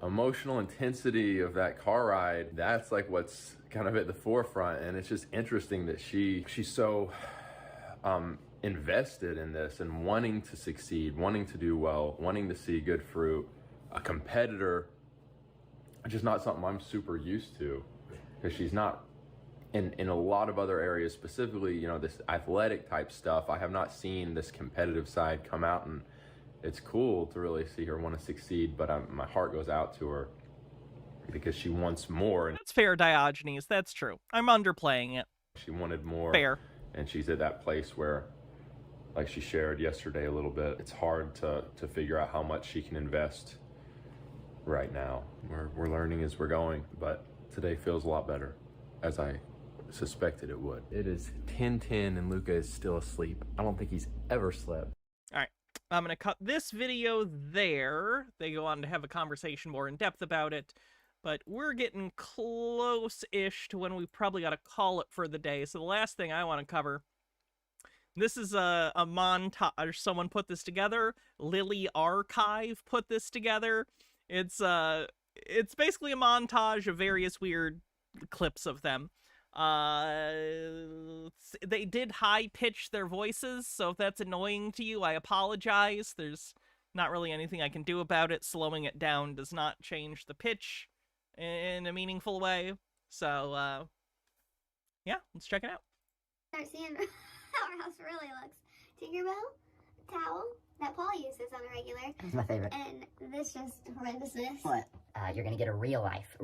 emotional intensity of that car ride, that's like what's kind of at the forefront. And it's just interesting that she's so invested in this and wanting to succeed, wanting to do well, wanting to see good fruit. A competitor, just not something I'm super used to, because she's not in a lot of other areas, specifically, you know, this athletic type stuff. I have not seen this competitive side come out, and it's cool to really see her want to succeed, but my heart goes out to her because she wants more. And that's fair, Diogenes. That's true. I'm underplaying it. She wanted more. Fair. And she's at that place where, like she shared yesterday a little bit, it's hard to figure out how much she can invest right now. We're learning as we're going, but today feels a lot better, as I suspected it would. It is 10:10 and Luca is still asleep. I don't think he's ever slept. All right. I'm going to cut this video there. They go on to have a conversation more in depth about it, but we're getting close-ish to when we probably got to call it for the day. So the last thing I want to cover, this is a montage. Someone put this together. Lily Archive put this together. It's basically a montage of various weird clips of them. They did high pitch their voices, so if that's annoying to you, I apologize. There's not really anything I can do about it. Slowing it down does not change the pitch in a meaningful way. So, yeah, let's check it out. Start seeing how our house really looks. Tinkerbell towel that Paul uses on a regular. It's my favorite. And this just horrendousness. What? You're gonna get a real life,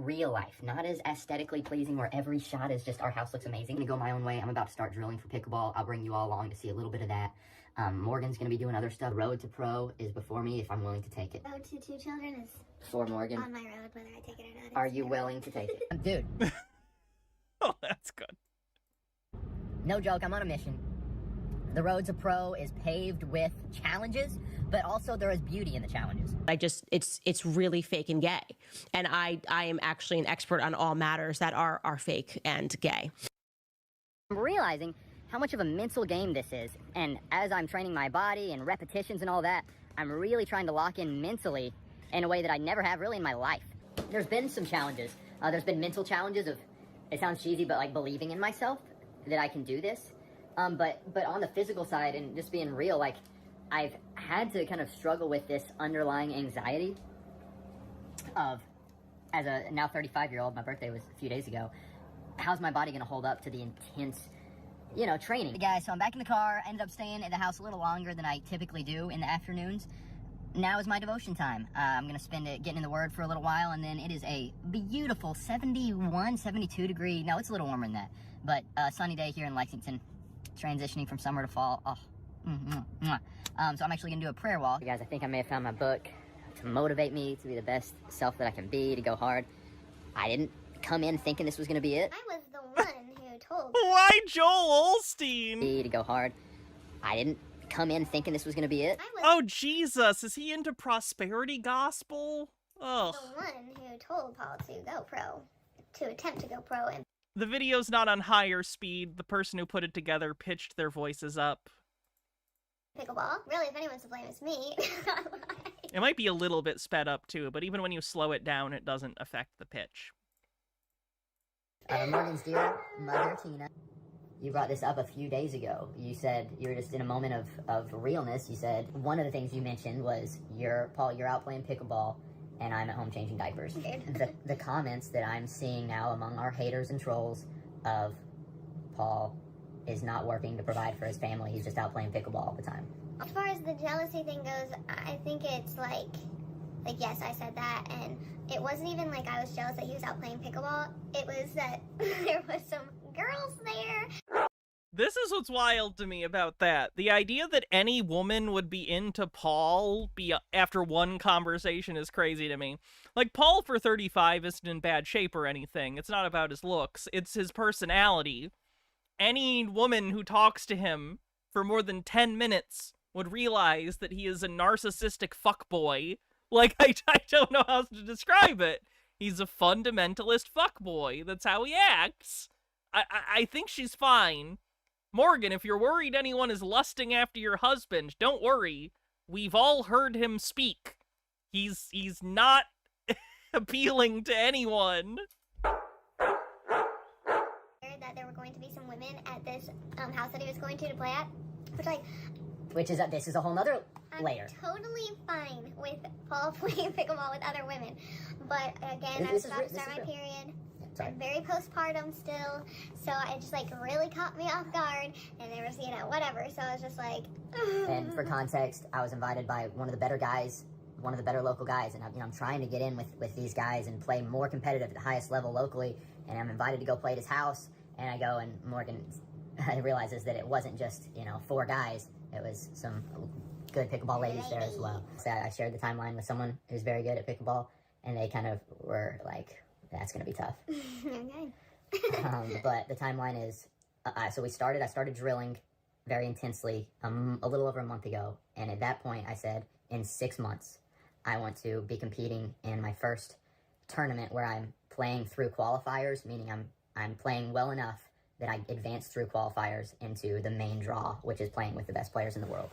not as aesthetically pleasing where every shot is just our house looks amazing. I'm gonna go my own way. I'm about to start drilling for pickleball. I'll bring you all along to see a little bit of that. Morgan's gonna be doing other stuff. Road to pro is before me if I'm willing to take it. Road to 2 children is For Morgan. on my road, whether I take it or not. Are you willing to take it? Dude. Oh, that's good. No joke, I'm on a mission. The road to pro is paved with challenges, but also there is beauty in the challenges. It's really fake and gay. And I am actually an expert on all matters that are fake and gay. I'm realizing how much of a mental game this is. And as I'm training my body and repetitions and all that, I'm really trying to lock in mentally in a way that I never have really in my life. There's been some challenges. There's been mental challenges of, it sounds cheesy, but like believing in myself that I can do this. But on the physical side and just being real, like I've had to kind of struggle with this underlying anxiety of, as a now 35-year-old, my birthday was a few days ago, how's my body going to hold up to the intense, you know, training? Guys, so I'm back in the car, ended up staying at the house a little longer than I typically do in the afternoons. Now is my devotion time. I'm going to spend it getting in the Word for a little while, and then it is a beautiful 71, 72 degree, no, it's a little warmer than that, but sunny day here in Lexington. Transitioning from summer to fall. Oh. So I'm actually gonna do a prayer walk. You guys, I think I may have found my book to motivate me to be the best self that I can be, to go hard. I didn't come in thinking this was gonna be it. I was the one who told. Why Joel Osteen? To go hard. I didn't come in thinking this was gonna be it. Oh Jesus, is he into prosperity gospel? Oh. The one who told Paul to go pro, to attempt to go pro, and the video's not on higher speed. The person who put it together pitched their voices up. Pickleball. Really, if anyone's to blame, it's me. It might be a little bit sped up too, but even when you slow it down, it doesn't affect the pitch. Morgan's dear mother, Tina, you brought this up a few days ago. You said you were just in a moment of realness. You said one of the things you mentioned was, Paul, you're out playing pickleball, and I'm at home changing diapers. The comments that I'm seeing now among our haters and trolls of Paul is not working to provide for his family. He's just out playing pickleball all the time. As far as the jealousy thing goes, I think it's like yes, I said that, and it wasn't even like I was jealous that he was out playing pickleball. It was that there was some girls there. This is what's wild to me about that. The idea that any woman would be into Paul after one conversation is crazy to me. Like, Paul for 35 isn't in bad shape or anything. It's not about his looks. It's his personality. Any woman who talks to him for more than 10 minutes would realize that he is a narcissistic fuckboy. Like, I don't know how else to describe it. He's a fundamentalist fuckboy. That's how he acts. I think she's fine. Morgan, if you're worried anyone is lusting after your husband, don't worry. We've all heard him speak. He's not appealing to anyone. That there were going to be some women at this house that he was going to play at, This is a whole nother layer. I'm totally fine with Paul playing pickleball with other women, but again, I was about to start my period. I'm very postpartum still, so it just really caught me off guard, and there was whatever. So I was just like. And for context, I was invited by one of the better guys, one of the better local guys, and I'm trying to get in with these guys and play more competitive at the highest level locally. And I'm invited to go play at his house, and I go, and Morgan realizes that it wasn't just 4 guys. It was some good pickleball ladies there as well. So I shared the timeline with someone who's very good at pickleball, and they kind of were like, that's going to be tough. Okay. But the timeline is, I started drilling very intensely a little over a month ago. And at that point, I said, in 6 months, I want to be competing in my first tournament where I'm playing through qualifiers, meaning I'm playing well enough that I advance through qualifiers into the main draw, which is playing with the best players in the world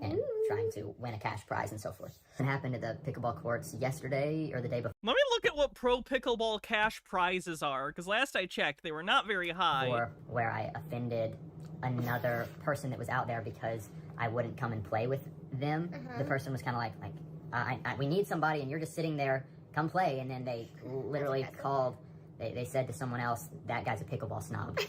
and trying to win a cash prize and so forth. It happened at the pickleball courts yesterday or the day before. Let me look at what pro pickleball cash prizes are, because last I checked, they were not very high. Where I offended another person that was out there because I wouldn't come and play with them. The person was kind of like, we need somebody, and you're just sitting there, come play. And then they literally called, they said to someone else, that guy's a pickleball snob.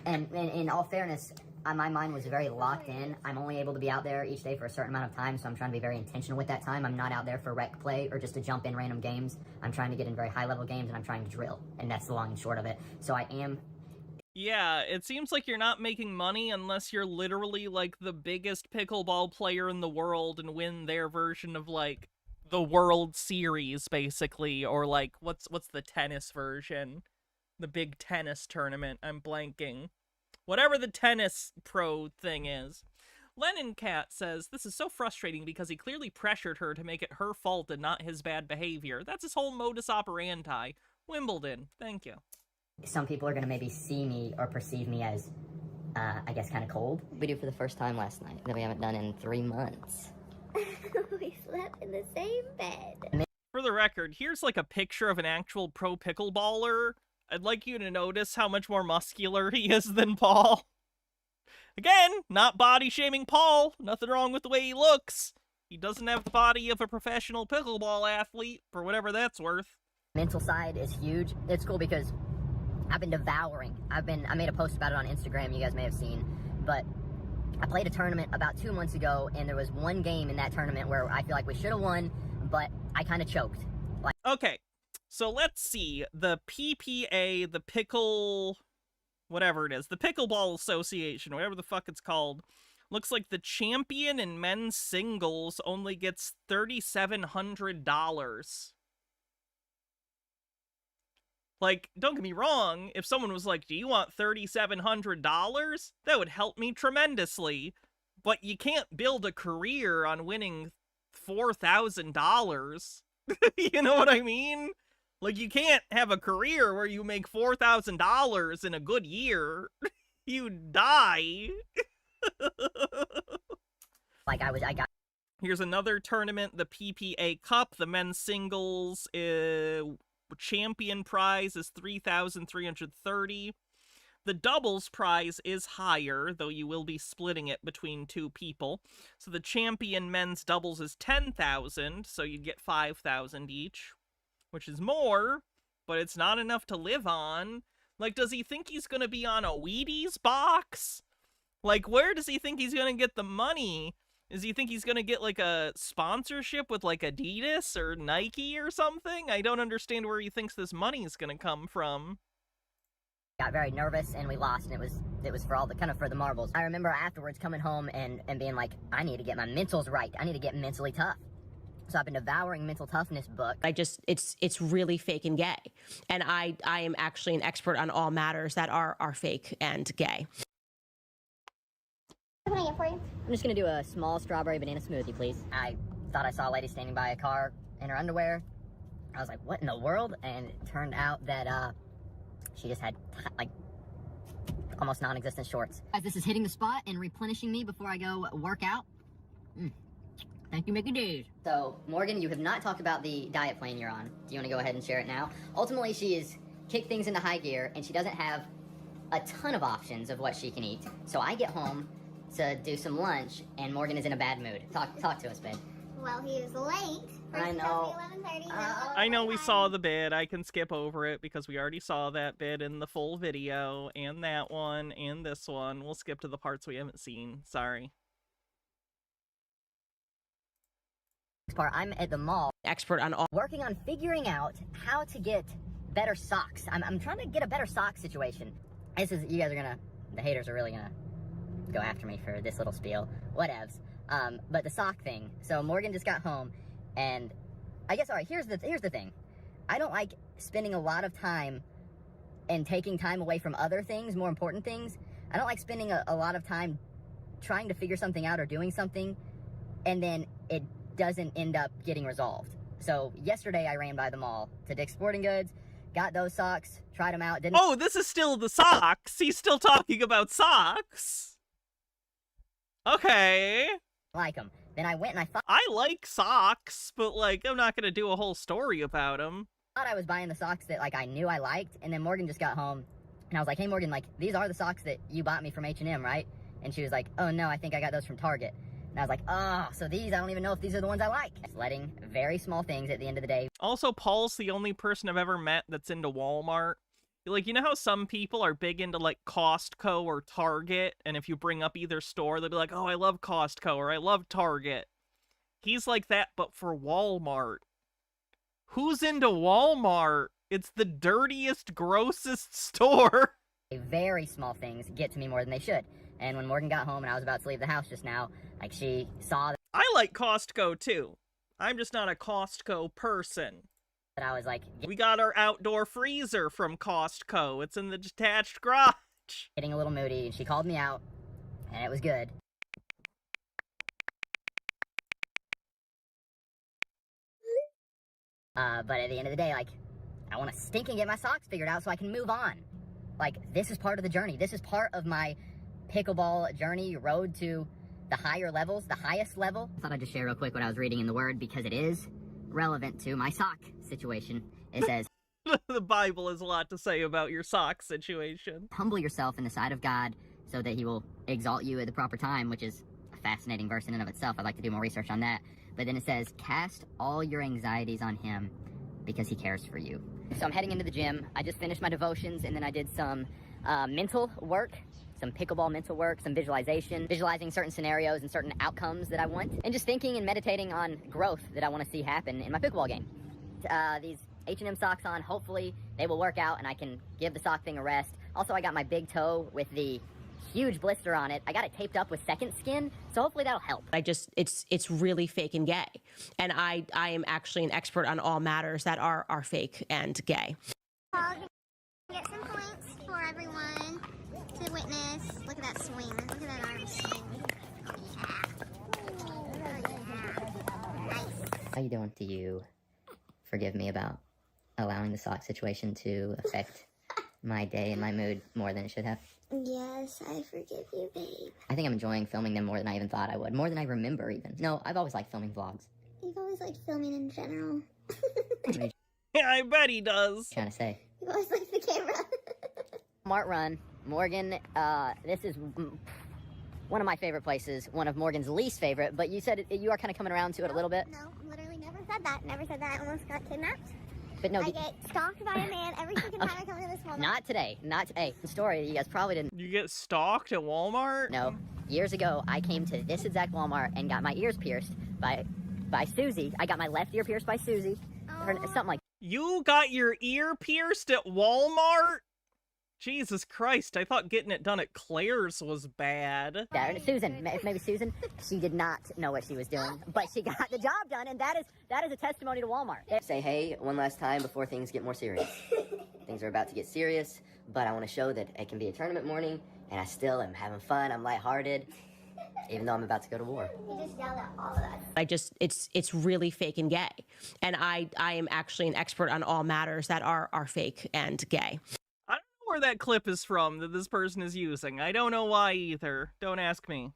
And in all fairness, my mind was very locked in. I'm only able to be out there each day for a certain amount of time, so I'm trying to be very intentional with that time. I'm not out there for rec play or just to jump in random games. I'm trying to get in very high-level games, and I'm trying to drill, and that's the long and short of it. So I am... Yeah, it seems like you're not making money unless you're literally, the biggest pickleball player in the world and win their version of, the World Series, basically, or, what's the tennis version? The big tennis tournament. I'm blanking. Whatever the tennis pro thing is. Lennon Cat says, this is so frustrating because he clearly pressured her to make it her fault and not his bad behavior. That's his whole modus operandi. Wimbledon. Thank you. Some people are going to maybe see me or perceive me as, I guess, kind of cold. We do for the first time last night that we haven't done in 3 months. We slept in the same bed. For the record, here's a picture of an actual pro pickleballer. I'd like you to notice how much more muscular he is than Paul. Again, not body-shaming Paul. Nothing wrong with the way he looks. He doesn't have the body of a professional pickleball athlete, for whatever that's worth. Mental side is huge. It's cool because I've been devouring. I made a post about it on Instagram, you guys may have seen, but I played a tournament about 2 months ago, and there was one game in that tournament where I feel like we should have won, but I kind of choked. Okay. So let's see, the PPA, the pickle, whatever it is, the Pickleball Association, whatever the fuck it's called, looks like the champion in men's singles only gets $3,700. Don't get me wrong, if someone was like, do you want $3,700? That would help me tremendously. But you can't build a career on winning $4,000. You know what I mean? You can't have a career where you make $4,000 in a good year. You die. I got. Here's another tournament, the PPA Cup. The men's singles champion prize is $3,330. The doubles prize is higher, though you will be splitting it between two people. So the champion men's doubles is $10,000, so you'd get $5,000 each, which is more, but it's not enough to live on. Like, does he think he's gonna be on a Wheaties box? Like, where does he think he's gonna get the money? Does he think he's gonna get, like, a sponsorship with, like, Adidas or Nike or something? I don't understand where he thinks this money is gonna come from. Got very nervous and we lost, and it was for all the kind of for the marbles. I remember afterwards coming home and being like, I need to get my mentals right. I need to get mentally tough. So I've been devouring mental toughness book. It's really fake and gay. And I am actually an expert on all matters that are fake and gay. What can I get for you? I'm just gonna do a small strawberry banana smoothie, please. I thought I saw a lady standing by a car in her underwear. I was like, what in the world? And it turned out that she just had like almost non-existent shorts. As this is hitting the spot and replenishing me before I go work out. Thank you, Mickey D's. So, Morgan, you have not talked about the diet plan you're on. Do you want to go ahead and share it now? Ultimately, she has kicked things into high gear, and she doesn't have a ton of options of what she can eat. So I get home to do some lunch, and Morgan is in a bad mood. Talk to us, babe. Well, he was late. I know. 11:30. I know we saw the bid. I can skip over it because we already saw that bid in the full video, and that one, and this one. We'll skip to the parts we haven't seen. Sorry. Part, I'm at the mall, expert on all, working on figuring out how to get better socks. I'm trying to get a better sock situation. This is, you guys are gonna, the haters are really gonna go after me for this little spiel. Whatevs. But the sock thing. So Morgan just got home, and I guess, all right, here's the thing. I don't like spending a lot of time and taking time away from other things, more important things. I don't like spending a lot of time trying to figure something out or doing something, and then it doesn't end up getting resolved. So yesterday I ran by the mall to Dick's Sporting Goods, got those socks, tried them out. Oh, this is still the socks. He's still talking about socks. Okay. Like them. Then I went and I like socks, but like I'm not gonna do a whole story about them. Thought I was buying the socks that like I knew I liked, and then Morgan just got home, and I was like, hey Morgan, like these are the socks that you bought me from H&M, right? And she was like, oh no, I think I got those from Target. And I was like, oh, so these, I don't even know if these are the ones I like. It's letting very small things at the end of the day. Also, Paul's the only person I've ever met that's into Walmart. Like, you know how some people are big into, like, Costco or Target, and if you bring up either store, they'll be like, oh, I love Costco, or I love Target. He's like that, but for Walmart. Who's into Walmart? It's the dirtiest, grossest store. Very small things get to me more than they should. And when Morgan got home and I was about to leave the house just now, like, she saw that I like Costco, too. I'm just not a Costco person. That I was like, we got our outdoor freezer from Costco. It's in the detached garage. Getting a little moody, and she called me out, and it was good. But at the end of the day, like, I want to stink and get my socks figured out so I can move on. Like, this is part of the journey. This is part of my pickleball journey, road to the higher levels, the highest level. I thought I'd just share real quick what I was reading in the Word because it is relevant to my sock situation. It says, the Bible has a lot to say about your sock situation. Humble yourself in the sight of God so that he will exalt you at the proper time, which is a fascinating verse in and of itself. I'd like to do more research on that. But then it says, cast all your anxieties on him because he cares for you. So I'm heading into the gym. I just finished my devotions, and then I did some mental work, some pickleball mental work, some visualization, visualizing certain scenarios and certain outcomes that I want, and just thinking and meditating on growth that I want to see happen in my pickleball game. These H&M socks on, hopefully they will work out and I can give the sock thing a rest. Also, I got my big toe with the huge blister on it. I got it taped up with second skin, so hopefully that'll help. It's really fake and gay. And I am actually an expert on all matters that are fake and gay. Get some points for everyone to witness. Look at that swing. Look at that arm swing. Oh, yeah. Nice. How you doing? Do you forgive me about allowing the sock situation to affect my day and my mood more than it should have? Yes, I forgive you, babe. I think I'm enjoying filming them more than I even thought I would. More than I remember, even. No, I've always liked filming vlogs. You've always liked filming in general. Yeah, I bet he does. Trying to say. You've always liked the camera. Mart Run. Morgan, this is one of my favorite places, one of Morgan's least favorite, but you said you are kind of coming around to it a little bit. No, literally never said that. Never said that. I almost got kidnapped. But no, I get stalked by a man every freaking time I come into this Walmart. Not today. Not today. The story you guys probably didn't. You get stalked at Walmart? No. Years ago, I came to this exact Walmart and got my ears pierced by Susie. I got my left ear pierced by Susie. Something like. You got your ear pierced at Walmart? Jesus Christ, I thought getting it done at Claire's was bad. Susan, maybe Susan, she did not know what she was doing, but she got the job done, and that is a testimony to Walmart. Say hey one last time before things get more serious. Things are about to get serious, but I want to show that it can be a tournament morning, and I still am having fun, I'm lighthearted, even though I'm about to go to war. You just yelled at all of us. It's really fake and gay. And I am actually an expert on all matters that are fake and gay. Where that clip is from that this person is using. I don't know why either. Don't ask me.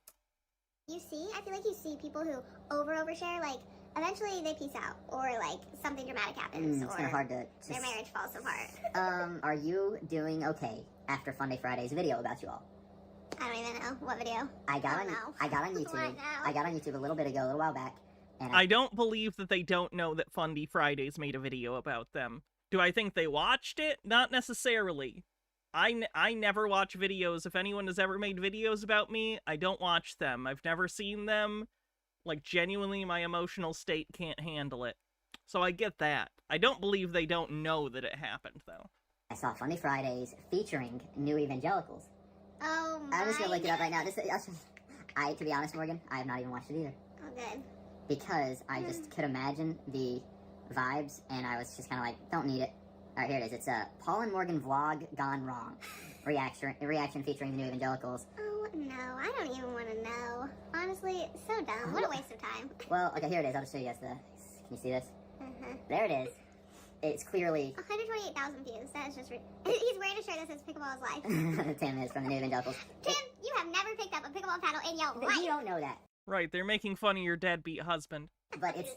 I feel like you see people who overshare, like, eventually they peace out, or, like, something dramatic happens, it's kind of hard to their marriage falls apart. Are you doing okay after Fundie Friday's video about you all? I don't even know. What video? I got on YouTube. What now? I got on YouTube a little bit ago, a little while back. And I don't believe that they don't know that Fundie Fridays made a video about them. Do I think they watched it? Not necessarily. I never watch videos. If anyone has ever made videos about me, I don't watch them. I've never seen them. Like, genuinely, my emotional state can't handle it. So I get that. I don't believe they don't know that it happened, though. I saw Fundie Fridays featuring New Evangelicals. Oh my I'm just gonna look it up right now. To be honest, Morgan, I have not even watched it either. Oh, good. Because I just could imagine the vibes, and I was just kind of like, don't need it. All right, here it is. It's a Paul and Morgan vlog gone wrong. Reaction featuring the New Evangelicals. Oh, no. I don't even want to know. Honestly, so dumb. What a waste of time. Well, okay, here it is. I'll just show you guys can you see this? There it is. It's clearly... 128,000 views. That is just... He's wearing a shirt that says Pickleball is life. Tim is from the New Evangelicals. Tim, you have never picked up a pickleball paddle in your life. You don't know that. Right, they're making fun of your deadbeat husband. But it's,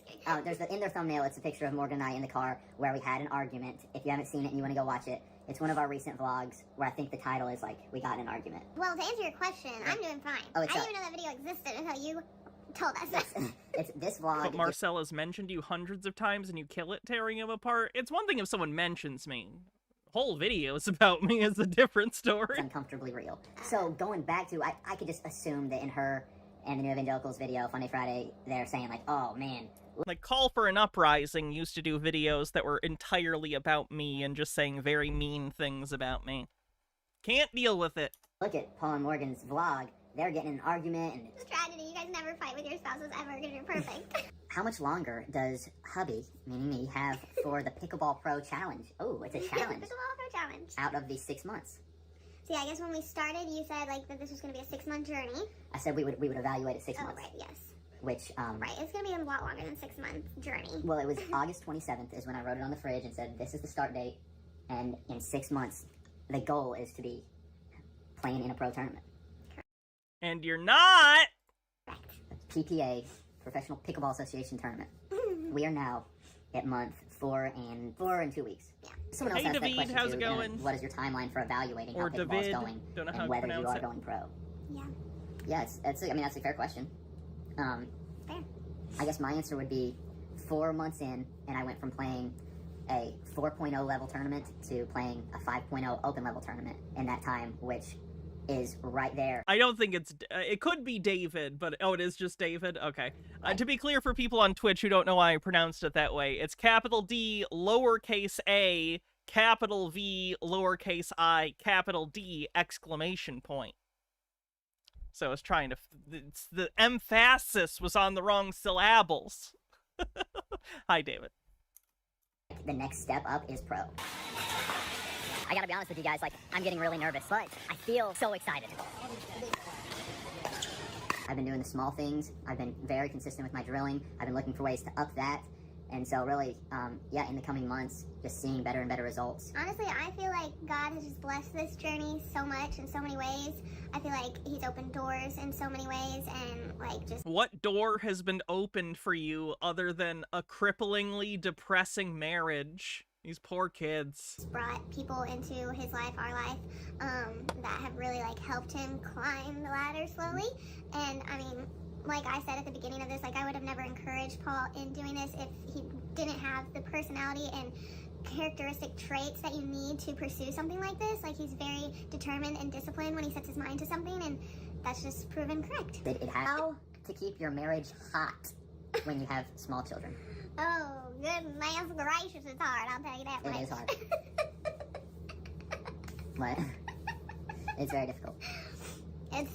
in their thumbnail, it's a picture of Morgan and I in the car where we had an argument. If you haven't seen it and you want to go watch it, it's one of our recent vlogs where I think the title is like, we got in an argument. Well, to answer your question, I'm doing fine. Oh, I didn't even know that video existed until you told us. It's this vlog. But Marcella's mentioned you hundreds of times and you kill it tearing him apart. It's one thing if someone mentions me. Whole videos about me is a different story. It's uncomfortably real. So going back to, I could just assume that in her and the New Evangelicals video, Fundie Friday, they're saying like, oh man. Like Call for an Uprising used to do videos that were entirely about me and just saying very mean things about me. Can't deal with it. Look at Paul and Morgan's vlog. They're getting in an argument and... It's tragedy. You guys never fight with your spouses ever because you're perfect. How much longer does hubby, meaning me, have for the Pickleball Pro Challenge? Oh, it's a challenge. Pickleball Pro Challenge. Out of these 6 months. See, I guess when we started, you said like that this was going to be a 6-month journey. I said we would evaluate it 6 months. Right, yes. Which, Right, it's going to be a lot longer than 6-month journey. Well, it was August 27th is when I wrote it on the fridge and said, this is the start date. And in 6 months, the goal is to be playing in a pro tournament. And you're not! PPA, Professional Pickleball Association Tournament. We are now at month 4 and 2 weeks. Yeah. Someone else asked that question how's too, it going? What is your timeline for evaluating how pickleball is going and whether you are going pro? Yeah. Yeah, that's a fair question. Fair. I guess my answer would be 4 months in, and I went from playing a 4.0 level tournament to playing a 5.0 open level tournament in that time, which is right there. I don't think it could be David, but it is just David? Okay. To be clear for people on Twitch who don't know why I pronounced it that way, it's capital D, lowercase a, capital V, lowercase I, capital D, exclamation point. So I was trying to... the emphasis was on the wrong syllables. Hi, David. The next step up is pro. I gotta be honest with you guys, like, I'm getting really nervous, but I feel so excited. I've been doing the small things. I've been very consistent with my drilling. I've been looking for ways to up that. And so really, yeah, in the coming months, just seeing better and better results. Honestly, I feel like God has just blessed this journey so much in so many ways. I feel like he's opened doors in so many ways, and like just... What door has been opened for you other than a cripplingly depressing marriage? These poor kids. Brought people into his life, our life, that have really like helped him climb the ladder slowly. And I mean, like I said at the beginning of this, like I would have never encouraged Paul in doing this if he didn't have the personality and characteristic traits that you need to pursue something like this. Like he's very determined and disciplined when he sets his mind to something, and that's just proven correct. How to keep your marriage hot when you have small children. Oh, goodness gracious, it's hard, I'll tell you that much. It is hard. What? It's very difficult. It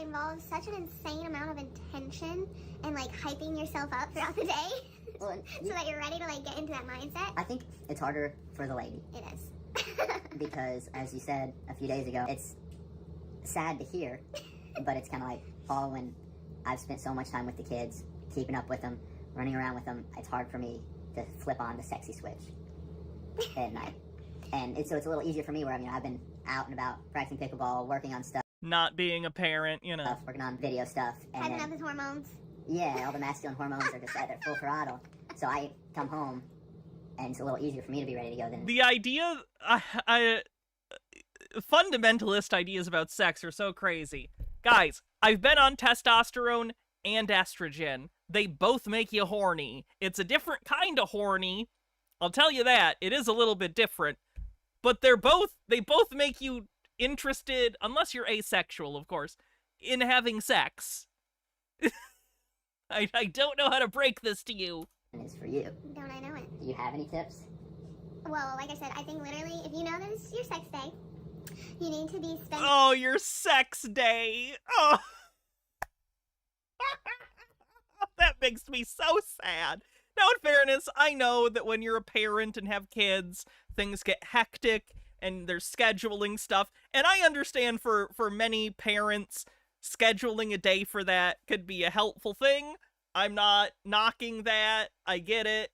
involves such an insane amount of intention and like hyping yourself up throughout the day so that you're ready to like get into that mindset. I think it's harder for the lady. It is. Because as you said a few days ago, it's sad to hear, but it's kind of like, Paul, when I've spent so much time with the kids, keeping up with them, running around with them, it's hard for me to flip on the sexy switch at night. And so it's a little easier for me where, I mean, I've been out and about practicing pickleball, working on stuff. Not being a parent, you know. Working on video stuff. And Hyping up his hormones. Yeah, all the masculine hormones are just at their full throttle. So I come home, and it's a little easier for me to be ready to go than... The idea... fundamentalist ideas about sex are so crazy. Guys, I've been on testosterone and estrogen. They both make you horny. It's a different kind of horny. I'll tell you that. It is a little bit different. But they both make you interested, unless you're asexual, of course, in having sex. I don't know how to break this to you. It's for you. Don't I know it? Do you have any tips? Well, like I said, I think literally, if you know that it's your sex day, you need to be spending... Oh, your sex day. Oh. That makes me so sad. Now, in fairness, I know that when you're a parent and have kids, things get hectic and there's scheduling stuff. And I understand for many parents, scheduling a day for that could be a helpful thing. I'm not knocking that. I get it.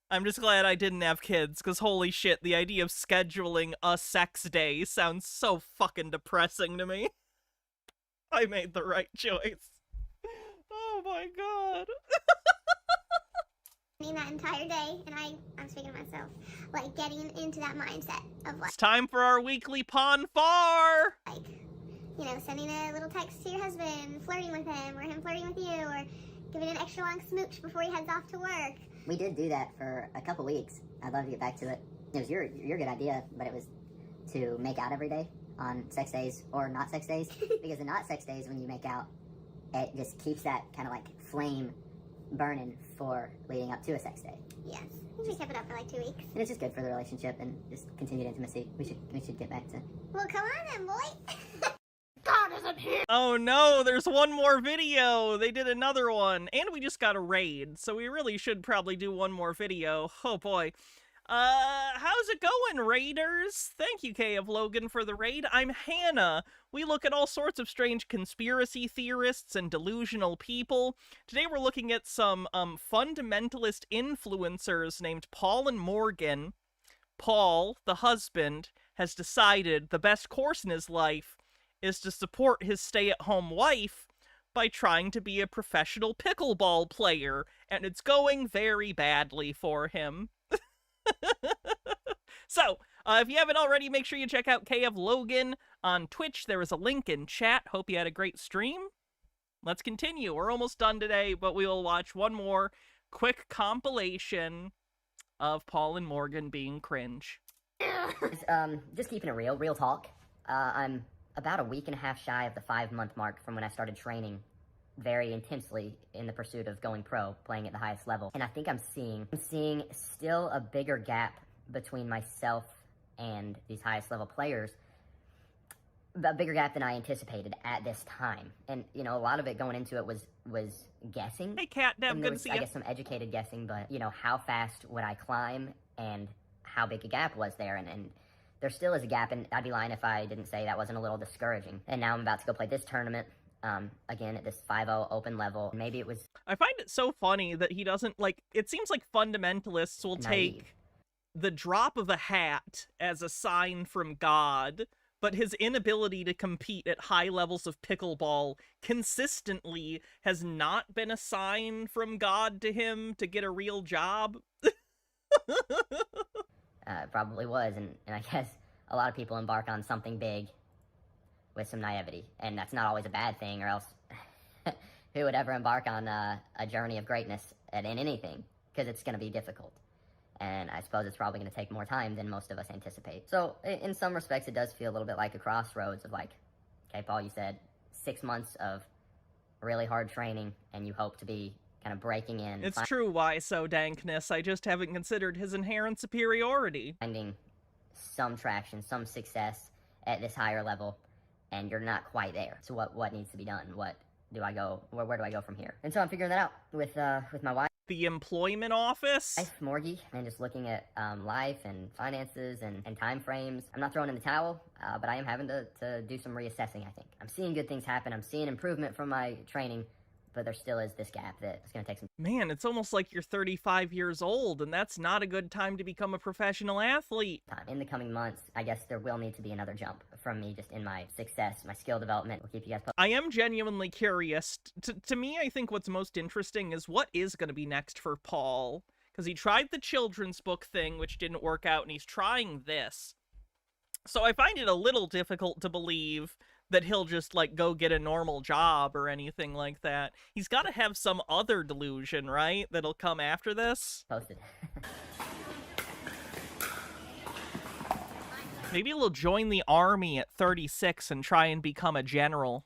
I'm just glad I didn't have kids, because holy shit, the idea of scheduling a sex day sounds so fucking depressing to me. I made the right choice. Oh my god. That entire day, and I'm speaking to myself, like getting into that mindset of like... It's time for our weekly Pon Far! Like, you know, sending a little text to your husband, flirting with him, or him flirting with you, or giving an extra long smooch before he heads off to work. We did do that for a couple weeks. I'd love to get back to it. It was your good idea, but it was to make out every day on sex days or not sex days. Because the not sex days, when you make out, it just keeps that kind of like flame burning for leading up to a sex day. Yes. We kept it up for like 2 weeks. And it's just good for the relationship and just continued intimacy. We should get back to... Well, come on then, boy. God isn't here. Oh no, there's one more video. They did another one. And we just got a raid, so we really should probably do one more video. Oh boy. How's it going, raiders? Thank you, K of Logan, for the raid. I'm Hannah. We look at all sorts of strange conspiracy theorists and delusional people. Today we're looking at some fundamentalist influencers named Paul and Morgan. Paul, the husband, has decided the best course in his life is to support his stay-at-home wife by trying to be a professional pickleball player, and it's going very badly for him. So, if you haven't already, make sure you check out K of Logan on Twitch. There is a link in chat. Hope you had a great stream. Let's continue. We're almost done today, but we will watch one more quick compilation of Paul and Morgan being cringe. Just keeping it real talk. I'm about a week and a half shy of the 5-month mark from when I started training very intensely in the pursuit of going pro, playing at the highest level. And I think I'm seeing still a bigger gap between myself and these highest level players, a bigger gap than I anticipated at this time. And, you know, a lot of it going into it was guessing. Hey, Cat Dev, good to see you. I guess some educated guessing, but, you know, how fast would I climb and how big a gap was there. And there still is a gap, and I'd be lying if I didn't say that wasn't a little discouraging. And now I'm about to go play this tournament. again, at this 5-0 open level. Maybe it was... I find it so funny that he doesn't, like, it seems like fundamentalists will take the drop of a hat as a sign from God, but his inability to compete at high levels of pickleball consistently has not been a sign from God to him to get a real job. Probably was, and I guess a lot of people embark on something big with some naivety, and that's not always a bad thing, or else who would ever embark on a journey of greatness in anything, because it's going to be difficult. And I suppose it's probably going to take more time than most of us anticipate. So in some respects, it does feel a little bit like a crossroads of like, okay, Paul, you said 6 months of really hard training, and you hope to be kind of breaking in. It's true, why so dankness. I just haven't considered his inherent superiority. Finding some traction, some success at this higher level, and you're not quite there. So what needs to be done? Where do I go from here? And so I'm figuring that out with my wife. The employment office? Morgie, and just looking at life and finances and time frames. I'm not throwing in the towel, but I am having to do some reassessing, I think. I'm seeing good things happen. I'm seeing improvement from my training, but there still is this gap that it's going to take some... Man, it's almost like you're 35 years old, and that's not a good time to become a professional athlete. In the coming months, I guess there will need to be another jump from me just in my success, my skill development. We'll keep you guys posted. I am genuinely curious. To me, I think what's most interesting is what is going to be next for Paul. Because he tried the children's book thing, which didn't work out, and he's trying this. So I find it a little difficult to believe that he'll just, like, go get a normal job or anything like that. He's got to have some other delusion, right? That'll come after this? Posted. Maybe he'll join the army at 36 and try and become a general.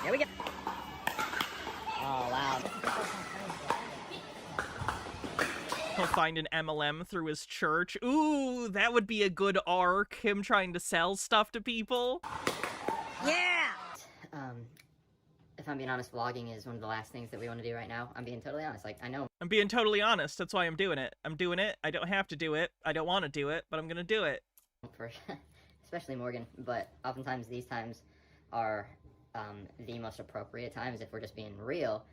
Here we go. Oh, wow. He'll find an MLM through his church. Ooh, that would be a good arc. Him trying to sell stuff to people. Yeah! If I'm being honest, vlogging is one of the last things that we want to do right now. I'm being totally honest. Like, I know. I'm being totally honest. That's why I'm doing it. I'm doing it. I don't have to do it. I don't want to do it, but I'm going to do it. For especially Morgan, but oftentimes these times are the most appropriate times if we're just being real.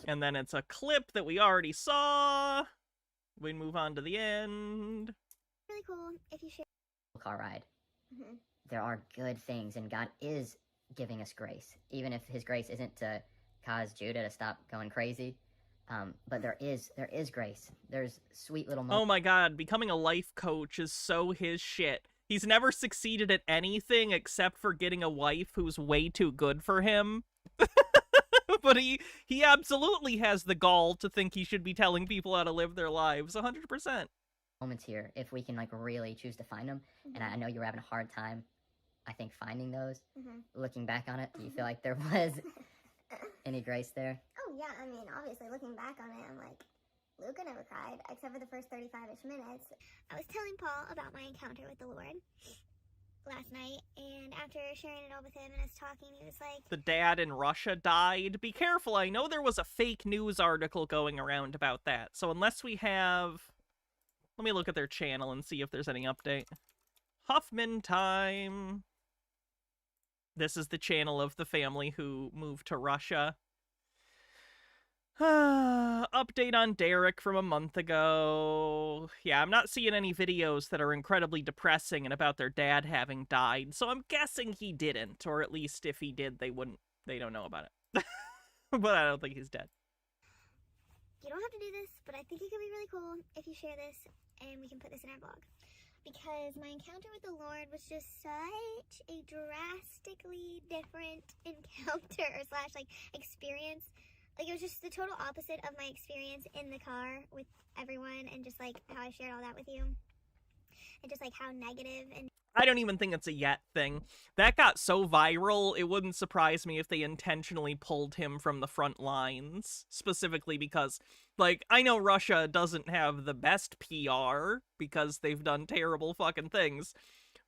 And then it's a clip that we already saw. We move on to the end. Really cool if you share. Car ride. There are good things, and God is giving us grace, even if his grace isn't to cause Judah to stop going crazy. But there is grace. There's sweet little moments. Oh my God, becoming a life coach is so his shit. He's never succeeded at anything except for getting a wife who's way too good for him. But he absolutely has the gall to think he should be telling people how to live their lives, 100%. Moments here, if we can, like, really choose to find them. And I know you were having a hard time, I think, finding those. Looking back on it, do you feel like there was any grace there? Oh, yeah. I mean, obviously, looking back on it, I'm like, Luca never cried, except for the first 35-ish minutes. I was telling Paul about my encounter with the Lord last night, and after sharing it all with him and us talking, he was like... The dad in Russia died. Be careful, I know there was a fake news article going around about that, so unless we have... Let me look at their channel and see if there's any update. Huffman time. This is the channel of the family who moved to Russia. Update on Derek from a month ago. Yeah, I'm not seeing any videos that are incredibly depressing and about their dad having died, so I'm guessing he didn't, or at least if he did, they don't know about it. But I don't think he's dead. You don't have to do this, but I think it could be really cool if you share this and we can put this in our blog. Because my encounter with the Lord was just such a drastically different encounter / like experience. Like, it was just the total opposite of my experience in the car with everyone, and just like how I shared all that with you, and just like how negative and... I don't even think it's a yet thing. That got so viral, it wouldn't surprise me if they intentionally pulled him from the front lines. Specifically because, like, I know Russia doesn't have the best PR because they've done terrible fucking things.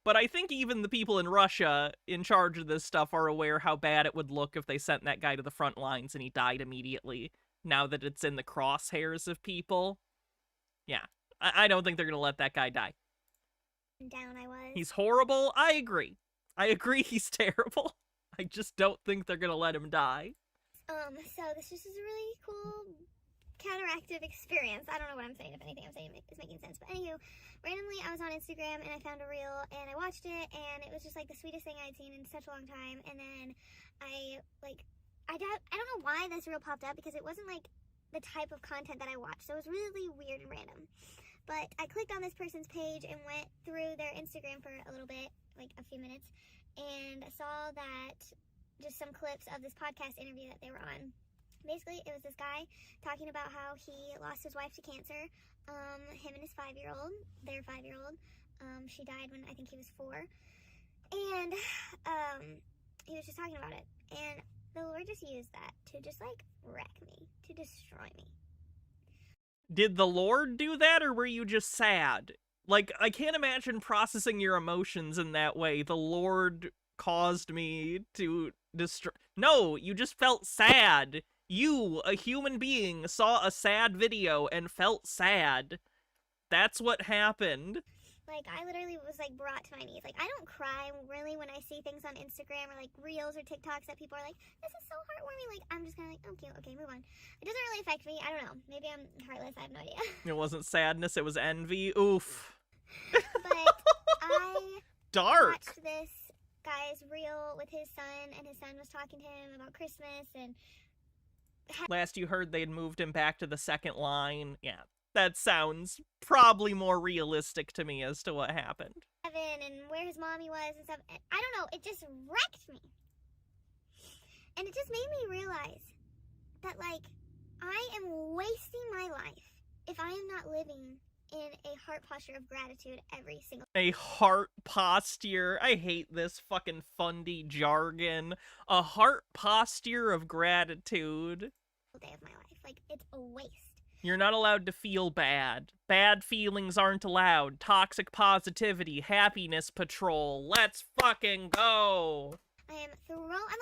But I think even the people in Russia in charge of this stuff are aware how bad it would look if they sent that guy to the front lines and he died immediately, now that it's in the crosshairs of people. Yeah. I don't think they're gonna let that guy die. Down I was. He's horrible. I agree. I agree he's terrible. I just don't think they're gonna let him die. So this just is a really cool counteractive experience. I don't know what I'm saying. If anything I'm saying is making sense. But anywho, randomly I was on Instagram and I found a reel and I watched it and it was just like the sweetest thing I'd seen in such a long time. And then I don't know why this reel popped up because it wasn't like the type of content that I watched. So it was really weird and random. But I clicked on this person's page and went through their Instagram for a little bit, like a few minutes, and saw that just some clips of this podcast interview that they were on. Basically, it was this guy talking about how he lost his wife to cancer, him and his 5-year-old, their 5-year-old. She died when I think he was 4. And he was just talking about it. And the Lord just used that to just, like, wreck me, to destroy me. Did the Lord do that, or were you just sad? Like, I can't imagine processing your emotions in that way. The Lord caused me to destroy... No, you just felt sad. You, a human being, saw a sad video and felt sad. That's what happened. Like, I literally was, like, brought to my knees. Like, I don't cry, really, when I see things on Instagram or, like, Reels or TikToks that people are like, this is so heartwarming. Like, I'm just kind of like, okay, move on. It doesn't really affect me. I don't know. Maybe I'm heartless. I have no idea. It wasn't sadness. It was envy. Oof. But I Dark. watched this guy's reel with his son, and his son was talking to him about Christmas, and... Last you heard, they'd moved him back to the second line. Yeah. That sounds probably more realistic to me as to what happened. And where his mommy was and stuff. And I don't know, it just wrecked me. And it just made me realize that, like, I am wasting my life if I am not living in a heart posture of gratitude every single A heart posture. I hate this fucking Fundie jargon. A heart posture of gratitude. day of my life. Like, it's a waste. You're not allowed to feel bad. Bad feelings aren't allowed. Toxic positivity, happiness patrol. Let's fucking go. I'm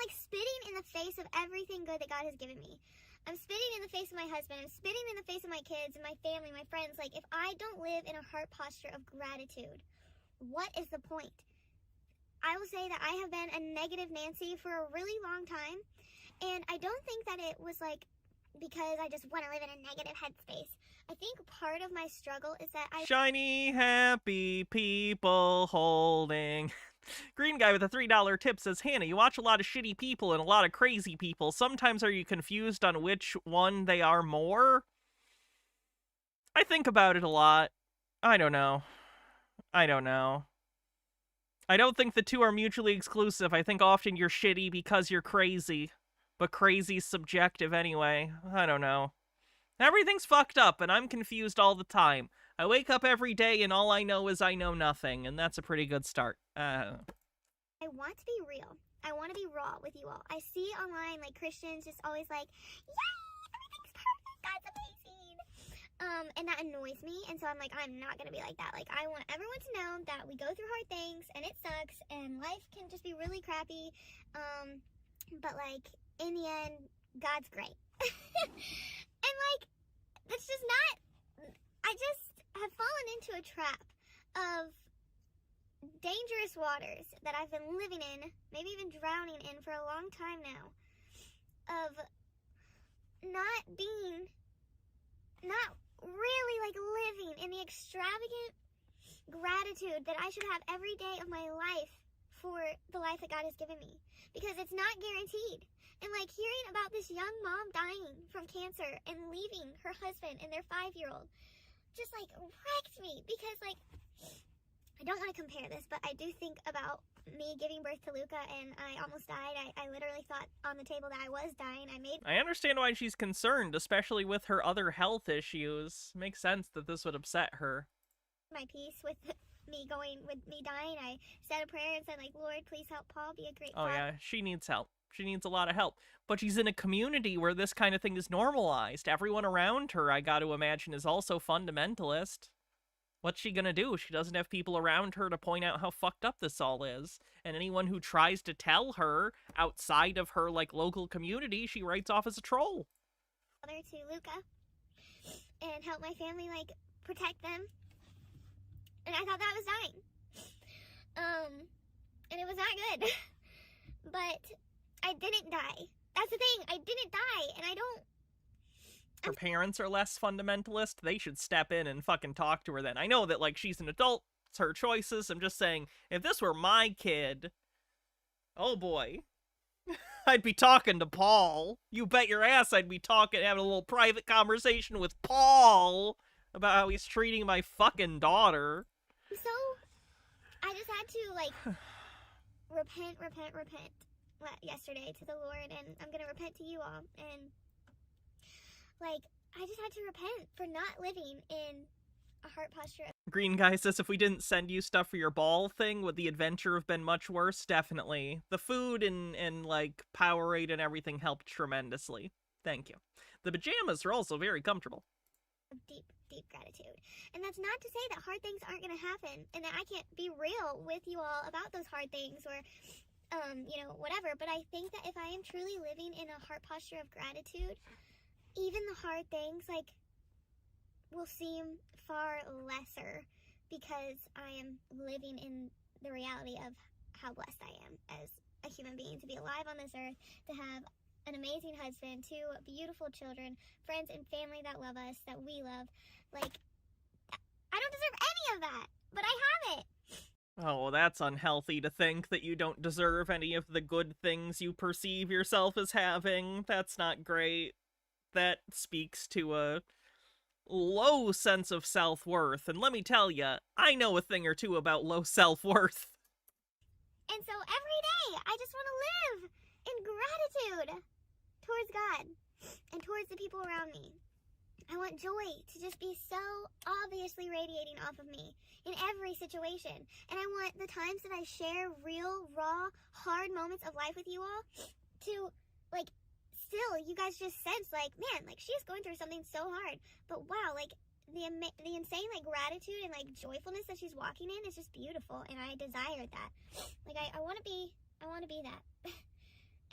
like spitting in the face of everything good that God has given me. I'm spitting in the face of my husband. I'm spitting in the face of my kids and my family, my friends. Like, if I don't live in a heart posture of gratitude, what is the point? I will say that I have been a negative Nancy for a really long time. And I don't think that it was like because I just want to live in a negative headspace. I think part of my struggle is that Shiny, happy people holding. Green guy with a $3 tip says, Hannah, you watch a lot of shitty people and a lot of crazy people. Sometimes are you confused on which one they are more? I think about it a lot. I don't know. I don't think the two are mutually exclusive. I think often you're shitty because you're crazy. But crazy's subjective anyway. I don't know. Everything's fucked up, and I'm confused all the time. I wake up every day, and all I know is I know nothing, and that's a pretty good start. I want to be real. I want to be raw with you all. I see online, like, Christians just always like, yay, everything's perfect, God's amazing. And that annoys me, and so I'm like, I'm not going to be like that. Like, I want everyone to know that we go through hard things, and it sucks, and life can just be really crappy. But, like, in the end, God's great. And, like, that's just not... I just have fallen into a trap of dangerous waters that I've been living in, maybe even drowning in for a long time now, of not really, like, living in the extravagant gratitude that I should have every day of my life for the life that God has given me. Because it's not guaranteed. And, like, hearing about this young mom dying from cancer and leaving her husband and their 5-year-old just, like, wrecked me. Because, like, I don't want to compare this, but I do think about me giving birth to Luca and I almost died. I literally thought on the table that I was dying. I understand why she's concerned, especially with her other health issues. Makes sense that this would upset her. My peace with me dying. I said a prayer and said, like, Lord, please help Paul be a great father. Oh yeah, she needs help. She needs a lot of help. But she's in a community where this kind of thing is normalized. Everyone around her, I got to imagine, is also fundamentalist. What's she gonna do? She doesn't have people around her to point out how fucked up this all is. And anyone who tries to tell her outside of her, like, local community, she writes off as a troll. To Luca and help my family, like, protect them. And I thought that was dying. And it was not good. But I didn't die. That's the thing. I didn't die, and I don't... Her parents are less fundamentalist. They should step in and fucking talk to her then. I know that, like, she's an adult. It's her choices. I'm just saying, if this were my kid, oh boy, I'd be talking to Paul. You bet your ass I'd be having a little private conversation with Paul about how he's treating my fucking daughter. So, I just had to, like, repent yesterday to the Lord, and I'm gonna repent to you all, and, like, I just had to repent for not living in a heart posture. Green Guy says, if we didn't send you stuff for your ball thing, would the adventure have been much worse? Definitely. The food and like, Powerade and everything helped tremendously. Thank you. The pajamas are also very comfortable. Deep gratitude. And that's not to say that hard things aren't gonna happen, and that I can't be real with you all about those hard things, or you know, whatever. But I think that if I am truly living in a heart posture of gratitude, even the hard things, like, will seem far lesser, because I am living in the reality of how blessed I am as a human being to be alive on this earth, to have an amazing husband, 2 beautiful children, friends and family that love us, that we love. Like, I don't deserve any of that, but I have it. Oh, well, that's unhealthy to think that you don't deserve any of the good things you perceive yourself as having. That's not great. That speaks to a low sense of self-worth. And let me tell you, I know a thing or two about low self-worth. And so every day, I just want to live in gratitude towards God and towards the people around me. I want joy to just be so obviously radiating off of me in every situation. And I want the times that I share real, raw, hard moments of life with you all to, like, still, you guys just sense, like, man, like, she's going through something so hard. But wow, like, the insane, like, gratitude and, like, joyfulness that she's walking in is just beautiful. And I desire that. Like, I want to be that.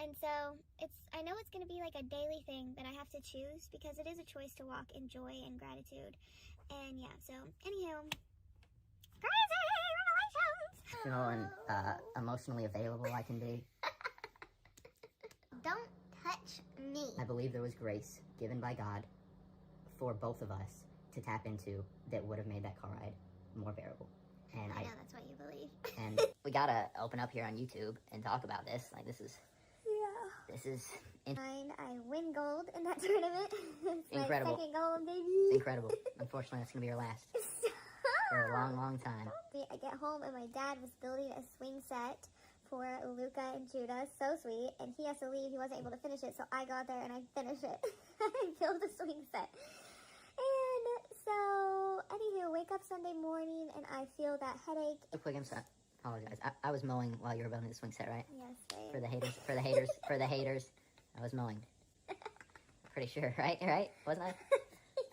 And so, I know it's going to be like a daily thing that I have to choose, because it is a choice to walk in joy and gratitude. And yeah, so, anywho, crazy revelations! You know, and emotionally available I can be. Don't touch me. I believe there was grace given by God for both of us to tap into that would have made that car ride more bearable. And I know that's what you believe. And we gotta open up here on YouTube and talk about this. Like, this is... I win gold in that tournament. It's incredible. My second gold, baby. It's incredible. Unfortunately, that's gonna be your last for a long, long time. I get home and my dad was building a swing set for Luca and Judah. So sweet. And he has to leave. He wasn't able to finish it, so I got there and I finished it. I built the swing set. And so, anywho, wake up Sunday morning and I feel that headache. Quick, I'm sorry. Apologize. I was mowing while you were building the swing set, right? Yes, right. For the haters. I was mowing. Pretty sure, right? Wasn't I?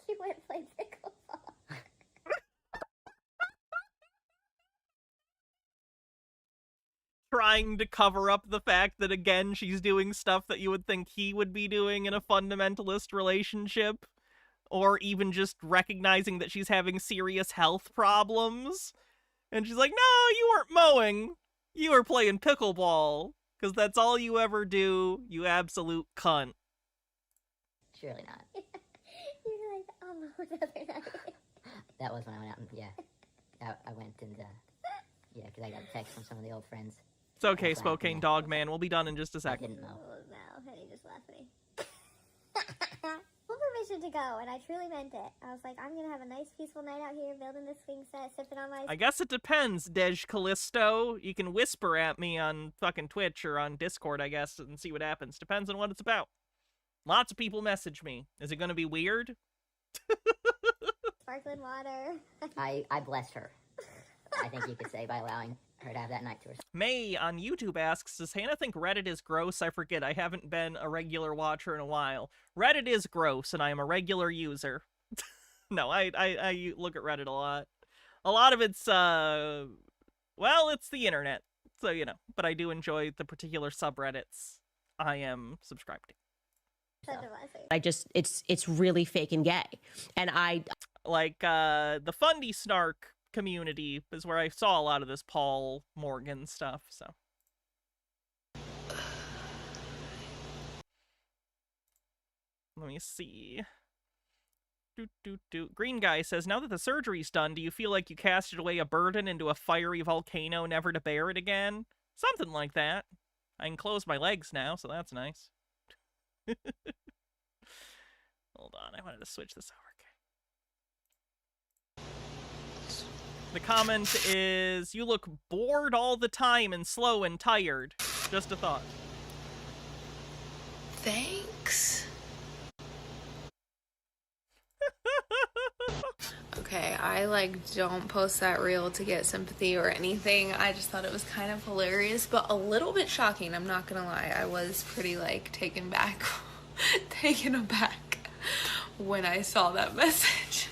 You went and played pickleball. Trying to cover up the fact that, again, she's doing stuff that you would think he would be doing in a fundamentalist relationship. Or even just recognizing that she's having serious health problems. And she's like, no, you weren't mowing. You were playing pickleball. Because that's all you ever do, you absolute cunt. Surely not. You were like, I'll mow the other night. That was when I went out and, I went and, because I got a text from some of the old friends. It's okay, Spokane Dog Man. We'll be done in just a I second. didn't know. Oh, no, Penny just left me. Full permission to go, and I truly meant it. I was like, I'm gonna have a nice peaceful night out here, building this swing set, sipping on my... I guess it depends, Dej Callisto. You can whisper at me on fucking Twitch or on Discord, I guess, and see what happens. Depends on what it's about. Lots of people message me. Is it gonna be weird? Sparkling water. I blessed her, I think you could say, by allowing her to have that night to herself. May on YouTube asks, does Hannah think Reddit is gross? I forget. I haven't been a regular watcher in a while. Reddit is gross, and I am a regular user. No, I look at Reddit a lot. A lot of it's, well, it's the internet. So, you know, but I do enjoy the particular subreddits I am subscribed to. I just, it's really fake and gay. And Like, the Fundie snark community is where I saw a lot of this Paul Morgan stuff, so. Let me see. Green guy says, now that the surgery's done, do you feel like you casted away a burden into a fiery volcano, never to bear it again? Something like that. I can close my legs now, so that's nice. Hold on, I wanted to switch this over. Okay. The comment is, you look bored all the time and slow and tired. Just a thought. Thanks. Okay, I don't post that reel to get sympathy or anything. I just thought it was kind of hilarious, but a little bit shocking. I'm not gonna lie. I was pretty taken aback when I saw that message.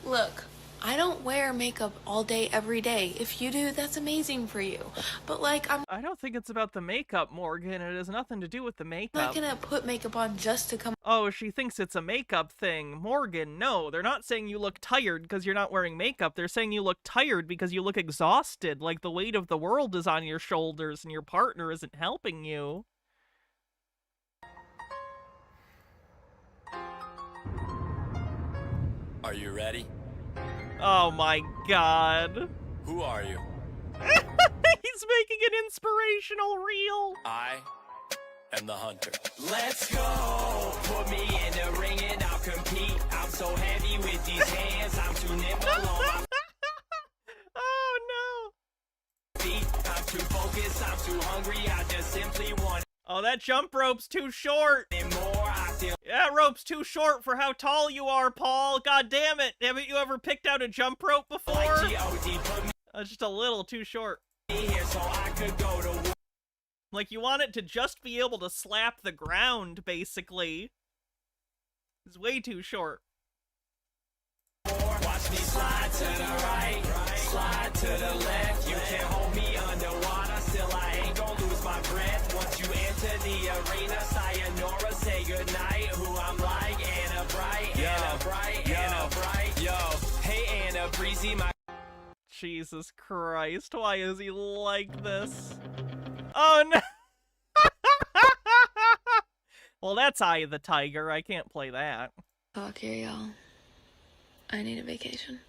Look, I don't wear makeup all day, every day. If you do, that's amazing for you. But I don't think it's about the makeup, Morgan. It has nothing to do with the makeup. I'm not gonna put makeup on just to come. Oh, she thinks it's a makeup thing. Morgan, no. They're not saying you look tired because you're not wearing makeup. They're saying you look tired because you look exhausted, like the weight of the world is on your shoulders and your partner isn't helping you. Are you ready? Oh my god. Who are you? He's making an inspirational reel. I am the hunter. Let's go. Put me in the ring and I'll compete. I'm so heavy with these hands. I'm too nimble on my oh no. feet. I'm too focused. I'm too hungry. I just simply want. Oh, that jump rope's too short. Yeah, rope's too short for how tall you are, Paul. God damn it. Haven't you ever picked out a jump rope before? Just a little too short. Like, you want it to just be able to slap the ground, basically. It's way too short. Watch me slide to the right, slide to the left. You can't hold me underwater, still I ain't gonna lose my breath. Once you enter the arena, sayonara, say goodnight. Who I'm like, Anna Bright, Anna Bright, Anna Bright. Yo, hey Anna Breezy, my... Jesus Christ, why is he like this? Oh no! Well, that's Eye of the Tiger. I can't play that. Talk here, y'all. I need a vacation.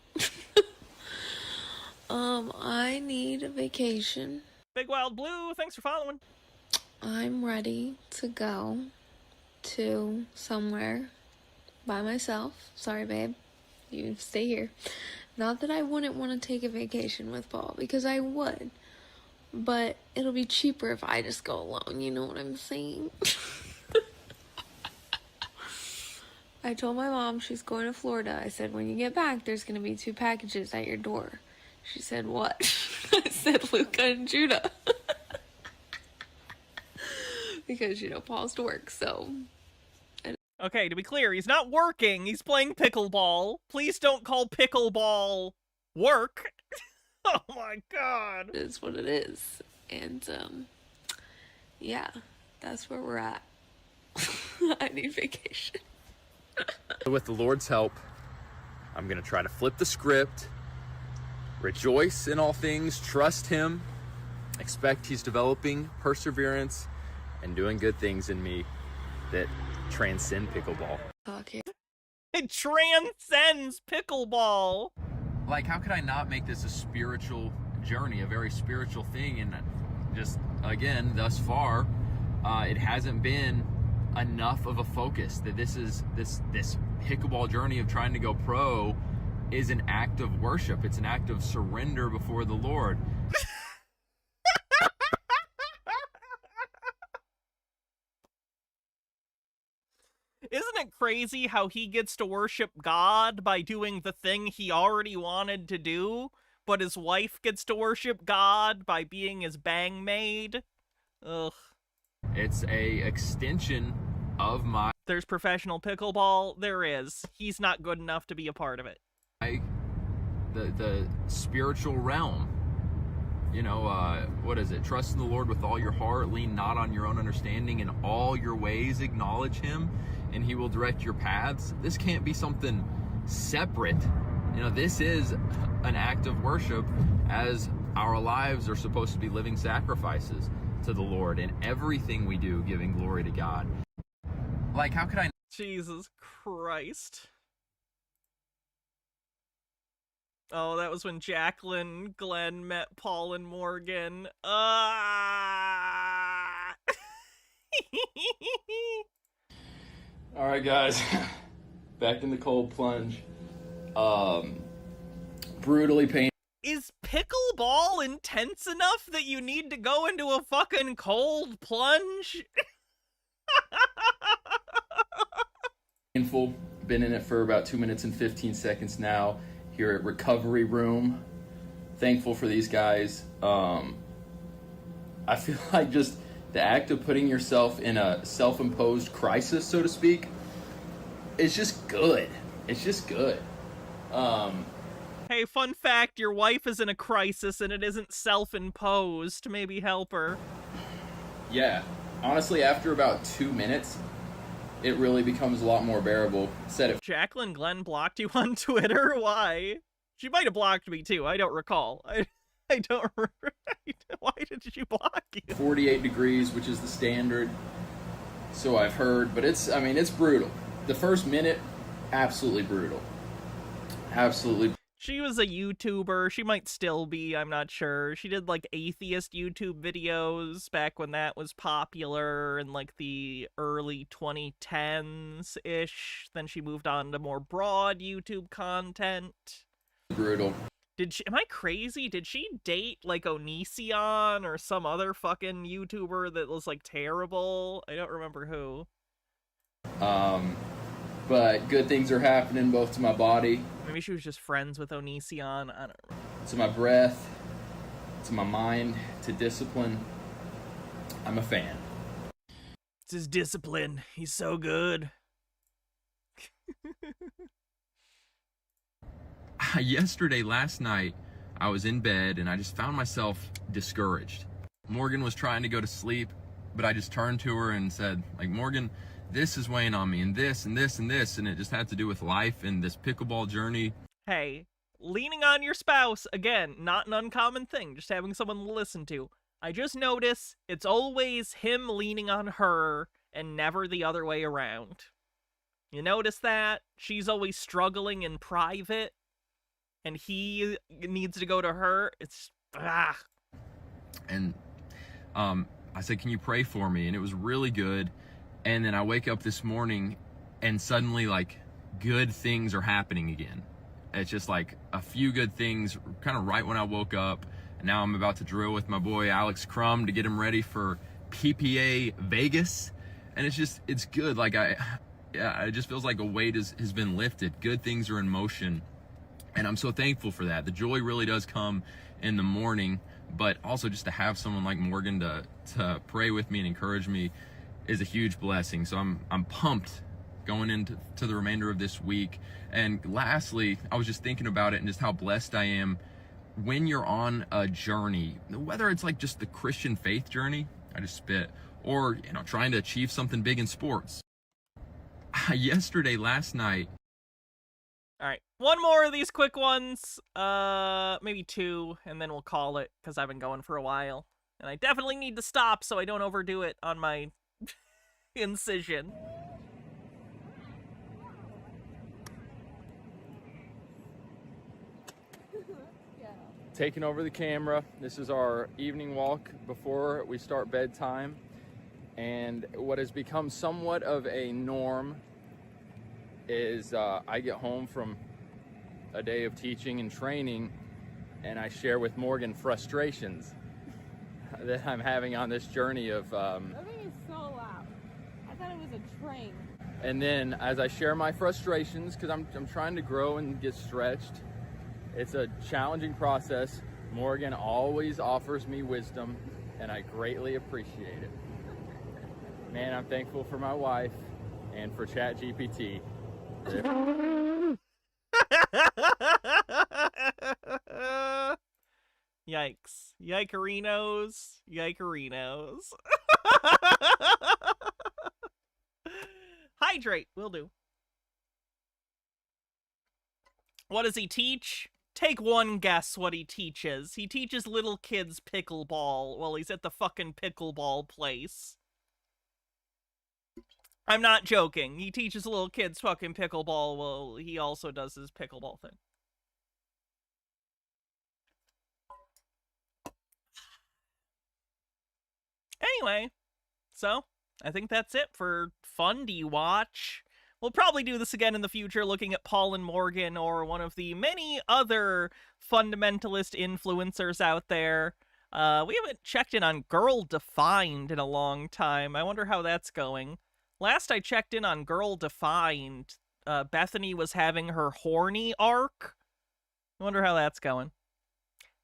I need a vacation. Big Wild Blue, thanks for following. I'm ready to go to somewhere by myself. Sorry, babe. You stay here. Not that I wouldn't want to take a vacation with Paul, because I would. But it'll be cheaper if I just go alone, you know what I'm saying? I told my mom she's going to Florida. I said, when you get back, there's going to be 2 packages at your door. She said, what? I said, Luca and Judah. Because, Paul's to work, so... Okay, to be clear, he's not working. He's playing pickleball. Please don't call pickleball work. Oh my god. It is what it is. And, yeah, that's where we're at. I need vacation. With the Lord's help, I'm going to try to flip the script, rejoice in all things, trust Him, expect He's developing perseverance and doing good things in me that transcend pickleball. Okay. It transcends pickleball. Like, how could I not make this a spiritual journey, a very spiritual thing? And just, again, thus far, it hasn't been enough of a focus that this pickleball journey of trying to go pro is an act of worship. It's an act of surrender before the Lord. Isn't it crazy how he gets to worship God by doing the thing he already wanted to do, but his wife gets to worship God by being his bang maid? Ugh. It's a extension of my... There's professional pickleball. There is. He's not good enough to be a part of it. The spiritual realm. What is it? Trust in the Lord with all your heart. Lean not on your own understanding. In all your ways acknowledge Him, and he will direct your paths. This can't be something separate. You know, this is an act of worship, as our lives are supposed to be living sacrifices to the Lord, and everything we do giving glory to God. Like, how could I... Jesus Christ. Oh, that was when Jacqueline Glenn met Paul and Morgan. All right, guys, back in the cold plunge. Brutally painful. Is pickleball intense enough that you need to go into a fucking cold plunge? Painful. Been in it for about 2 minutes and 15 seconds now here at Recovery Room. Thankful for these guys. I feel like just the act of putting yourself in a self-imposed crisis, so to speak, is just good. It's just good. Hey, fun fact, your wife is in a crisis and it isn't self-imposed. Maybe help her. Yeah. Honestly, after about 2 minutes, it really becomes a lot more bearable. Jacqueline Glenn blocked you on Twitter? Why? She might have blocked me too. I don't recall. I don't remember. Why did she block you? 48 degrees, which is the standard. So I've heard, but it's brutal. The first minute, absolutely brutal. Absolutely. She was a YouTuber. She might still be, I'm not sure. She did, like, atheist YouTube videos back when that was popular in, like, the early 2010s-ish. Then she moved on to more broad YouTube content. Brutal. Am I crazy? Did she date, like, Onision or some other fucking YouTuber that was, like, terrible? I don't remember who. But good things are happening both to my body. Maybe she was just friends with Onision. I don't know. To my breath, to my mind, to discipline. I'm a fan. It's his discipline. He's so good. Last night, I was in bed and I just found myself discouraged. Morgan was trying to go to sleep, but I just turned to her and said, like, Morgan, this is weighing on me, and this, and this, and this, and it just had to do with life and this pickleball journey. Hey, leaning on your spouse, again, not an uncommon thing, just having someone to listen to. I just notice it's always him leaning on her and never the other way around. You notice that? She's always struggling in private, and he needs to go to her. It's, And I said, can you pray for me? And it was really good. And then I wake up this morning and suddenly, like, good things are happening again. It's just like a few good things kind of right when I woke up. And now I'm about to drill with my boy Alex Crum to get him ready for PPA Vegas. And it's good. Like, it just feels like a weight has been lifted. Good things are in motion. And I'm so thankful for that. The joy really does come in the morning, but also just to have someone like Morgan to pray with me and encourage me is a huge blessing. So I'm pumped going into the remainder of this week. And lastly, I was just thinking about it and just how blessed I am when you're on a journey, whether it's like just the Christian faith journey, I just spit, or, you know, trying to achieve something big in sports. Last night. all right, one more of these quick ones, maybe two, and then we'll call it, because I've been going for a while. And I definitely need to stop so I don't overdo it on my incision. Taking over the camera. This is our evening walk before we start bedtime. And what has become somewhat of a norm is I get home from a day of teaching and training and I share with Morgan frustrations that I'm having on this journey of That thing is so loud. I thought it was a train. and then as I share my frustrations, because I'm trying to grow and get stretched, it's a challenging process. Morgan always offers me wisdom and I greatly appreciate it. Man, I'm thankful for my wife and for ChatGPT. Yikes. Yikerinos. Yikerinos. Hi hydrate. Will do. What does he teach? Take one guess what he teaches. He teaches little kids pickleball while he's at the fucking pickleball place. I'm not joking. He teaches little kids fucking pickleball while he also does his pickleball thing. Anyway, so I think that's it for Fundie Watch. We'll probably do this again in the future, looking at Paul and Morgan or one of the many other fundamentalist influencers out there. We haven't checked in on Girl Defined in a long time. I wonder how that's going. Last I checked in on Girl Defined, Bethany was having her horny arc. I wonder how that's going.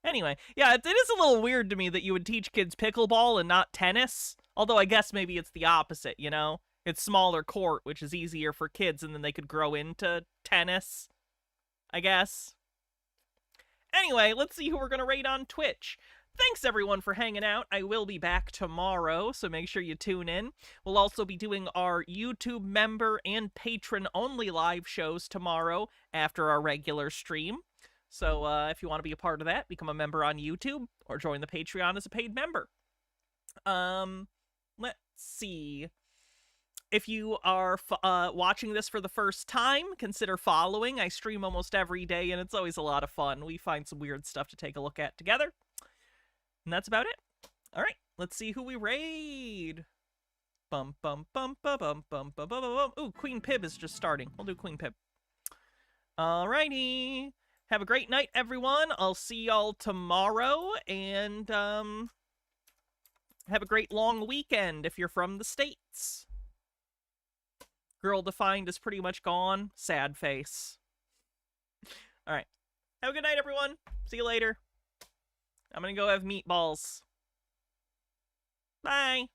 Anyway, yeah, it is a little weird to me that you would teach kids pickleball and not tennis. Although I guess maybe it's the opposite, you know? It's smaller court, which is easier for kids, and then they could grow into tennis, I guess. Anyway, let's see who we're going to rate on Twitch. Thanks, everyone, for hanging out. I will be back tomorrow, so make sure you tune in. We'll also be doing our YouTube member and patron-only live shows tomorrow after our regular stream. So if you want to be a part of that, become a member on YouTube or join the Patreon as a paid member. Let's see. If you are watching this for the first time, consider following. I stream almost every day, and it's always a lot of fun. We find some weird stuff to take a look at together. And that's about it. All right, let's see who we raid. Bum, bum, bum, bum, bum, bum, bum, bum, bum. Ooh, Queen Pib is just starting. We'll do Queen Pib. Alrighty. Have a great night, everyone. I'll see y'all tomorrow, and have a great long weekend if you're from the States. Girl Defined is pretty much gone. Sad face. Alright. Have a good night, everyone. See you later. I'm gonna go have meatballs. Bye.